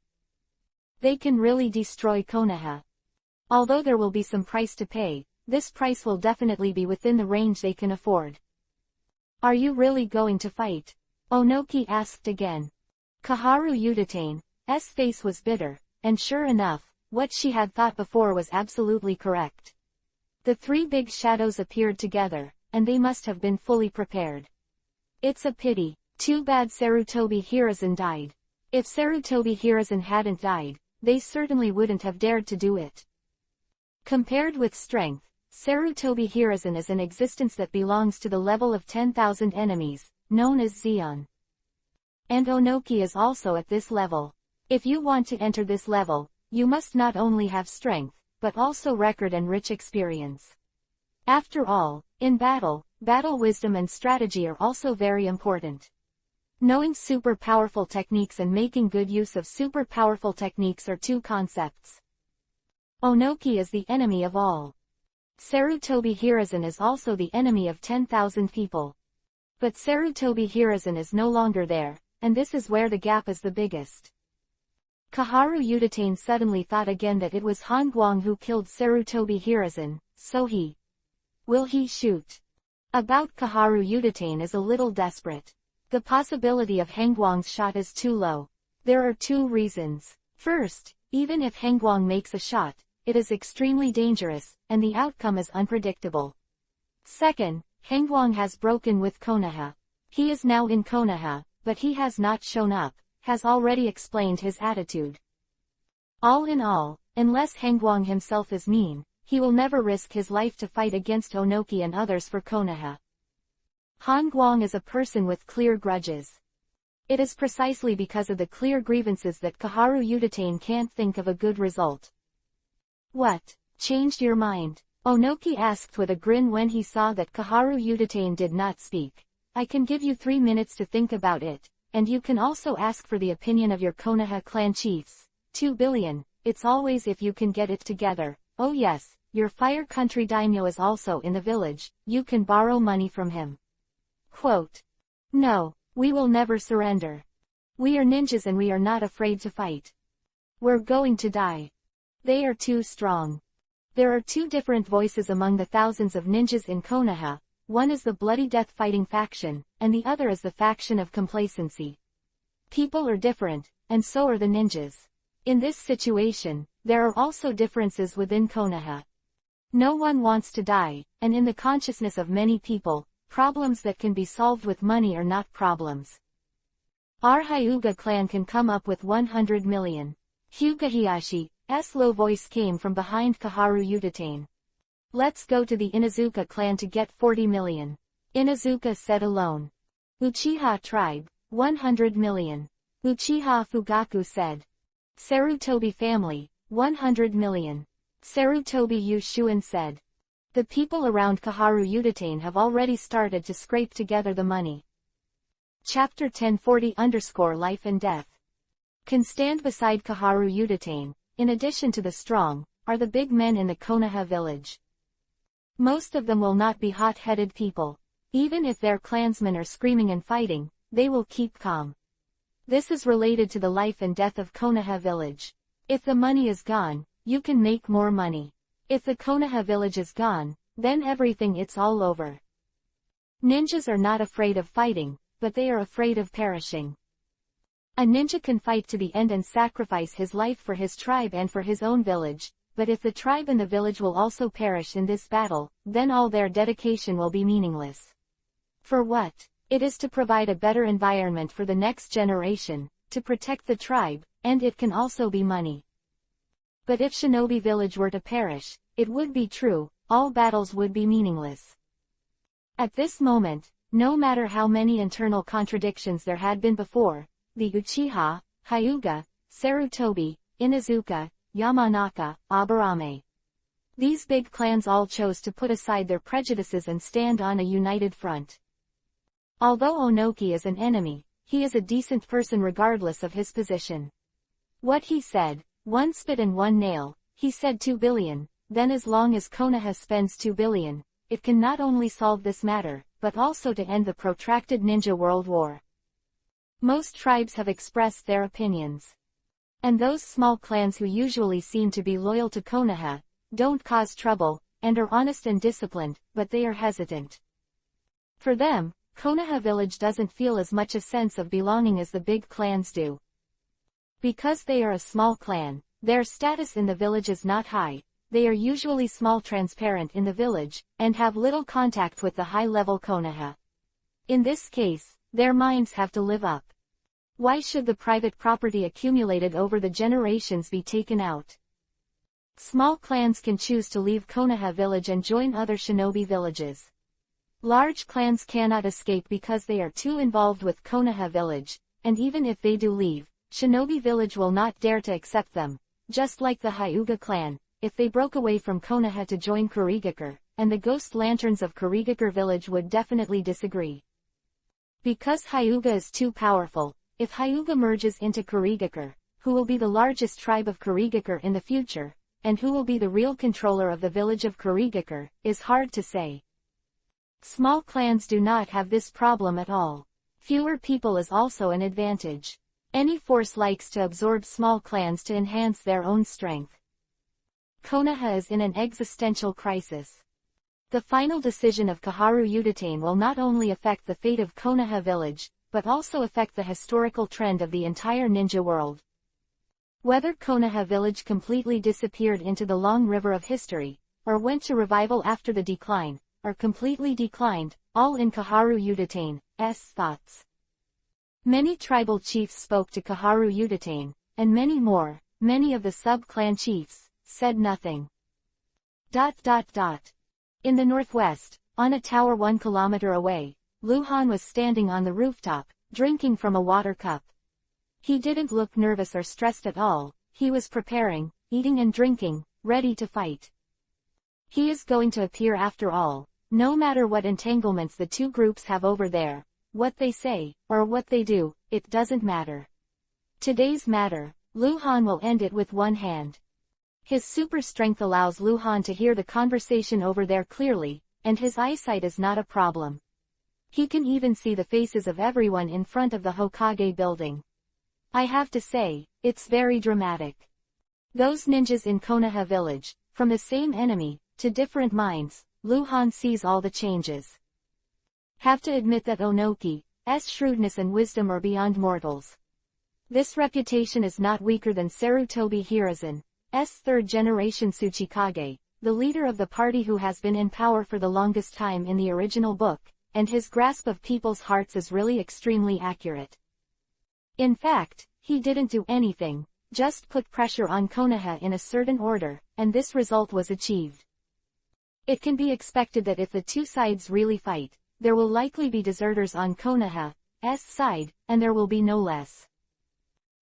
S1: They can really destroy Konoha. Although there will be some price to pay, this price will definitely be within the range they can afford. Are you really going to fight? Onoki asked again. Kaharu Udatane's face was bitter, and sure enough, what she had thought before was absolutely correct. The 3 big shadows appeared together, and they must have been fully prepared. It's a pity. Too bad Sarutobi Hiruzen died. If Sarutobi Hiruzen hadn't died, they certainly wouldn't have dared to do it. Compared with strength, Sarutobi Hiruzen is an existence that belongs to the level of 10,000 enemies, known as Zeon. And Onoki is also at this level. If you want to enter this level, you must not only have strength, but also record and rich experience. After all, in battle, battle wisdom and strategy are also very important. Knowing super powerful techniques and making good use of super powerful techniques are two concepts. Onoki is the enemy of all. Sarutobi Hiruzen is also the enemy of 10,000 people. But Sarutobi Hiruzen is no longer there, and this is where the gap is the biggest. Kaharu Yutane suddenly thought again that it was Han Guang who killed Sarutobi Hiruzen, so will he shoot? About Kaharu Yutane is a little desperate. The possibility of Hangguang's shot is too low. There are two reasons. First, even if Hangguang makes a shot, it is extremely dangerous, and the outcome is unpredictable. Second, Hangguang has broken with Konoha. He is now in Konoha, but he has not shown up, has already explained his attitude. All in all, unless Hangguang himself is mean, he will never risk his life to fight against Onoki and others for Konoha. Han Guang is a person with clear grudges. It is precisely because of the clear grievances that Kaharu Yutane can't think of a good result. What changed your mind? Onoki asked with a grin when he saw that Kaharu Yutane did not speak. I can give you 3 minutes to think about it, and you can also ask for the opinion of your Konoha clan chiefs. 2 billion, it's always if you can get it together. Oh yes, your Fire Country daimyo is also in the village, you can borrow money from him. Quote. No, we will never surrender. We are ninjas and we are not afraid to fight. We're going to die. They are too strong. There are two different voices among the thousands of ninjas in Konoha. One is the bloody death fighting faction, and the other is the faction of complacency. People are different, and so are the ninjas. In this situation, there are also differences within Konoha. No one wants to die, and in the consciousness of many people, problems that can be solved with money are not problems. Our Hyuga clan can come up with 100 million. Hyuga Hiyashi's low voice came from behind Kaharu Yutane. Let's go to the Inuzuka clan to get 40 million. Inuzuka said alone. Uchiha tribe, 100 million. Uchiha Fugaku said. Sarutobi family, 100 million. Sarutobi Yushuin said. The people around Kaharu Yutane have already started to scrape together the money. Chapter 1040_Life and Death. Can stand beside Kaharu Yutane, in addition to the strong, are the big men in the Konoha village. Most of them will not be hot-headed people. Even if their clansmen are screaming and fighting, they will keep calm. This is related to the life and death of Konoha village. If the money is gone, you can make more money. If the Konoha village is gone, then everything it's all over. Ninjas are not afraid of fighting, but they are afraid of perishing. A ninja can fight to the end and sacrifice his life for his tribe and for his own village, but if the tribe and the village will also perish in this battle, then all their dedication will be meaningless. For what? It is to provide a better environment for the next generation, to protect the tribe, and it can also be money. But if Shinobi village were to perish, it would be true, all battles would be meaningless. At this moment, no matter how many internal contradictions there had been before, the Uchiha, Hyuga, Sarutobi, Inuzuka, Yamanaka, Aburame. These big clans all chose to put aside their prejudices and stand on a united front. Although Onoki is an enemy, he is a decent person regardless of his position. What he said, one spit and one nail, he said 2 billion, then as long as Konoha spends 2 billion, it can not only solve this matter, but also to end the protracted ninja world war. Most tribes have expressed their opinions. And those small clans who usually seem to be loyal to Konoha, don't cause trouble, and are honest and disciplined, but they are hesitant. For them, Konoha village doesn't feel as much a sense of belonging as the big clans do. Because they are a small clan, their status in the village is not high, they are usually small transparent in the village, and have little contact with the high-level Konoha. In this case, their minds have to live up. Why should the private property accumulated over the generations be taken out? Small clans can choose to leave Konoha village and join other shinobi villages. Large clans cannot escape because they are too involved with Konoha village, and even if they do leave, Shinobi village will not dare to accept them, just like the Hyuga clan, if they broke away from Konoha to join Kurigakure, and the ghost lanterns of Kurigakure village would definitely disagree. Because Hyuga is too powerful, if Hyuga merges into Kurigakure, who will be the largest tribe of Kurigakure in the future, and who will be the real controller of the village of Kurigakure, is hard to say. Small clans do not have this problem at all. Fewer people is also an advantage. Any force likes to absorb small clans to enhance their own strength. Konoha is in an existential crisis. The final decision of Kaharu Udatane will not only affect the fate of Konoha village, but also affect the historical trend of the entire ninja world. Whether Konoha village completely disappeared into the long river of history, or went to revival after the decline, or completely declined, all in Kaharu Udatane's thoughts. Many tribal chiefs spoke to Kaharu Udatane, and many of the sub-clan chiefs, said nothing. In the northwest, on a tower 1 kilometer away, Luhan was standing on the rooftop, drinking from a water cup. He didn't look nervous or stressed at all, he was preparing, eating and drinking, ready to fight. He is going to appear after all, no matter what entanglements the two groups have over there, what they say, or what they do, it doesn't matter. Today's matter, Luhan will end it with one hand. His super strength allows Luhan to hear the conversation over there clearly, and his eyesight is not a problem. He can even see the faces of everyone in front of the Hokage building. I have to say, it's very dramatic. Those ninjas in Konoha village, from the same enemy, to different minds, Luhan sees all the changes. Have to admit that Onoki's shrewdness and wisdom are beyond mortals. This reputation is not weaker than Sarutobi Hiruzen's third-generation Tsuchikage, the leader of the party who has been in power for the longest time in the original book, and his grasp of people's hearts is really extremely accurate. In fact, he didn't do anything, just put pressure on Konoha in a certain order, and this result was achieved. It can be expected that if the two sides really fight, there will likely be deserters on Konoha's side, and there will be no less.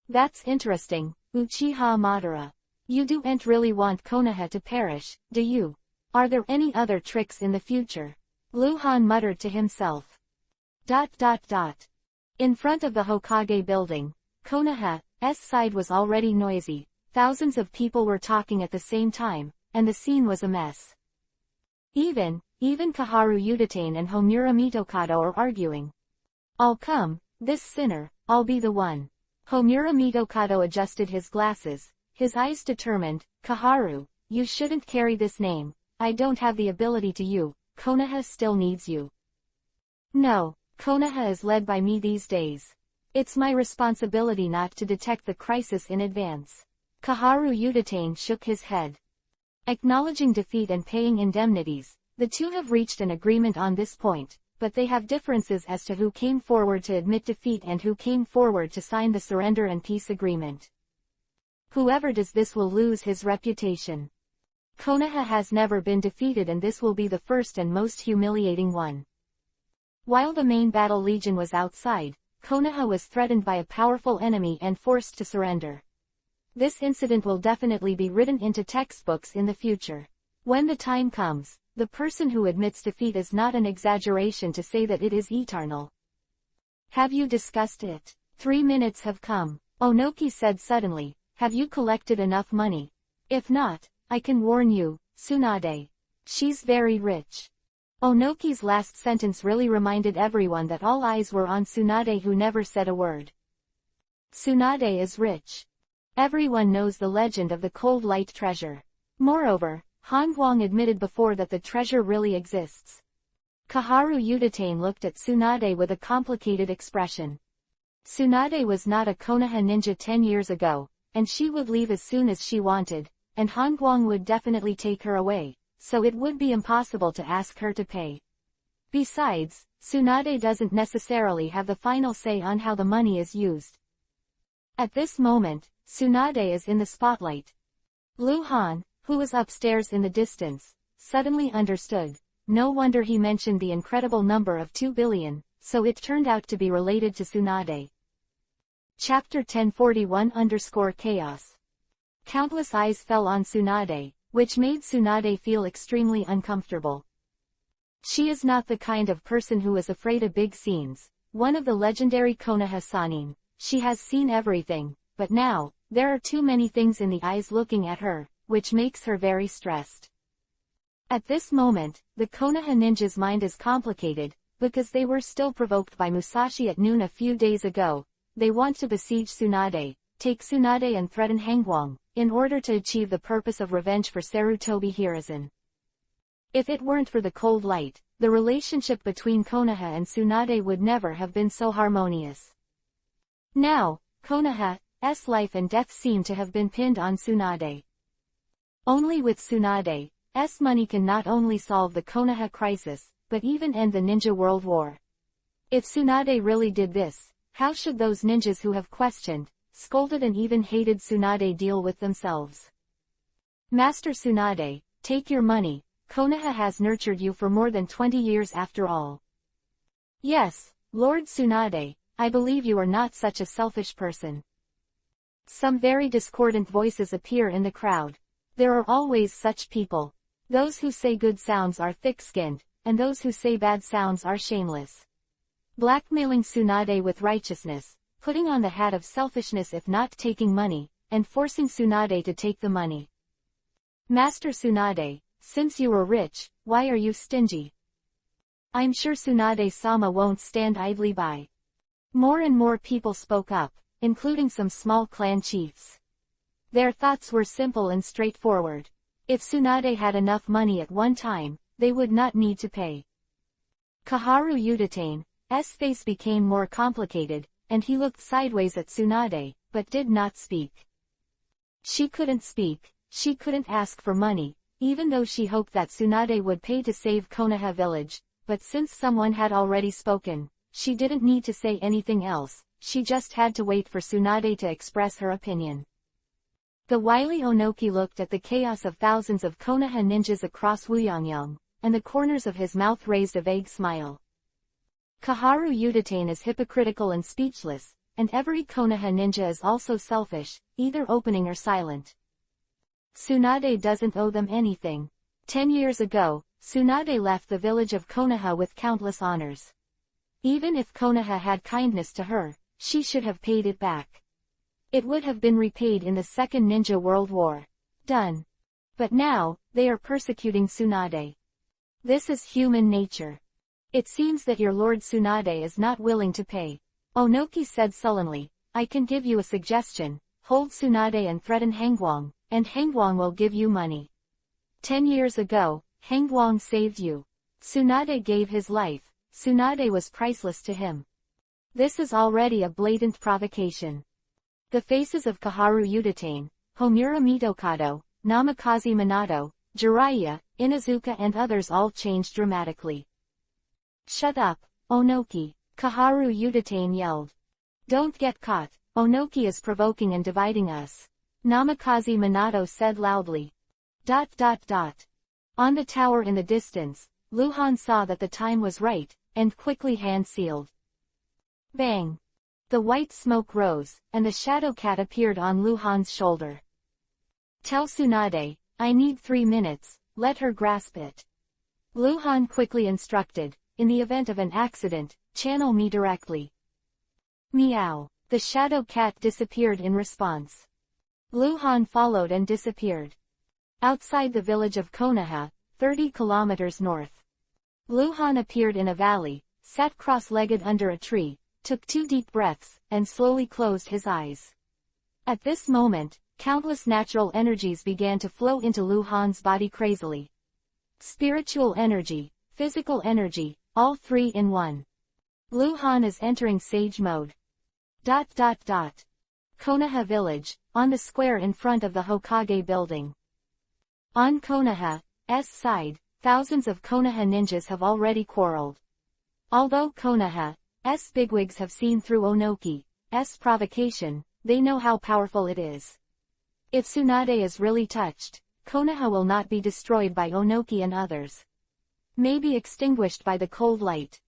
S1: That's interesting, Uchiha Madara. You don't really want Konoha to perish, do you? Are there any other tricks in the future? Luhan muttered to himself. In front of the Hokage building, Konoha's side was already noisy, thousands of people were talking at the same time, and the scene was a mess. Even Kaharu Udatane and Homura Mitokado are arguing. I'll come, this sinner, I'll be the one. Homura Mitokado adjusted his glasses, his eyes determined. Kaharu, you shouldn't carry this name, I don't have the ability to you, Konoha still needs you. No, Konoha is led by me these days. It's my responsibility not to detect the crisis in advance. Kaharu Udatane shook his head. Acknowledging defeat and paying indemnities, the two have reached an agreement on this point, but they have differences as to who came forward to admit defeat and who came forward to sign the surrender and peace agreement. Whoever does this will lose his reputation. Konoha has never been defeated and this will be the first and most humiliating one. While the main battle legion was outside, Konoha was threatened by a powerful enemy and forced to surrender. This incident will definitely be written into textbooks in the future. When the time comes, the person who admits defeat is not an exaggeration to say that it is eternal. Have you discussed it? 3 minutes have come. Onoki said suddenly, have you collected enough money? If not, I can warn you, Tsunade. She's very rich. Onoki's last sentence really reminded everyone that all eyes were on Tsunade, who never said a word. Tsunade is rich. Everyone knows the legend of the cold light treasure. Moreover, Han Huang admitted before that the treasure really exists. Kaharu Udatane looked at Tsunade with a complicated expression. Tsunade was not a Konoha ninja 10 years ago, and she would leave as soon as she wanted, and Han Huang would definitely take her away, so it would be impossible to ask her to pay. Besides, Tsunade doesn't necessarily have the final say on how the money is used. At this moment, Tsunade is in the spotlight. Luhan, who was upstairs in the distance, suddenly understood. No wonder he mentioned the incredible number of 2 billion, so it turned out to be related to Tsunade. Chapter 1041-Chaos. Countless eyes fell on Tsunade, which made Tsunade feel extremely uncomfortable. She is not the kind of person who is afraid of big scenes, one of the legendary Konoha Sannin. She has seen everything, but now, there are too many things in the eyes looking at her, which makes her very stressed. At this moment, the Konoha ninja's mind is complicated, because they were still provoked by Musashi at noon a few days ago. They want to besiege Tsunade, take Tsunade and threaten Hangwang, in order to achieve the purpose of revenge for Sarutobi Hiruzen. If it weren't for the cold light, the relationship between Konoha and Tsunade would never have been so harmonious. Now, Konoha's life and death seem to have been pinned on Tsunade. Only with Tsunade's money can not only solve the Konoha crisis, but even end the Ninja World War. If Tsunade really did this, how should those ninjas who have questioned, scolded and even hated Tsunade deal with themselves? Master Tsunade, take your money. Konoha has nurtured you for more than 20 years after all. Yes, Lord Tsunade, I believe you are not such a selfish person. Some very discordant voices appear in the crowd. There are always such people. Those who say good sounds are thick-skinned, and those who say bad sounds are shameless. Blackmailing Tsunade with righteousness, putting on the hat of selfishness if not taking money, and forcing Tsunade to take the money. Master Tsunade, since you are rich, why are you stingy? I'm sure Tsunade-sama won't stand idly by. More and more people spoke up, including some small clan chiefs. Their thoughts were simple and straightforward. If Tsunade had enough money at one time, they would not need to pay. Kaharu Yudatane's face became more complicated, and he looked sideways at Tsunade, but did not speak. She couldn't speak, she couldn't ask for money, even though she hoped that Tsunade would pay to save Konoha village, but since someone had already spoken, she didn't need to say anything else, she just had to wait for Tsunade to express her opinion. The wily Onoki looked at the chaos of thousands of Konoha ninjas across Wuyongyang, and the corners of his mouth raised a vague smile. Kaharu Yudatane is hypocritical and speechless, and every Konoha ninja is also selfish, either opening or silent. Tsunade doesn't owe them anything. 10 years ago, Tsunade left the village of Konoha with countless honors. Even if Konoha had kindness to her, she should have paid it back. It would have been repaid in the Second Ninja World War. Done. But now, they are persecuting Tsunade. This is human nature. It seems that your Lord Tsunade is not willing to pay. Onoki said sullenly, I can give you a suggestion, hold Tsunade and threaten Hangwang, and Hangwang will give you money. 10 years ago, Hangwang saved you. Tsunade gave his life, Tsunade was priceless to him. This is already a blatant provocation. The faces of Kaharu Yudatane, Homura Mitokado, Namikaze Minato, Jiraiya, Inuzuka and others all changed dramatically. Shut up, Onoki, Kaharu Yudatane yelled. Don't get caught, Onoki is provoking and dividing us. Namikaze Minato said loudly. ... On the tower in the distance, Luhan saw that the time was right, and quickly hand-sealed. Bang! The white smoke rose, and the shadow cat appeared on Luhan's shoulder. Tell Tsunade, I need 3 minutes, let her grasp it. Luhan quickly instructed, in the event of an accident, channel me directly. Meow. The shadow cat disappeared in response. Luhan followed and disappeared. Outside the village of Konoha, 30 kilometers north. Luhan appeared in a valley, sat cross-legged under a tree, took 2 deep breaths, and slowly closed his eyes. At this moment, countless natural energies began to flow into Luhan's body crazily. Spiritual energy, physical energy, all 3 in one. Luhan is entering sage mode. ... Konoha village, on the square in front of the Hokage building. On Konoha's side, thousands of Konoha ninjas have already quarreled. Although Konoha's bigwigs have seen through Onoki's provocation, they know how powerful it is. If Tsunade is really touched, Konoha will not be destroyed by Onoki and others. Maybe extinguished by the cold light.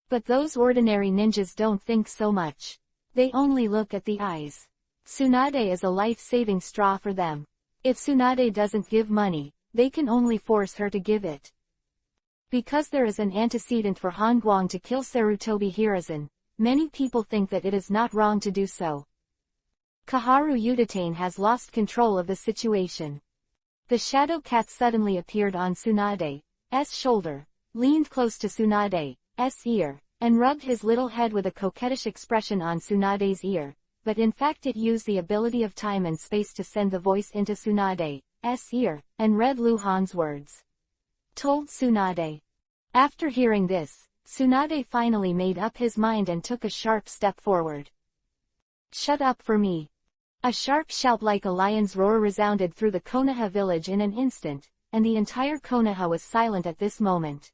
S1: But those ordinary ninjas don't think so much. They only look at the eyes. Tsunade is a life-saving straw for them. If Tsunade doesn't give money, they can only force her to give it. Because there is an antecedent for Hangwang to kill Sarutobi Hiruzen, many people think that it is not wrong to do so. Kaharu Udatane has lost control of the situation. The shadow cat suddenly appeared on Tsunade's shoulder, leaned close to Tsunade's ear, and rubbed his little head with a coquettish expression on Tsunade's ear, but in fact it used the ability of time and space to send the voice into Tsunade's ear, and read Luhan's words. Told Tsunade. After hearing this, Tsunade finally made up his mind and took a sharp step forward. Shut up for me. A sharp shout like a lion's roar resounded through the Konoha village in an instant, and the entire Konoha was silent at this moment.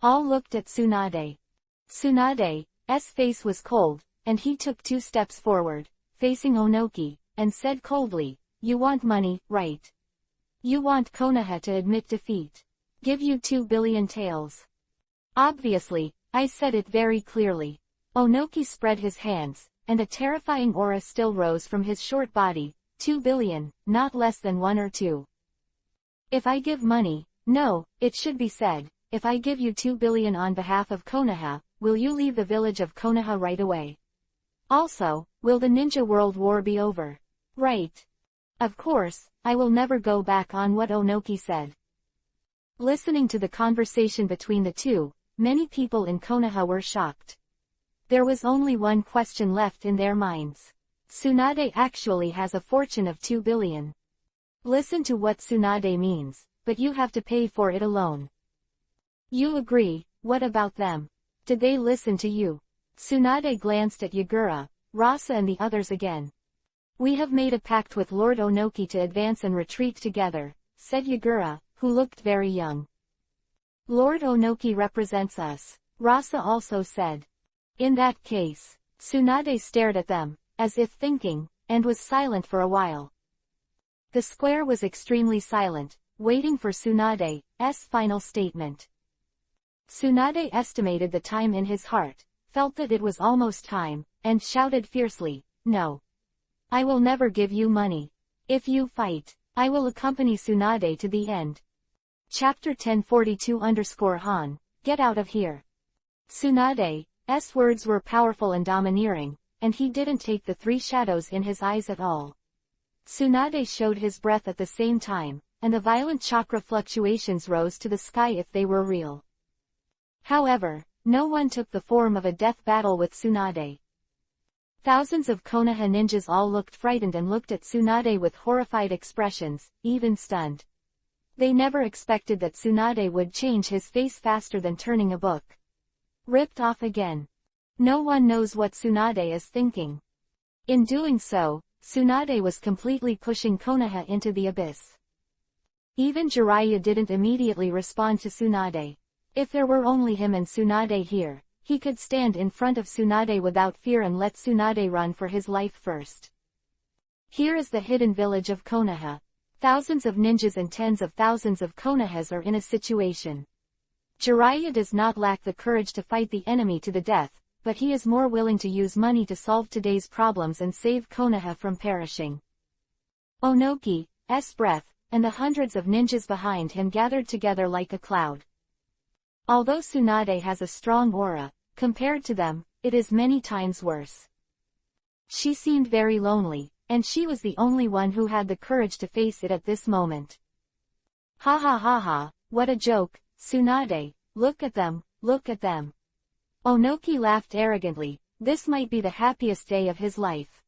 S1: All looked at Tsunade. Tsunade's face was cold, and he took 2 steps forward, facing Onoki, and said coldly, "You want money, right? You want Konoha to admit defeat. Give you 2 billion taels." "Obviously, I said it very clearly." Onoki spread his hands, and a terrifying aura still rose from his short body. 2 billion, not less than 1 or 2. If I give money, no, it should be said, if I give you 2 billion on behalf of Konoha, will you leave the village of Konoha right away? Also, will the Ninja World War be over? Right. Of course, I will never go back on what Onoki said. Listening to the conversation between the two, many people in Konoha were shocked. There was only one question left in their minds. Tsunade actually has a fortune of 2 billion. Listen to what Tsunade means, but you have to pay for it alone. You agree, what about them? Did they listen to you? Tsunade glanced at Yagura, Rasa and the others again. We have made a pact with Lord Onoki to advance and retreat together, said Yagura, who looked very young. Lord Onoki represents us, Rasa also said. In that case, Tsunade stared at them, as if thinking, and was silent for a while. The square was extremely silent, waiting for Tsunade's final statement. Tsunade estimated the time in his heart, felt that it was almost time, and shouted fiercely, "No. I will never give you money. If you fight, I will accompany Tsunade to the end." Chapter 1042_Han, Get out of here. Tsunade's words were powerful and domineering, and he didn't take the 3 shadows in his eyes at all. Tsunade showed his breath at the same time, and the violent chakra fluctuations rose to the sky if they were real. However, no one took the form of a death battle with Tsunade. Thousands of Konoha ninjas all looked frightened and looked at Tsunade with horrified expressions, even stunned. They never expected that Tsunade would change his face faster than turning a book. Ripped off again. No one knows what Tsunade is thinking. In doing so, Tsunade was completely pushing Konoha into the abyss. Even Jiraiya didn't immediately respond to Tsunade. If there were only him and Tsunade here, he could stand in front of Tsunade without fear and let Tsunade run for his life first. Here is the hidden village of Konoha. Thousands of ninjas and tens of thousands of Konohas are in a situation. Jiraiya does not lack the courage to fight the enemy to the death, but he is more willing to use money to solve today's problems and save Konoha from perishing. Onoki's breath, and the hundreds of ninjas behind him gathered together like a cloud. Although Tsunade has a strong aura, compared to them, it is many times worse. She seemed very lonely, and she was the only one who had the courage to face it at this moment. Ha ha ha ha, what a joke, Tsunade, look at them, look at them. Onoki laughed arrogantly, this might be the happiest day of his life.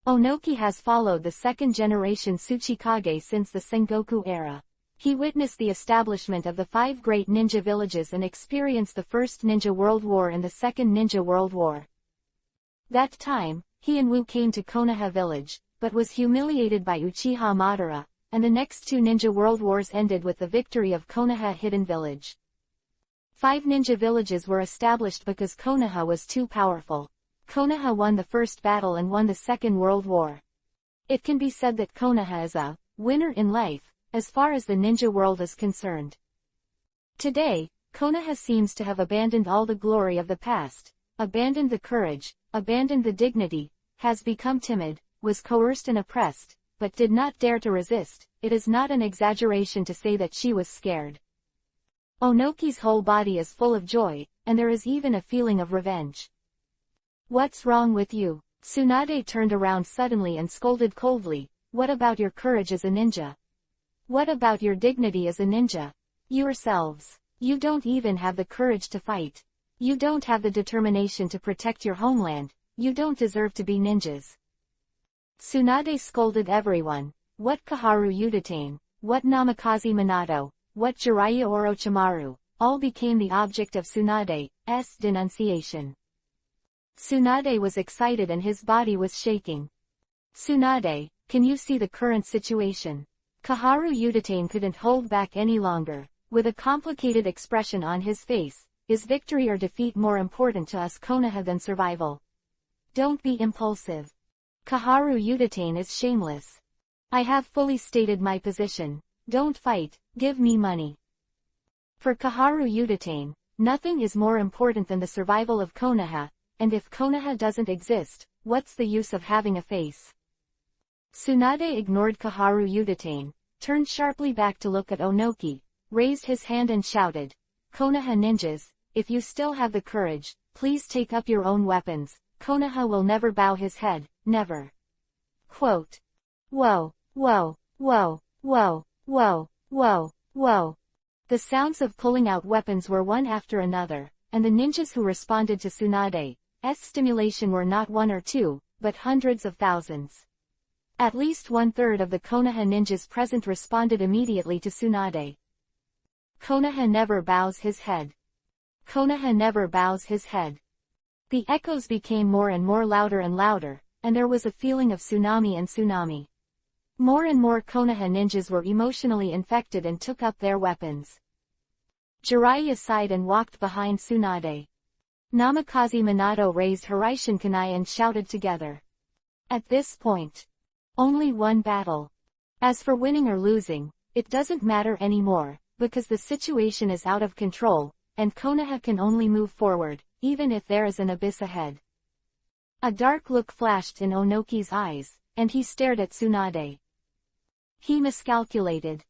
S1: Onoki has followed the second generation Tsuchikage since the Sengoku era. He witnessed the establishment of the 5 great ninja villages and experienced the First Ninja World War and the Second Ninja World War. That time, he and Wu came to Konoha village, but was humiliated by Uchiha Madara, and the next 2 ninja world wars ended with the victory of Konoha Hidden Village. 5 ninja villages were established because Konoha was too powerful. Konoha won the first battle and won the Second World War. It can be said that Konoha is a winner in life, as far as the ninja world is concerned. Today, Konoha seems to have abandoned all the glory of the past, abandoned the courage, abandoned the dignity, has become timid, was coerced and oppressed, but did not dare to resist. It is not an exaggeration to say that she was scared. Onoki's whole body is full of joy, and there is even a feeling of revenge. What's wrong with you? Tsunade turned around suddenly and scolded coldly. What about your courage as a ninja? What about your dignity as a ninja? Yourselves. You don't even have the courage to fight. You don't have the determination to protect your homeland. You don't deserve to be ninjas. Tsunade scolded everyone. What Kaharu Udatane, what Namikaze Minato, what Jiraiya Orochimaru, all became the object of Tsunade's denunciation. Tsunade was excited and his body was shaking. Tsunade, can you see the current situation? Kaharu Udatane couldn't hold back any longer. With a complicated expression on his face, is victory or defeat more important to us Konoha than survival? Don't be impulsive. Kaharu Udatane is shameless. I have fully stated my position. Don't fight, give me money. For Kaharu Udatane, nothing is more important than the survival of Konoha, and if Konoha doesn't exist, what's the use of having a face? Tsunade ignored Kaharu Udatane, turned sharply back to look at Onoki, raised his hand and shouted, Konoha ninjas, if you still have the courage, please take up your own weapons. Konoha will never bow his head, never. Quote. Whoa, whoa, whoa, whoa, whoa, whoa, whoa. The sounds of pulling out weapons were one after another, and the ninjas who responded to Tsunade's stimulation were not one or two, but hundreds of thousands. At least 1/3 of the Konoha ninjas present responded immediately to Tsunade. Konoha never bows his head. Konoha never bows his head. The echoes became more and more louder and louder, and there was a feeling of tsunami and tsunami. More and more Konoha ninjas were emotionally infected and took up their weapons. Jiraiya sighed and walked behind Tsunade. Namikaze Minato raised Hiraishin Kunai and shouted together. At this point, only one battle. As for winning or losing, it doesn't matter anymore, because the situation is out of control, and Konoha can only move forward, even if there is an abyss ahead. A dark look flashed in Onoki's eyes, and he stared at Tsunade. He miscalculated.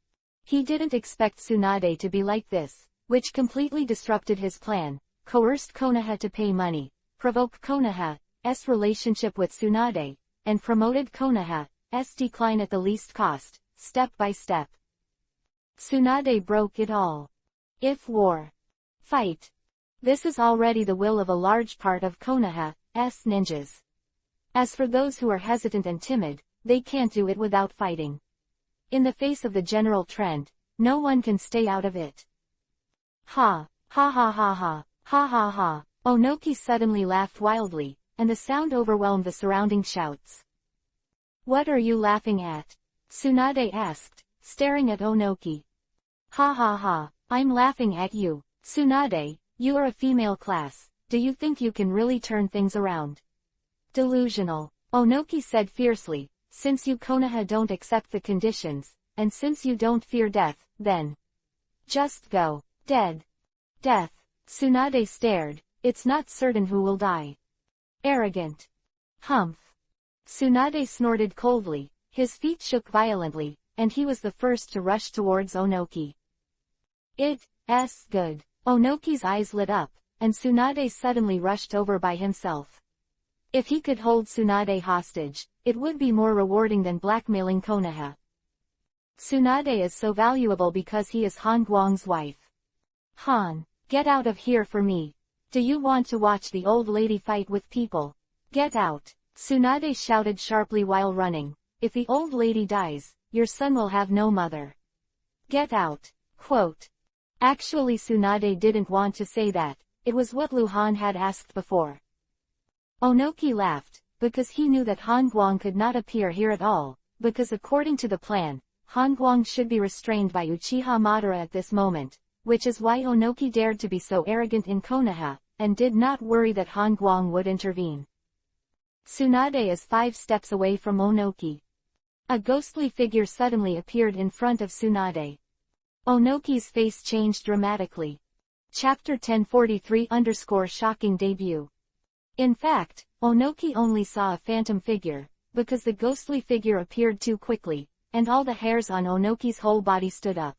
S1: He didn't expect Tsunade to be like this, which completely disrupted his plan, coerced Konoha to pay money, provoked Konoha's relationship with Tsunade, and promoted Konoha's decline at the least cost, step by step. Tsunade broke it all. If war. Fight. This is already the will of a large part of Konoha's ninjas. As for those who are hesitant and timid, they can't do it without fighting. In the face of the general trend, no one can stay out of it. Ha, ha ha ha ha, ha ha ha. Onoki suddenly laughed wildly, and the sound overwhelmed the surrounding shouts. What are you laughing at? Tsunade asked, staring at Onoki. Ha ha ha, I'm laughing at you, Tsunade, you are a female class, do you think you can really turn things around? Delusional, Onoki said fiercely, since you Konoha don't accept the conditions, and since you don't fear death, then just go. Dead. Death. Tsunade stared, it's not certain who will die. Arrogant. Humph. Tsunade snorted coldly, his feet shook violently, and he was the first to rush towards Onoki. It's good. Onoki's eyes lit up, and Tsunade suddenly rushed over by himself. If he could hold Tsunade hostage, it would be more rewarding than blackmailing Konoha. Tsunade is so valuable because he is Han Guang's wife. Han, get out of here for me. Do you want to watch the old lady fight with people? Get out. Tsunade shouted sharply while running. If the old lady dies, your son will have no mother. Get out. Quote. Actually Tsunade didn't want to say that, it was what Luhan had asked before. Onoki laughed, because he knew that Han Guang could not appear here at all, because according to the plan, Han Guang should be restrained by Uchiha Madara at this moment, which is why Onoki dared to be so arrogant in Konoha, and did not worry that Han Guang would intervene. Tsunade is 5 steps away from Onoki. A ghostly figure suddenly appeared in front of Tsunade. Onoki's face changed dramatically. Chapter 1043_shocking debut. In fact, Onoki only saw a phantom figure, because the ghostly figure appeared too quickly, and all the hairs on Onoki's whole body stood up.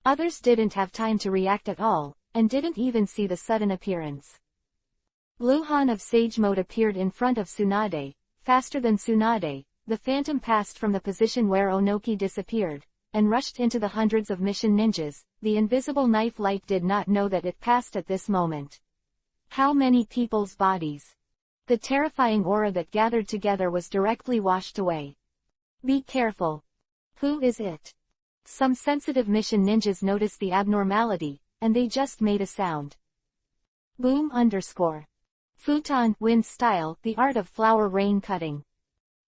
S1: Others didn't have time to react at all, and didn't even see the sudden appearance. Lu Han of Sage Mode appeared in front of Tsunade. Faster than Tsunade, the phantom passed from the position where Onoki disappeared, and rushed into the hundreds of mission ninjas. The invisible knife light did not know that it passed at this moment. How many people's bodies? The terrifying aura that gathered together was directly washed away. Be careful. Who is it? Some sensitive mission ninjas noticed the abnormality, and they just made a sound. Boom _ Futon wind style, the art of flower rain cutting.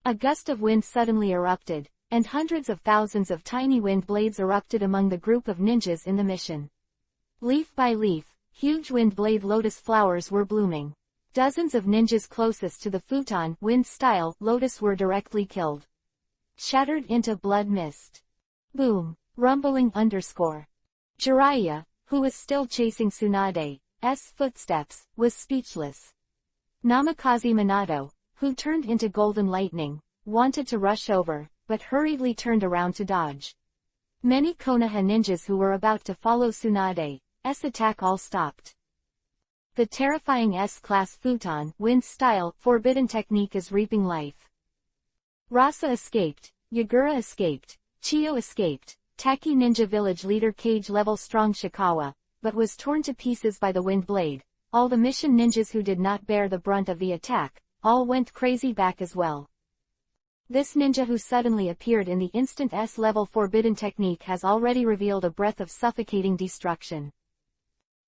S1: A gust of wind suddenly erupted, and hundreds of thousands of tiny wind blades erupted among the group of ninjas in the mission. Leaf by leaf, huge wind blade lotus flowers were blooming. Dozens of ninjas closest to the futon wind style lotus were directly killed. Shattered into blood mist. Boom. Rumbling _ Jiraiya, who was still chasing Tsunade's footsteps, was speechless. Namikaze Minato, who turned into golden lightning, wanted to rush over, but hurriedly turned around to dodge. Many Konoha ninjas who were about to follow Tsunade's attack all stopped. The terrifying S-class futon wind style forbidden technique is reaping life. Rasa escaped, Yagura escaped, Chiyo escaped, Taki Ninja Village leader Cage level strong Shikawa, but was torn to pieces by the wind blade. All the mission ninjas who did not bear the brunt of the attack, all went crazy back as well. This ninja who suddenly appeared in the instant S-level forbidden technique has already revealed a breath of suffocating destruction.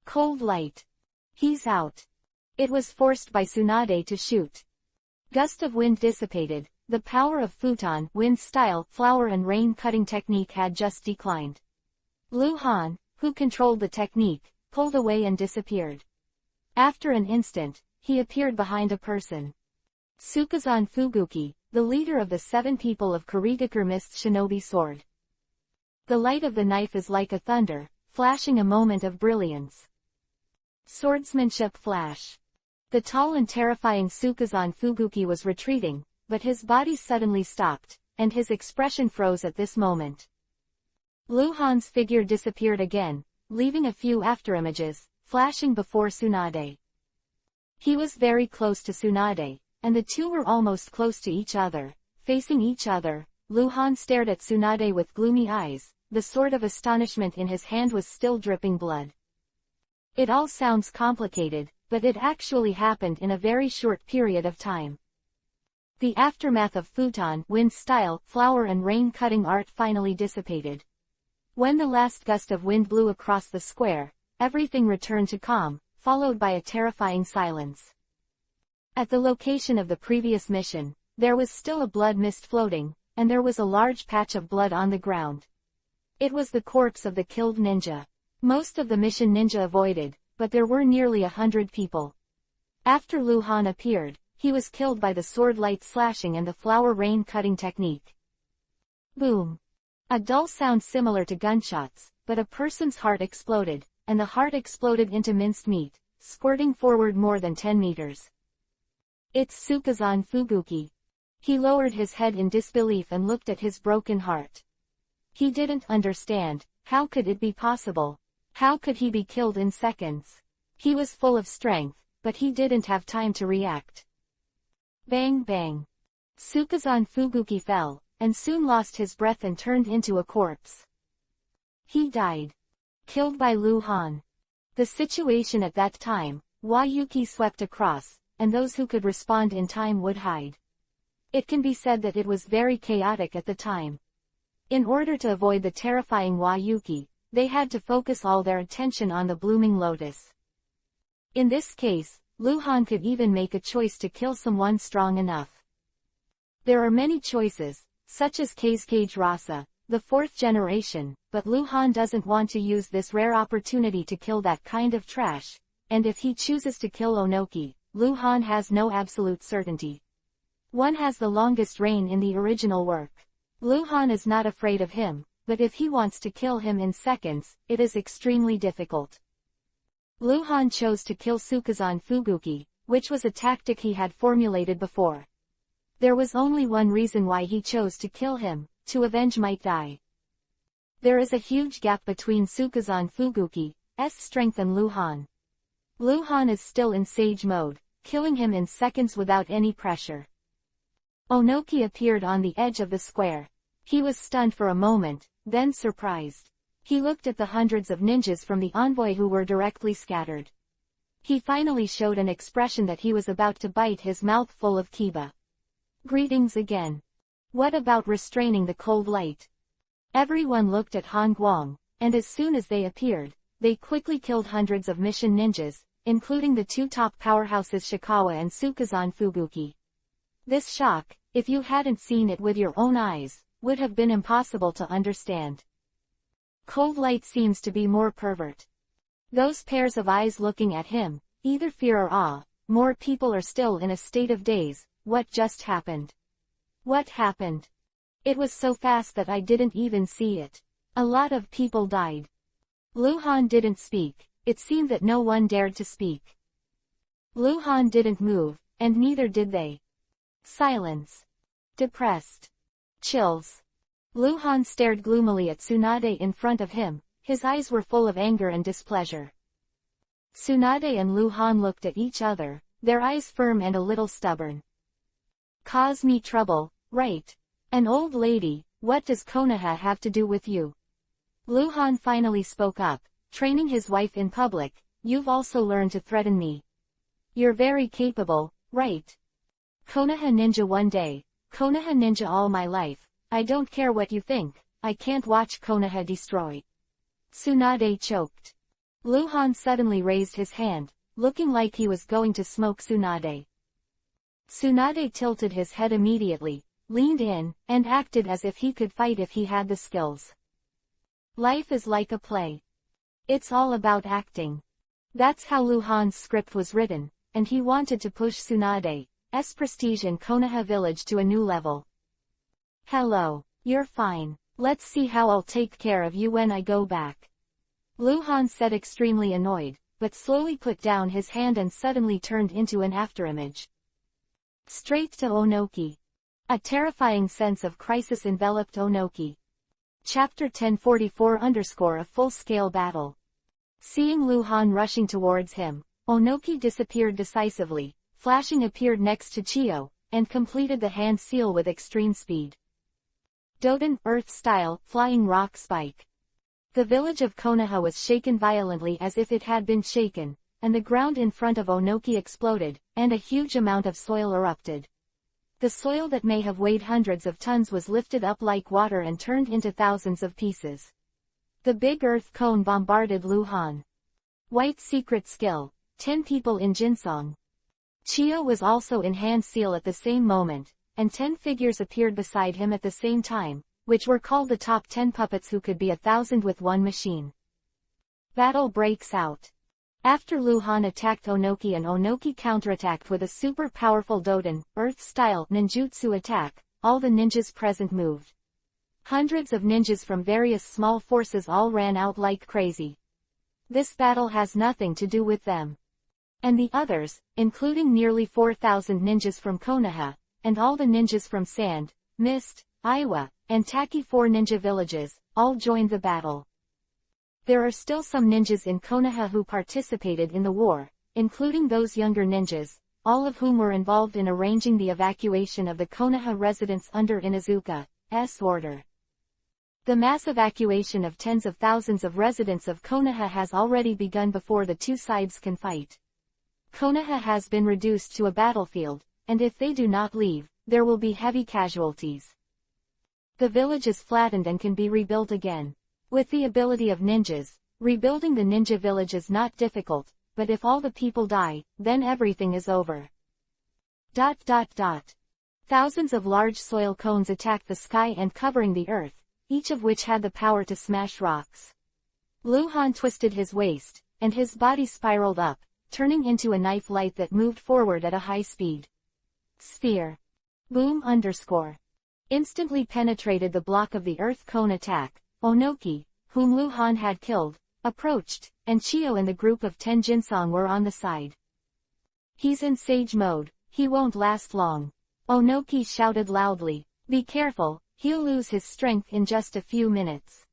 S1: Cold light. He's out. It was forced by Tsunade to shoot. Gust of wind dissipated. The power of futon wind style flower and rain cutting technique had just declined. Lu Han, who controlled the technique, pulled away and disappeared. After an instant, he appeared behind a person. Tsukazan Fuguki, the leader of the 7 people of Kurigakure Mist Shinobi Sword. The light of the knife is like a thunder, flashing a moment of brilliance. Swordsmanship flash. The tall and terrifying Tsukazan Fuguki was retreating, but his body suddenly stopped, and his expression froze at this moment. Lu Han's figure disappeared again, leaving a few afterimages, flashing before Tsunade. He was very close to Tsunade, and the two were almost close to each other. Facing each other, Lu Han stared at Tsunade with gloomy eyes. The sword of astonishment in his hand was still dripping blood. It all sounds complicated, but it actually happened in a very short period of time. The aftermath of futon wind style flower and rain cutting art finally dissipated. When the last gust of wind blew across the square, everything returned to calm, followed by a terrifying silence. At the location of the previous mission, there was still a blood mist floating, and there was a large patch of blood on the ground. It was the corpse of the killed ninja. Most of the mission ninja avoided, but there were nearly 100 people. After Lu Han appeared, he was killed by the sword light slashing and the flower rain cutting technique. Boom. A dull sound similar to gunshots, but a person's heart exploded, and the heart exploded into minced meat, squirting forward more than 10 meters. It's Tsukazan Fuguki. He lowered his head in disbelief and looked at his broken heart. He didn't understand. How could it be possible? How could he be killed in seconds? He was full of strength, but he didn't have time to react. Bang bang. Tsukazan Fuguki fell, and soon lost his breath and turned into a corpse. He died. Killed by Lu Han. The situation at that time, Wayuki swept across, and those who could respond in time would hide. It can be said that it was very chaotic at the time. In order to avoid the terrifying Wayuki, they had to focus all their attention on the blooming lotus. In this case, Lu Han could even make a choice to kill someone strong enough. There are many choices, such as Kage Rasa, the 4th generation, but Lu Han doesn't want to use this rare opportunity to kill that kind of trash, and if he chooses to kill Onoki, Lu Han has no absolute certainty. One has the longest reign in the original work. Lu Han is not afraid of him, but if he wants to kill him in seconds, it is extremely difficult. Lu Han chose to kill Tsukazan Fuguki, which was a tactic he had formulated before. There was only one reason why he chose to kill him, to avenge Might Dai. There is a huge gap between Tsukazan Fuguki's strength and Lu Han. Lu Han is still in sage mode, killing him in seconds without any pressure. Onoki appeared on the edge of the square. He was stunned for a moment, then surprised. He looked at the hundreds of ninjas from the envoy who were directly scattered. He finally showed an expression that he was about to bite his mouth full of kiba. Greetings again. What about restraining the cold light? Everyone looked at Han Guang, and as soon as they appeared, they quickly killed hundreds of mission ninjas, including the two top powerhouses Shikawa and Sukazan Fubuki. This shock, if you hadn't seen it with your own eyes, would have been impossible to understand. Cold light seems to be more pervert. Those pairs of eyes looking at him, either fear or awe. More people are still in a state of daze. What just happened? What happened? It was so fast that I didn't even see it. A lot of people died. Luhan didn't speak. It seemed that no one dared to speak. Luhan didn't move, and neither did they. Silence. Depressed. Chills. Luhan stared gloomily at Tsunade in front of him. His eyes were full of anger and displeasure. Tsunade and Luhan looked at each other, their eyes firm and a little stubborn. Cause me trouble, right? An old lady, what does Konoha have to do with you? Luhan finally spoke up, training his wife in public. You've also learned to threaten me. You're very capable, right? Konoha ninja one day, Konoha ninja all my life. I don't care what you think, I can't watch Konoha destroy. Tsunade choked. Luhan suddenly raised his hand, looking like he was going to smoke Tsunade. Tsunade tilted his head immediately, leaned in, and acted as if he could fight if he had the skills. Life is like a play. It's all about acting. That's how Luhan's script was written, and he wanted to push Tsunade's prestige in Konoha village to a new level. Hello, you're fine. Let's see how I'll take care of you when I go back. Luhan said, extremely annoyed, but slowly put down his hand and suddenly turned into an afterimage. Straight to Onoki. A terrifying sense of crisis enveloped Onoki. Chapter 1044 A full-scale battle. Seeing Luhan rushing towards him, Onoki disappeared decisively. Flashing appeared next to Chiyo, and completed the hand seal with extreme speed. Doden, Earth-style, flying rock spike. The village of Konoha was shaken violently as if it had been shaken, and the ground in front of Onoki exploded, and a huge amount of soil erupted. The soil that may have weighed hundreds of tons was lifted up like water and turned into thousands of pieces. The big earth cone bombarded Luhan. White secret skill, 10 people in Jinsong. Chiyo was also in hand seal at the same moment, and 10 figures appeared beside him at the same time, which were called the top 10 puppets who could be 1,000 with one machine. Battle breaks out. After Luhan attacked Onoki and Onoki counterattacked with a super powerful Doden, Earth-style, ninjutsu attack, all the ninjas present moved. Hundreds of ninjas from various small forces all ran out like crazy. This battle has nothing to do with them. And the others, including nearly 4,000 ninjas from Konoha, and all the ninjas from Sand, Mist, Iwa, and Taki 4 ninja villages, all joined the battle. There are still some ninjas in Konoha who participated in the war, including those younger ninjas, all of whom were involved in arranging the evacuation of the Konoha residents under Inuzuka's order. The mass evacuation of tens of thousands of residents of Konoha has already begun before the two sides can fight. Konoha has been reduced to a battlefield, and if they do not leave, there will be heavy casualties. The village is flattened and can be rebuilt again. With the ability of ninjas, rebuilding the ninja village is not difficult, but if all the people die, then everything is over. Thousands of large soil cones attacked the sky and covering the earth, each of which had the power to smash rocks. Luhan twisted his waist, and his body spiraled up, turning into a knife light that moved forward at a high speed. Sphere. Boom _ Instantly penetrated the block of the earth cone attack. Onoki, whom Luhan had killed, approached, and Chiyo and the group of 10 Jinsong were on the side. He's in sage mode, he won't last long. Onoki shouted loudly. Be careful, he'll lose his strength in just a few minutes.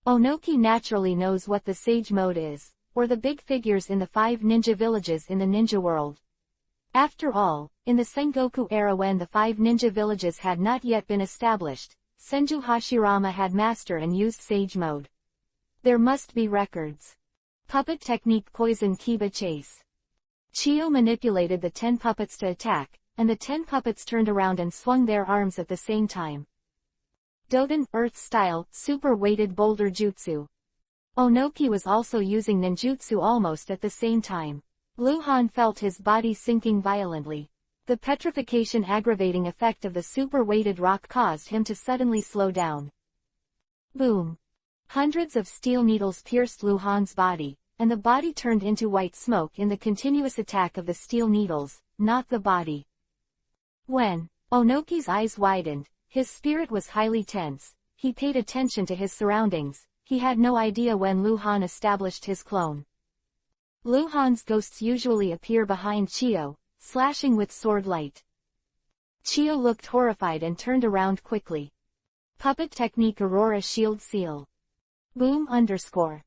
S1: Onoki naturally knows what the sage mode is, or the big figures in the 5 ninja villages in the ninja world. After all, in the Sengoku era when the 5 ninja villages had not yet been established, Senju Hashirama had mastered and used Sage Mode. There must be records. Puppet technique Poison Kiba Chase. Chiyo manipulated the 10 puppets to attack, and the 10 puppets turned around and swung their arms at the same time. Doden Earth Style Super Weighted Boulder Jutsu. Onoki was also using ninjutsu almost at the same time. Luhan felt his body sinking violently. The petrification aggravating effect of the super-weighted rock caused him to suddenly slow down. Boom! Hundreds of steel needles pierced Luhan's body, and the body turned into white smoke in the continuous attack of the steel needles, not the body. When Onoki's eyes widened, his spirit was highly tense. He paid attention to his surroundings. He had no idea when Luhan established his clone. Luhan's ghosts usually appear behind Chiyo, slashing with sword light. Chiyo looked horrified and turned around quickly. Puppet technique Aurora Shield Seal. Boom _.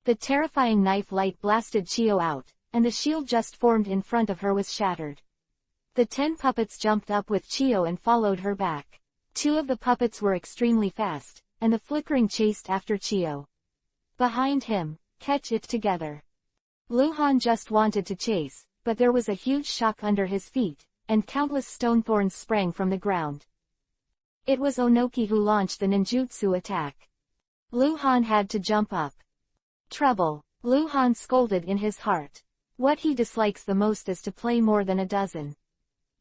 S1: The terrifying knife light blasted Chiyo out, and the shield just formed in front of her was shattered. The 10 puppets jumped up with Chiyo and followed her back. 2 of the puppets were extremely fast, and the flickering chased after Chiyo. Behind him, catch it together. Luhan just wanted to chase, but there was a huge shock under his feet, and countless stone thorns sprang from the ground. It was Onoki who launched the ninjutsu attack. Luhan had to jump up. Trouble, Luhan scolded in his heart. What he dislikes the most is to play more than a dozen.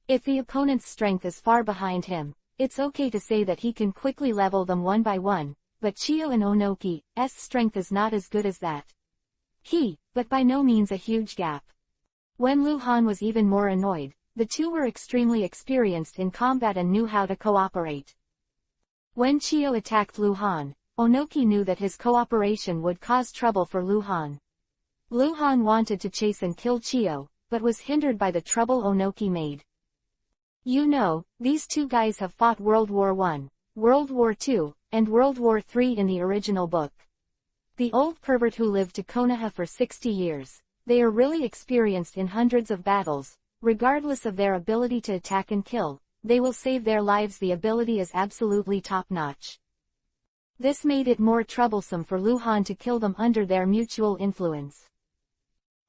S1: If the opponent's strength is far behind him, it's okay to say that he can quickly level them one by one, but Chiyo and Onoki's strength is not as good as that. But by no means a huge gap. When Luhan was even more annoyed, the two were extremely experienced in combat and knew how to cooperate. When Chiyo attacked Luhan, Onoki knew that his cooperation would cause trouble for Luhan. Luhan wanted to chase and kill Chiyo, but was hindered by the trouble Onoki made. You know, these two guys have fought World War I, World War II, and World War III in the original book. The old pervert who lived to Konoha for 60 years. They are really experienced in hundreds of battles. Regardless of their ability to attack and kill, they will save their lives. The ability is absolutely top-notch. This made it more troublesome for Luhan to kill them under their mutual influence.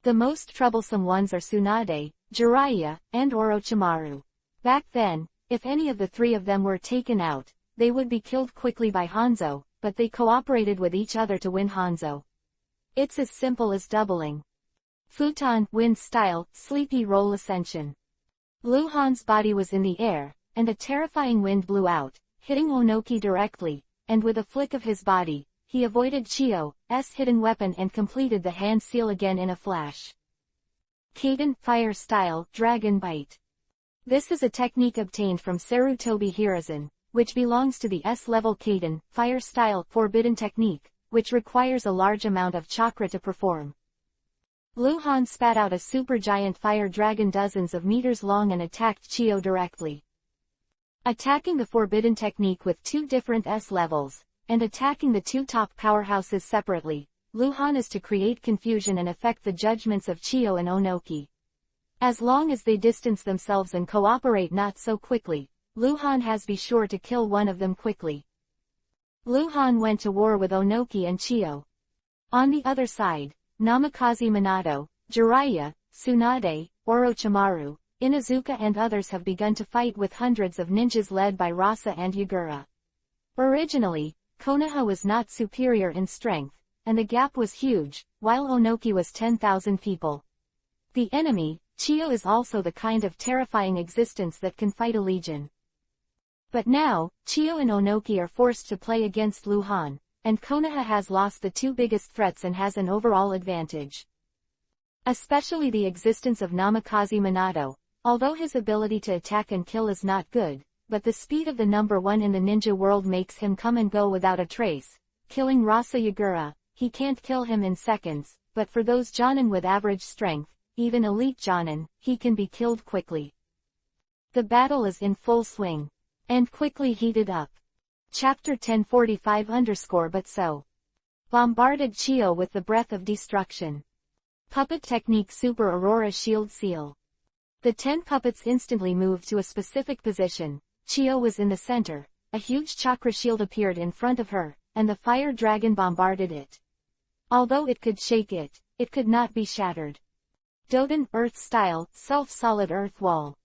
S1: The most troublesome ones are Tsunade, Jiraiya, and Orochimaru. Back then, if any of the 3 of them were taken out, they would be killed quickly by Hanzo, but they cooperated with each other to win Hanzo. It's as simple as doubling. Futon Wind Style Sleepy Roll Ascension. Luhan's body was in the air, and a terrifying wind blew out, hitting Onoki directly, and with a flick of his body, he avoided Chiyo's hidden weapon and completed the hand seal again in a flash. Kaiden Fire Style Dragon Bite. This is a technique obtained from Sarutobi Hiruzen, which belongs to the S-level Kaiden Fire Style Forbidden Technique, which requires a large amount of chakra to perform. Luhan spat out a supergiant fire dragon dozens of meters long and attacked Chiyo directly. Attacking the Forbidden Technique with 2 different S-levels, and attacking the 2 top powerhouses separately, Luhan is to create confusion and affect the judgments of Chiyo and Onoki. As long as they distance themselves and cooperate not so quickly, Luhan has be sure to kill one of them quickly. Luhan went to war with Onoki and Chiyo. On the other side, Namikaze Minato, Jiraiya, Tsunade, Orochimaru, Inuzuka and others have begun to fight with hundreds of ninjas led by Rasa and Yagura. Originally, Konoha was not superior in strength, and the gap was huge, while Onoki was 10,000 people. The enemy, Chiyo, is also the kind of terrifying existence that can fight a legion. But now, Chiyo and Onoki are forced to play against Luhan, and Konoha has lost the 2 biggest threats and has an overall advantage. Especially the existence of Namikaze Minato, although his ability to attack and kill is not good, but the speed of the number 1 in the ninja world makes him come and go without a trace. Killing Rasa Yagura, he can't kill him in seconds, but for those Jonin with average strength, even elite Jonin, he can be killed quickly. The battle is in full swing. And quickly heated up. Chapter 1045 But so. Bombarded Chiyo with the breath of destruction. Puppet technique Super Aurora Shield Seal. The 10 puppets instantly moved to a specific position. Chiyo was in the center. A huge chakra shield appeared in front of her, and the fire dragon bombarded it. Although it could shake it, it could not be shattered. Doden, Earth-style, self-solid earth wall.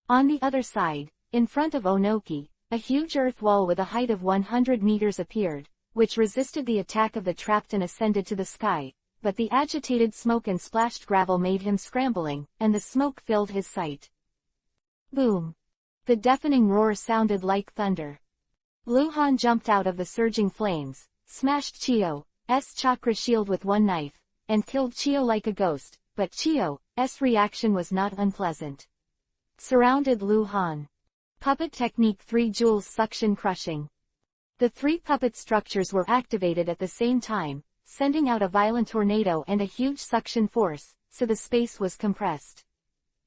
S1: On the other side, in front of Onoki, a huge earth wall with a height of 100 meters appeared, which resisted the attack of the trapped and ascended to the sky, but the agitated smoke and splashed gravel made him scrambling, and the smoke filled his sight. Boom! The deafening roar sounded like thunder. Luhan jumped out of the surging flames, smashed Chiyo's chakra shield with one knife, and killed Chiyo like a ghost, but Chiyo's reaction was not unpleasant. Surrounded Luhan. Puppet Technique 3 Joules Suction Crushing. The 3 puppet structures were activated at the same time, sending out a violent tornado and a huge suction force, so the space was compressed.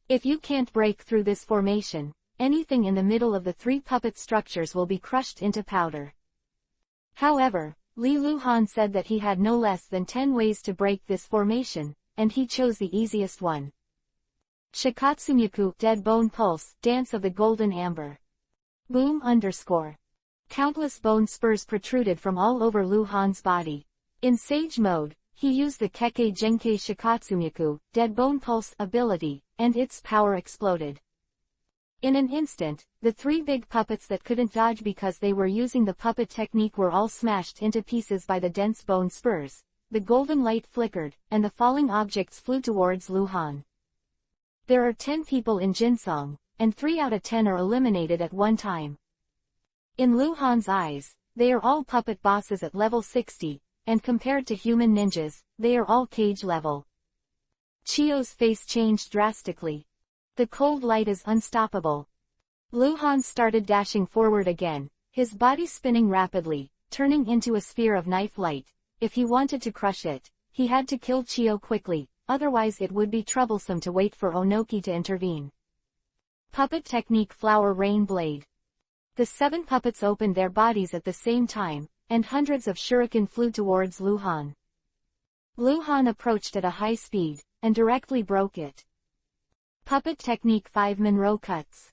S1: If you can't break through this formation, anything in the middle of the 3 puppet structures will be crushed into powder. However, Li Luhan said that he had no less than 10 ways to break this formation, and he chose the easiest one. Shikatsumyaku, Dead Bone Pulse, Dance of the Golden Amber. Boom _. Countless bone spurs protruded from all over Luhan's body. In Sage mode, he used the Kekkei Genkei Shikatsumyaku, Dead Bone Pulse, ability, and its power exploded. In an instant, the 3 big puppets that couldn't dodge because they were using the puppet technique were all smashed into pieces by the dense bone spurs. The golden light flickered, and the falling objects flew towards Luhan. There are 10 people in Jinsong, and 3 out of 10 are eliminated at one time. In Luhan's eyes, they are all puppet bosses at level 60, and compared to human ninjas, they are all cage level. Chiyo's face changed drastically. The cold light is unstoppable. Luhan started dashing forward again, his body spinning rapidly, turning into a sphere of knife light. If he wanted to crush it, he had to kill Chiyo quickly, otherwise it would be troublesome to wait for Onoki to intervene. Puppet Technique Flower Rain Blade. The 7 puppets opened their bodies at the same time, and hundreds of shuriken flew towards Luhan. Luhan approached at a high speed, and directly broke it. Puppet Technique 5 Monroe Cuts.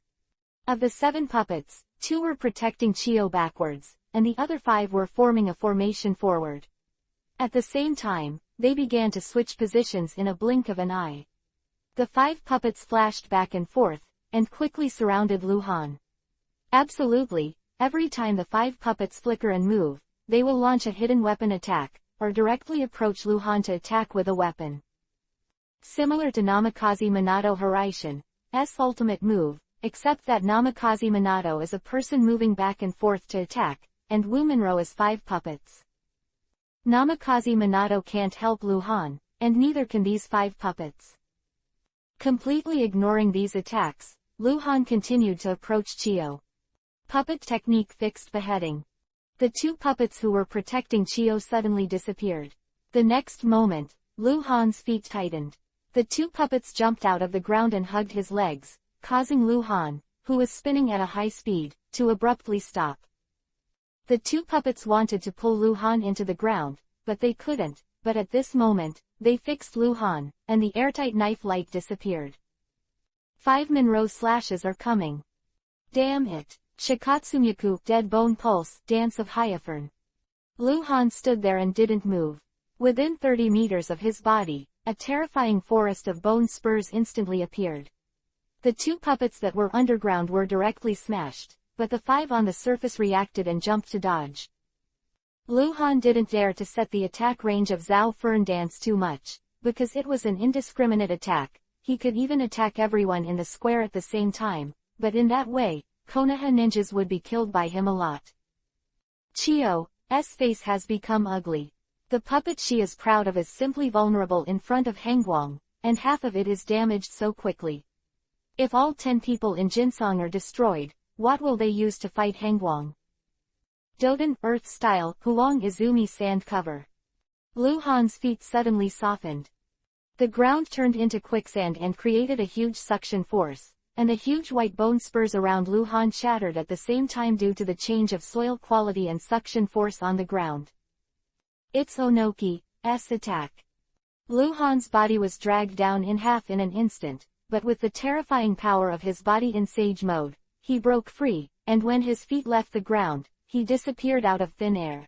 S1: Of the 7 puppets, 2 were protecting Chiyo backwards, and the other 5 were forming a formation forward. At the same time, they began to switch positions in a blink of an eye. The 5 puppets flashed back and forth, and quickly surrounded Luhan. Absolutely, every time the 5 puppets flicker and move, they will launch a hidden weapon attack, or directly approach Luhan to attack with a weapon. Similar to Namikaze Minato Hiraishin's ultimate move, except that Namikaze Minato is a person moving back and forth to attack, and Wumonro is 5 puppets. Namikaze Minato can't help Luhan, and neither can these 5 puppets. Completely ignoring these attacks, Luhan continued to approach Chiyo. Puppet Technique Fixed Beheading. The 2 puppets who were protecting Chiyo suddenly disappeared. The next moment, Luhan's feet tightened. The 2 puppets jumped out of the ground and hugged his legs, causing Luhan, who was spinning at a high speed, to abruptly stop. The 2 puppets wanted to pull Luhan into the ground, but they couldn't, but at this moment, they fixed Luhan, and the airtight knife light disappeared. 5 Monroe slashes are coming. Damn it. Shikatsumyaku, Dead Bone Pulse, Dance of Hyaphorn. Luhan stood there and didn't move. Within 30 meters of his body, a terrifying forest of bone spurs instantly appeared. The 2 puppets that were underground were directly smashed, but the 5 on the surface reacted and jumped to dodge. Luhan didn't dare to set the attack range of Zhao Fern Dance too much, because it was an indiscriminate attack. He could even attack everyone in the square at the same time, but in that way, Konoha ninjas would be killed by him a lot. Chiyo's face has become ugly. The puppet she is proud of is simply vulnerable in front of Hangguang, and half of it is damaged so quickly. If all 10 people in Jinsong are destroyed, what will they use to fight Hangguang? Doden, Earth-style, Huang Izumi Sand Cover. Luhan's feet suddenly softened. The ground turned into quicksand and created a huge suction force, and the huge white bone spurs around Luhan shattered at the same time due to the change of soil quality and suction force on the ground. It's Onoki's attack. Luhan's body was dragged down in half in an instant, but with the terrifying power of his body in Sage mode, he broke free, and when his feet left the ground, he disappeared out of thin air.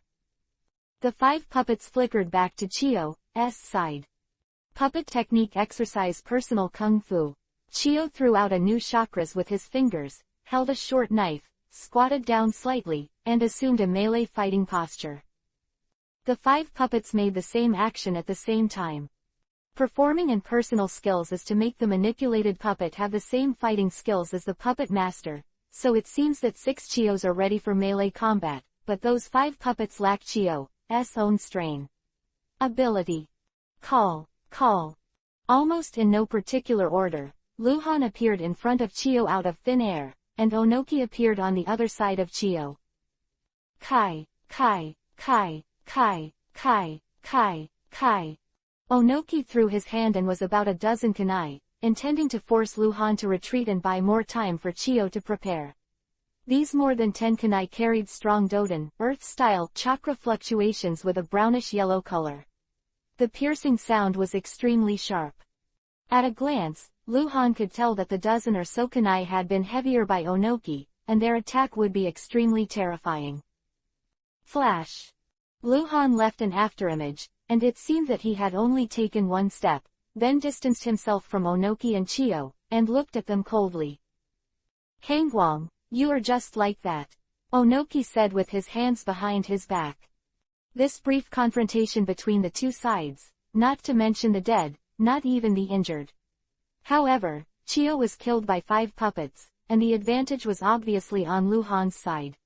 S1: The 5 puppets flickered back to Chiyo's side. Puppet technique exercise personal kung fu. Chiyo threw out a new chakras with his fingers, held a short knife, squatted down slightly, and assumed a melee fighting posture. The 5 puppets made the same action at the same time. Performing in personal skills is to make the manipulated puppet have the same fighting skills as the puppet master, so it seems that 6 Chiyos are ready for melee combat, but those 5 puppets lack Chiyo's own strain. Ability. Call. Almost in no particular order, Luhan appeared in front of Chiyo out of thin air, and Onoki appeared on the other side of Chiyo. Kai. Onoki threw his hand and was about a dozen kunai, intending to force Luhan to retreat and buy more time for Chiyo to prepare. These more than 10 kunai carried strong Doden, earth-style, chakra fluctuations with a brownish-yellow color. The piercing sound was extremely sharp. At a glance, Luhan could tell that the dozen or so kunai had been heavier by Onoki, and their attack would be extremely terrifying. Flash. Luhan left an afterimage, and it seemed that he had only taken one step, then distanced himself from Onoki and Chiyo, and looked at them coldly. Hangguang, you are just like that, Onoki said with his hands behind his back. This brief confrontation between the two sides, not to mention the dead, not even the injured. However, Chiyo was killed by 5 puppets, and the advantage was obviously on Luhan's side.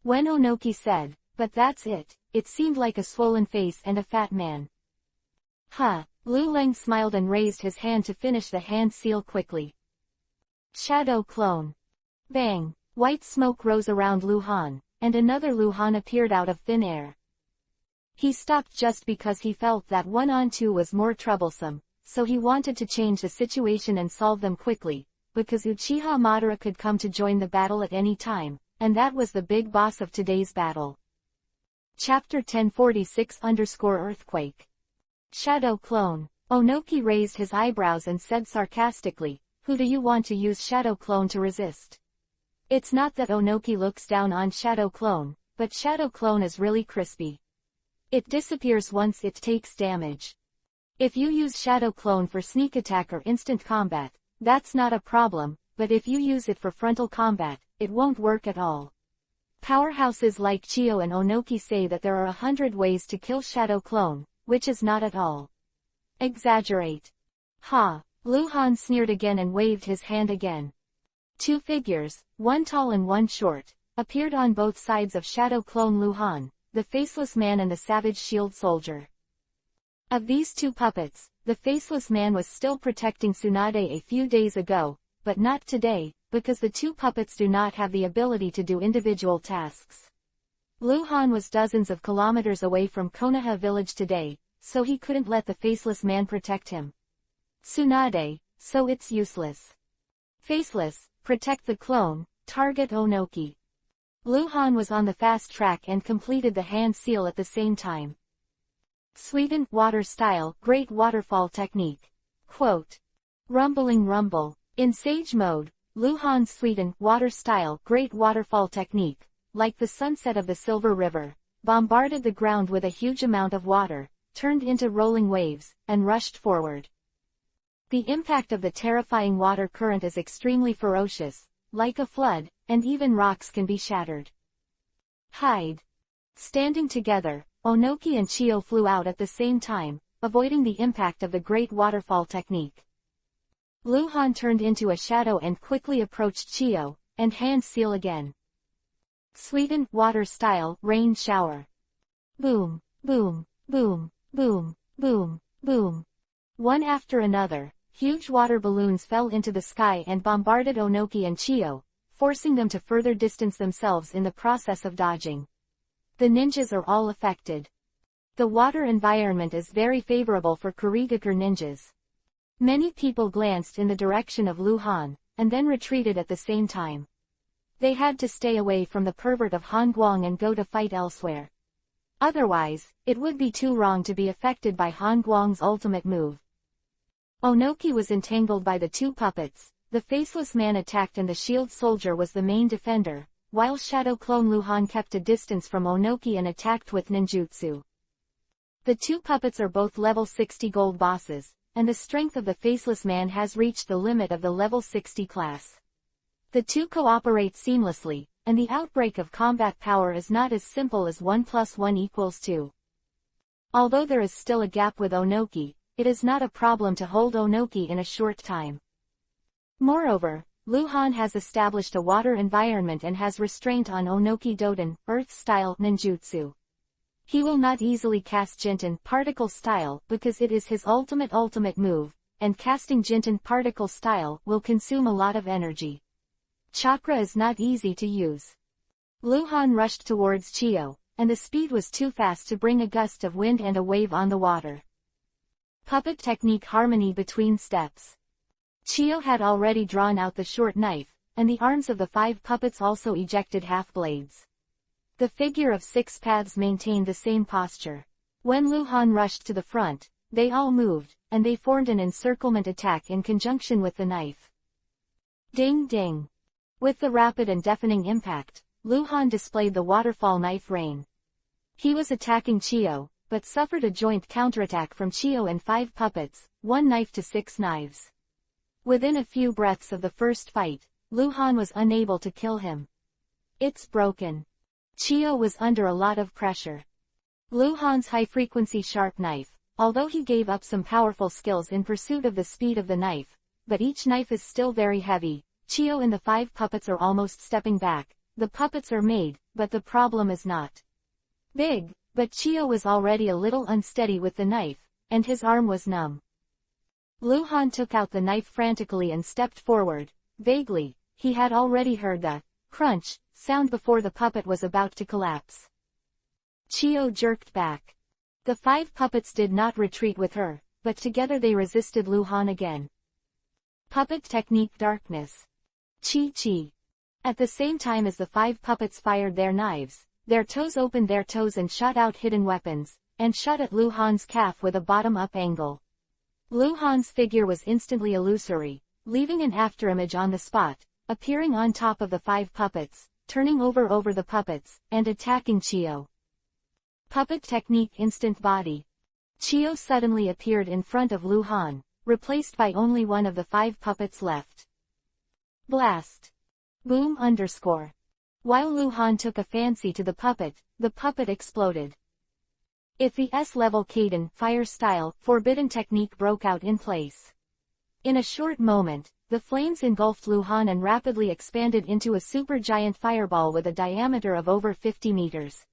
S1: When Onoki said, "But that's it," it seemed like a swollen face and a fat man. Lu Leng smiled and raised his hand to finish the hand seal quickly. Shadow clone. Bang! White smoke rose around Luhan, and another Luhan appeared out of thin air. He stopped just because he felt that 1-on-2 was more troublesome, so he wanted to change the situation and solve them quickly, because Uchiha Madara could come to join the battle at any time, and that was the big boss of today's battle. Chapter 1046_Earthquake. Shadow clone. Onoki raised his eyebrows and said sarcastically, "Who do you want to use Shadow clone to resist?" It's not that Onoki looks down on Shadow clone, but Shadow clone is really crispy. It disappears once it takes damage. If you use Shadow clone for sneak attack or instant combat, that's not a problem, but if you use it for frontal combat, it won't work at all. Powerhouses like Chiyo and Onoki say that there are 100 ways to kill Shadow clone, which is not at all. Exaggerate. Luhan sneered again and waved his hand again. 2 figures, one tall and one short, appeared on both sides of Shadow clone Luhan, the faceless man and the savage shield soldier. Of these 2 puppets, the faceless man was still protecting Tsunade a few days ago, but not today, because the 2 puppets do not have the ability to do individual tasks. Luhan was dozens of kilometers away from Konoha village today, so he couldn't let the faceless man protect him. Tsunade, so it's useless. Faceless, protect the clone, target Onoki. Luhan was on the fast track and completed the hand seal at the same time. Sweden, water style, great waterfall technique. Quote. Rumbling rumble. In Sage mode, Luhan's Sweden, water style, great waterfall technique, like the sunset of the Silver River, bombarded the ground with a huge amount of water, turned into rolling waves, and rushed forward. The impact of the terrifying water current is extremely ferocious, like a flood, and even rocks can be shattered. Hide. Standing together, Onoki and Chiyo flew out at the same time, avoiding the impact of the great waterfall technique. Luhan turned into a shadow and quickly approached Chiyo, and hand seal again. Sweden, water style, rain shower. Boom, boom, boom, boom, boom, boom. One after another, huge water balloons fell into the sky and bombarded Onoki and Chiyo, forcing them to further distance themselves in the process of dodging. The ninjas are all affected. The water environment is very favorable for Kurigakure ninjas. Many people glanced in the direction of Luhan, and then retreated at the same time. They had to stay away from the pervert of Hangguang and go to fight elsewhere. Otherwise, it would be too wrong to be affected by Hangguang's ultimate move. Onoki was entangled by the two puppets, the faceless man attacked and the shield soldier was the main defender, while shadow clone Luhan kept a distance from Onoki and attacked with ninjutsu. The two puppets are both level 60 gold bosses, and the strength of the faceless man has reached the limit of the level 60 class. The two cooperate seamlessly, and the outbreak of combat power is not as simple as 1 + 1 = 2. Although there is still a gap with Onoki, it is not a problem to hold Onoki in a short time. Moreover, Luhan has established a water environment and has restraint on Onoki Doden, Earth-style ninjutsu. He will not easily cast Jinten particle style because it is his ultimate move, and casting Jinten particle style will consume a lot of energy. Chakra is not easy to use. Luhan rushed towards Chiyo, and the speed was too fast to bring a gust of wind and a wave on the water. Puppet technique harmony between steps. Chiyo had already drawn out the short knife, and the arms of the 5 puppets also ejected half-blades. The figure of 6 paths maintained the same posture. When Luhan rushed to the front, they all moved, and they formed an encirclement attack in conjunction with the knife. Ding ding! With the rapid and deafening impact, Luhan displayed the waterfall knife rain. He was attacking Chiyo, but suffered a joint counterattack from Chiyo and 5 puppets, 1 knife to 6 knives. Within a few breaths of the first fight, Luhan was unable to kill him. It's broken. Chiyo was under a lot of pressure. Luhan's high-frequency sharp knife, although he gave up some powerful skills in pursuit of the speed of the knife, but each knife is still very heavy. Chiyo and the 5 puppets are almost stepping back. The puppets are made, but the problem is not big, but Chiyo was already a little unsteady with the knife, and his arm was numb. Luhan took out the knife frantically and stepped forward. Vaguely, he had already heard the crunch sound before the puppet was about to collapse. Chiyo jerked back. The 5 puppets did not retreat with her, but together they resisted Luhan again. Puppet technique darkness. Chi-chi. At the same time as the 5 puppets fired their knives, their toes opened their toes and shot out hidden weapons, and shot at Luhan's calf with a bottom-up angle. Luhan's figure was instantly illusory, leaving an afterimage on the spot, appearing on top of the 5 puppets, turning over the puppets, and attacking Chiyo. Puppet technique instant body. Chiyo suddenly appeared in front of Luhan, replaced by only one of the 5 puppets left. Blast. Boom _. While Luhan took a fancy to the puppet exploded. If the S-level Kaden fire style forbidden technique broke out in place. In a short moment, the flames engulfed Luhan and rapidly expanded into a supergiant fireball with a diameter of over 50 meters.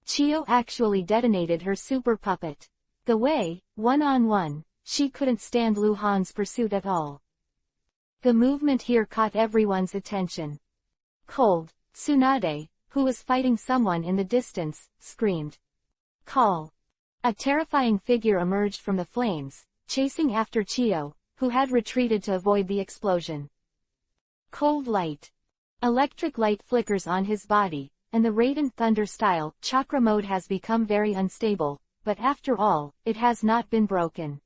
S1: Chiyo actually detonated her super puppet. The way, one-on-one, she couldn't stand Luhan's pursuit at all. The movement here caught everyone's attention. Cold, Tsunade, who was fighting someone in the distance, screamed. Call. A terrifying figure emerged from the flames, chasing after Chiyo, who had retreated to avoid the explosion. Cold light. Electric light flickers on his body, and the Raiden Thunder style chakra mode has become very unstable, but after all, it has not been broken.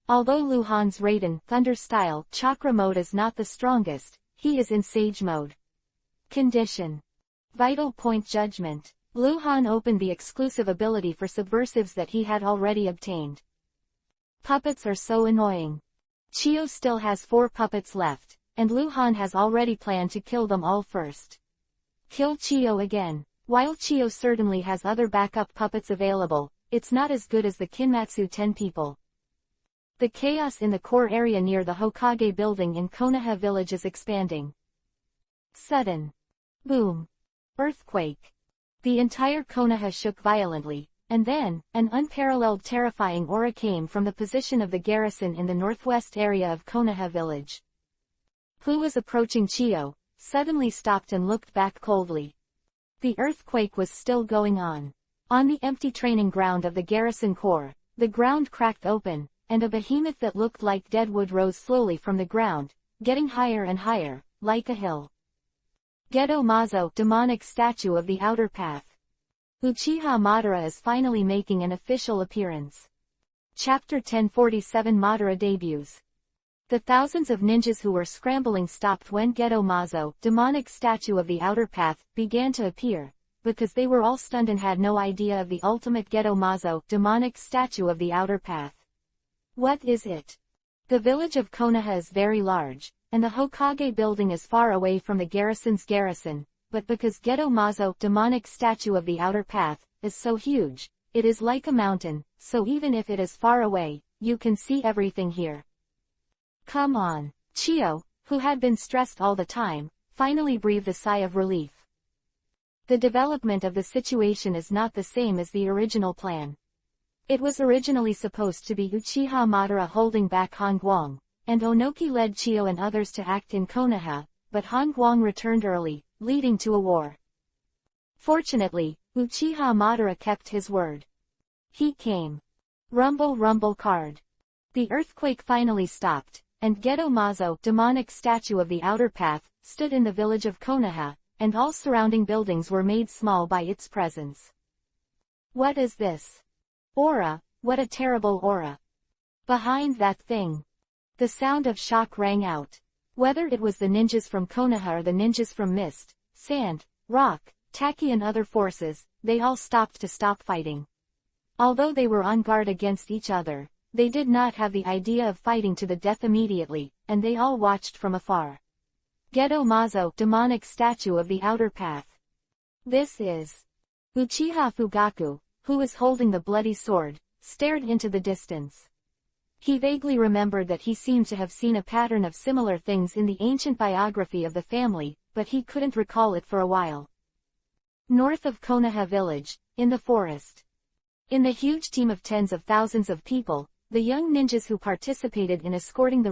S1: Although Luhan's Raiden Thunder style chakra mode is not the strongest, he is in Sage mode. Condition. Vital point judgment. Luhan opened the exclusive ability for subversives that he had already obtained. Puppets are so annoying. Chiyo still has 4 puppets left, and Luhan has already planned to kill them all first. Kill Chiyo again. While Chiyo certainly has other backup puppets available, it's not as good as the Kinmatsu 10 people. The chaos in the core area near the Hokage building in Konoha village is expanding. Sudden. Boom. Earthquake. The entire Konoha shook violently, and then, an unparalleled terrifying aura came from the position of the garrison in the northwest area of Konoha village. Who was approaching Chiyo, suddenly stopped and looked back coldly. The earthquake was still going on. On the empty training ground of the garrison core, the ground cracked open, and a behemoth that looked like dead wood rose slowly from the ground, getting higher and higher, like a hill. Gedo Mazo, demonic statue of the outer path. Uchiha Madara is finally making an official appearance. Chapter 1047 Madara debuts. The thousands of ninjas who were scrambling stopped when Geto Mazo, demonic statue of the outer path, began to appear, because they were all stunned and had no idea of the ultimate Geto Mazo, demonic statue of the outer path. What is it? The village of Konoha is very large, and the Hokage building is far away from the garrison's garrison, but because Geto Mazo, demonic statue of the outer path, is so huge, it is like a mountain, so even if it is far away, you can see everything here. Come on. Chio, who had been stressed all the time, finally breathed a sigh of relief. The development of the situation is not the same as the original plan. It was originally supposed to be Uchiha Madara holding back Han Guang, and Onoki led Chio and others to act in Konoha, but Han Guang returned early, leading to a war. Fortunately, Uchiha Madara kept his word. He came. Rumble rumble card. The earthquake finally stopped, and Geto Mazo, demonic statue of the outer path, stood in the village of Konoha, and all surrounding buildings were made small by its presence. What is this? Aura, what a terrible aura. Behind that thing. The sound of shock rang out. Whether it was the ninjas from Konoha or the ninjas from Mist, Sand, Rock, Taki and other forces, they all stopped to stop fighting. Although they were on guard against each other, they did not have the idea of fighting to the death immediately, and they all watched from afar. Geto Mazo, demonic statue of the outer path. This is. Uchiha Fugaku, who was holding the bloody sword, stared into the distance. He vaguely remembered that he seemed to have seen a pattern of similar things in the ancient biography of the family, but he couldn't recall it for a while. North of Konoha village, in the forest. In the huge team of tens of thousands of people, the young ninjas who participated in escorting the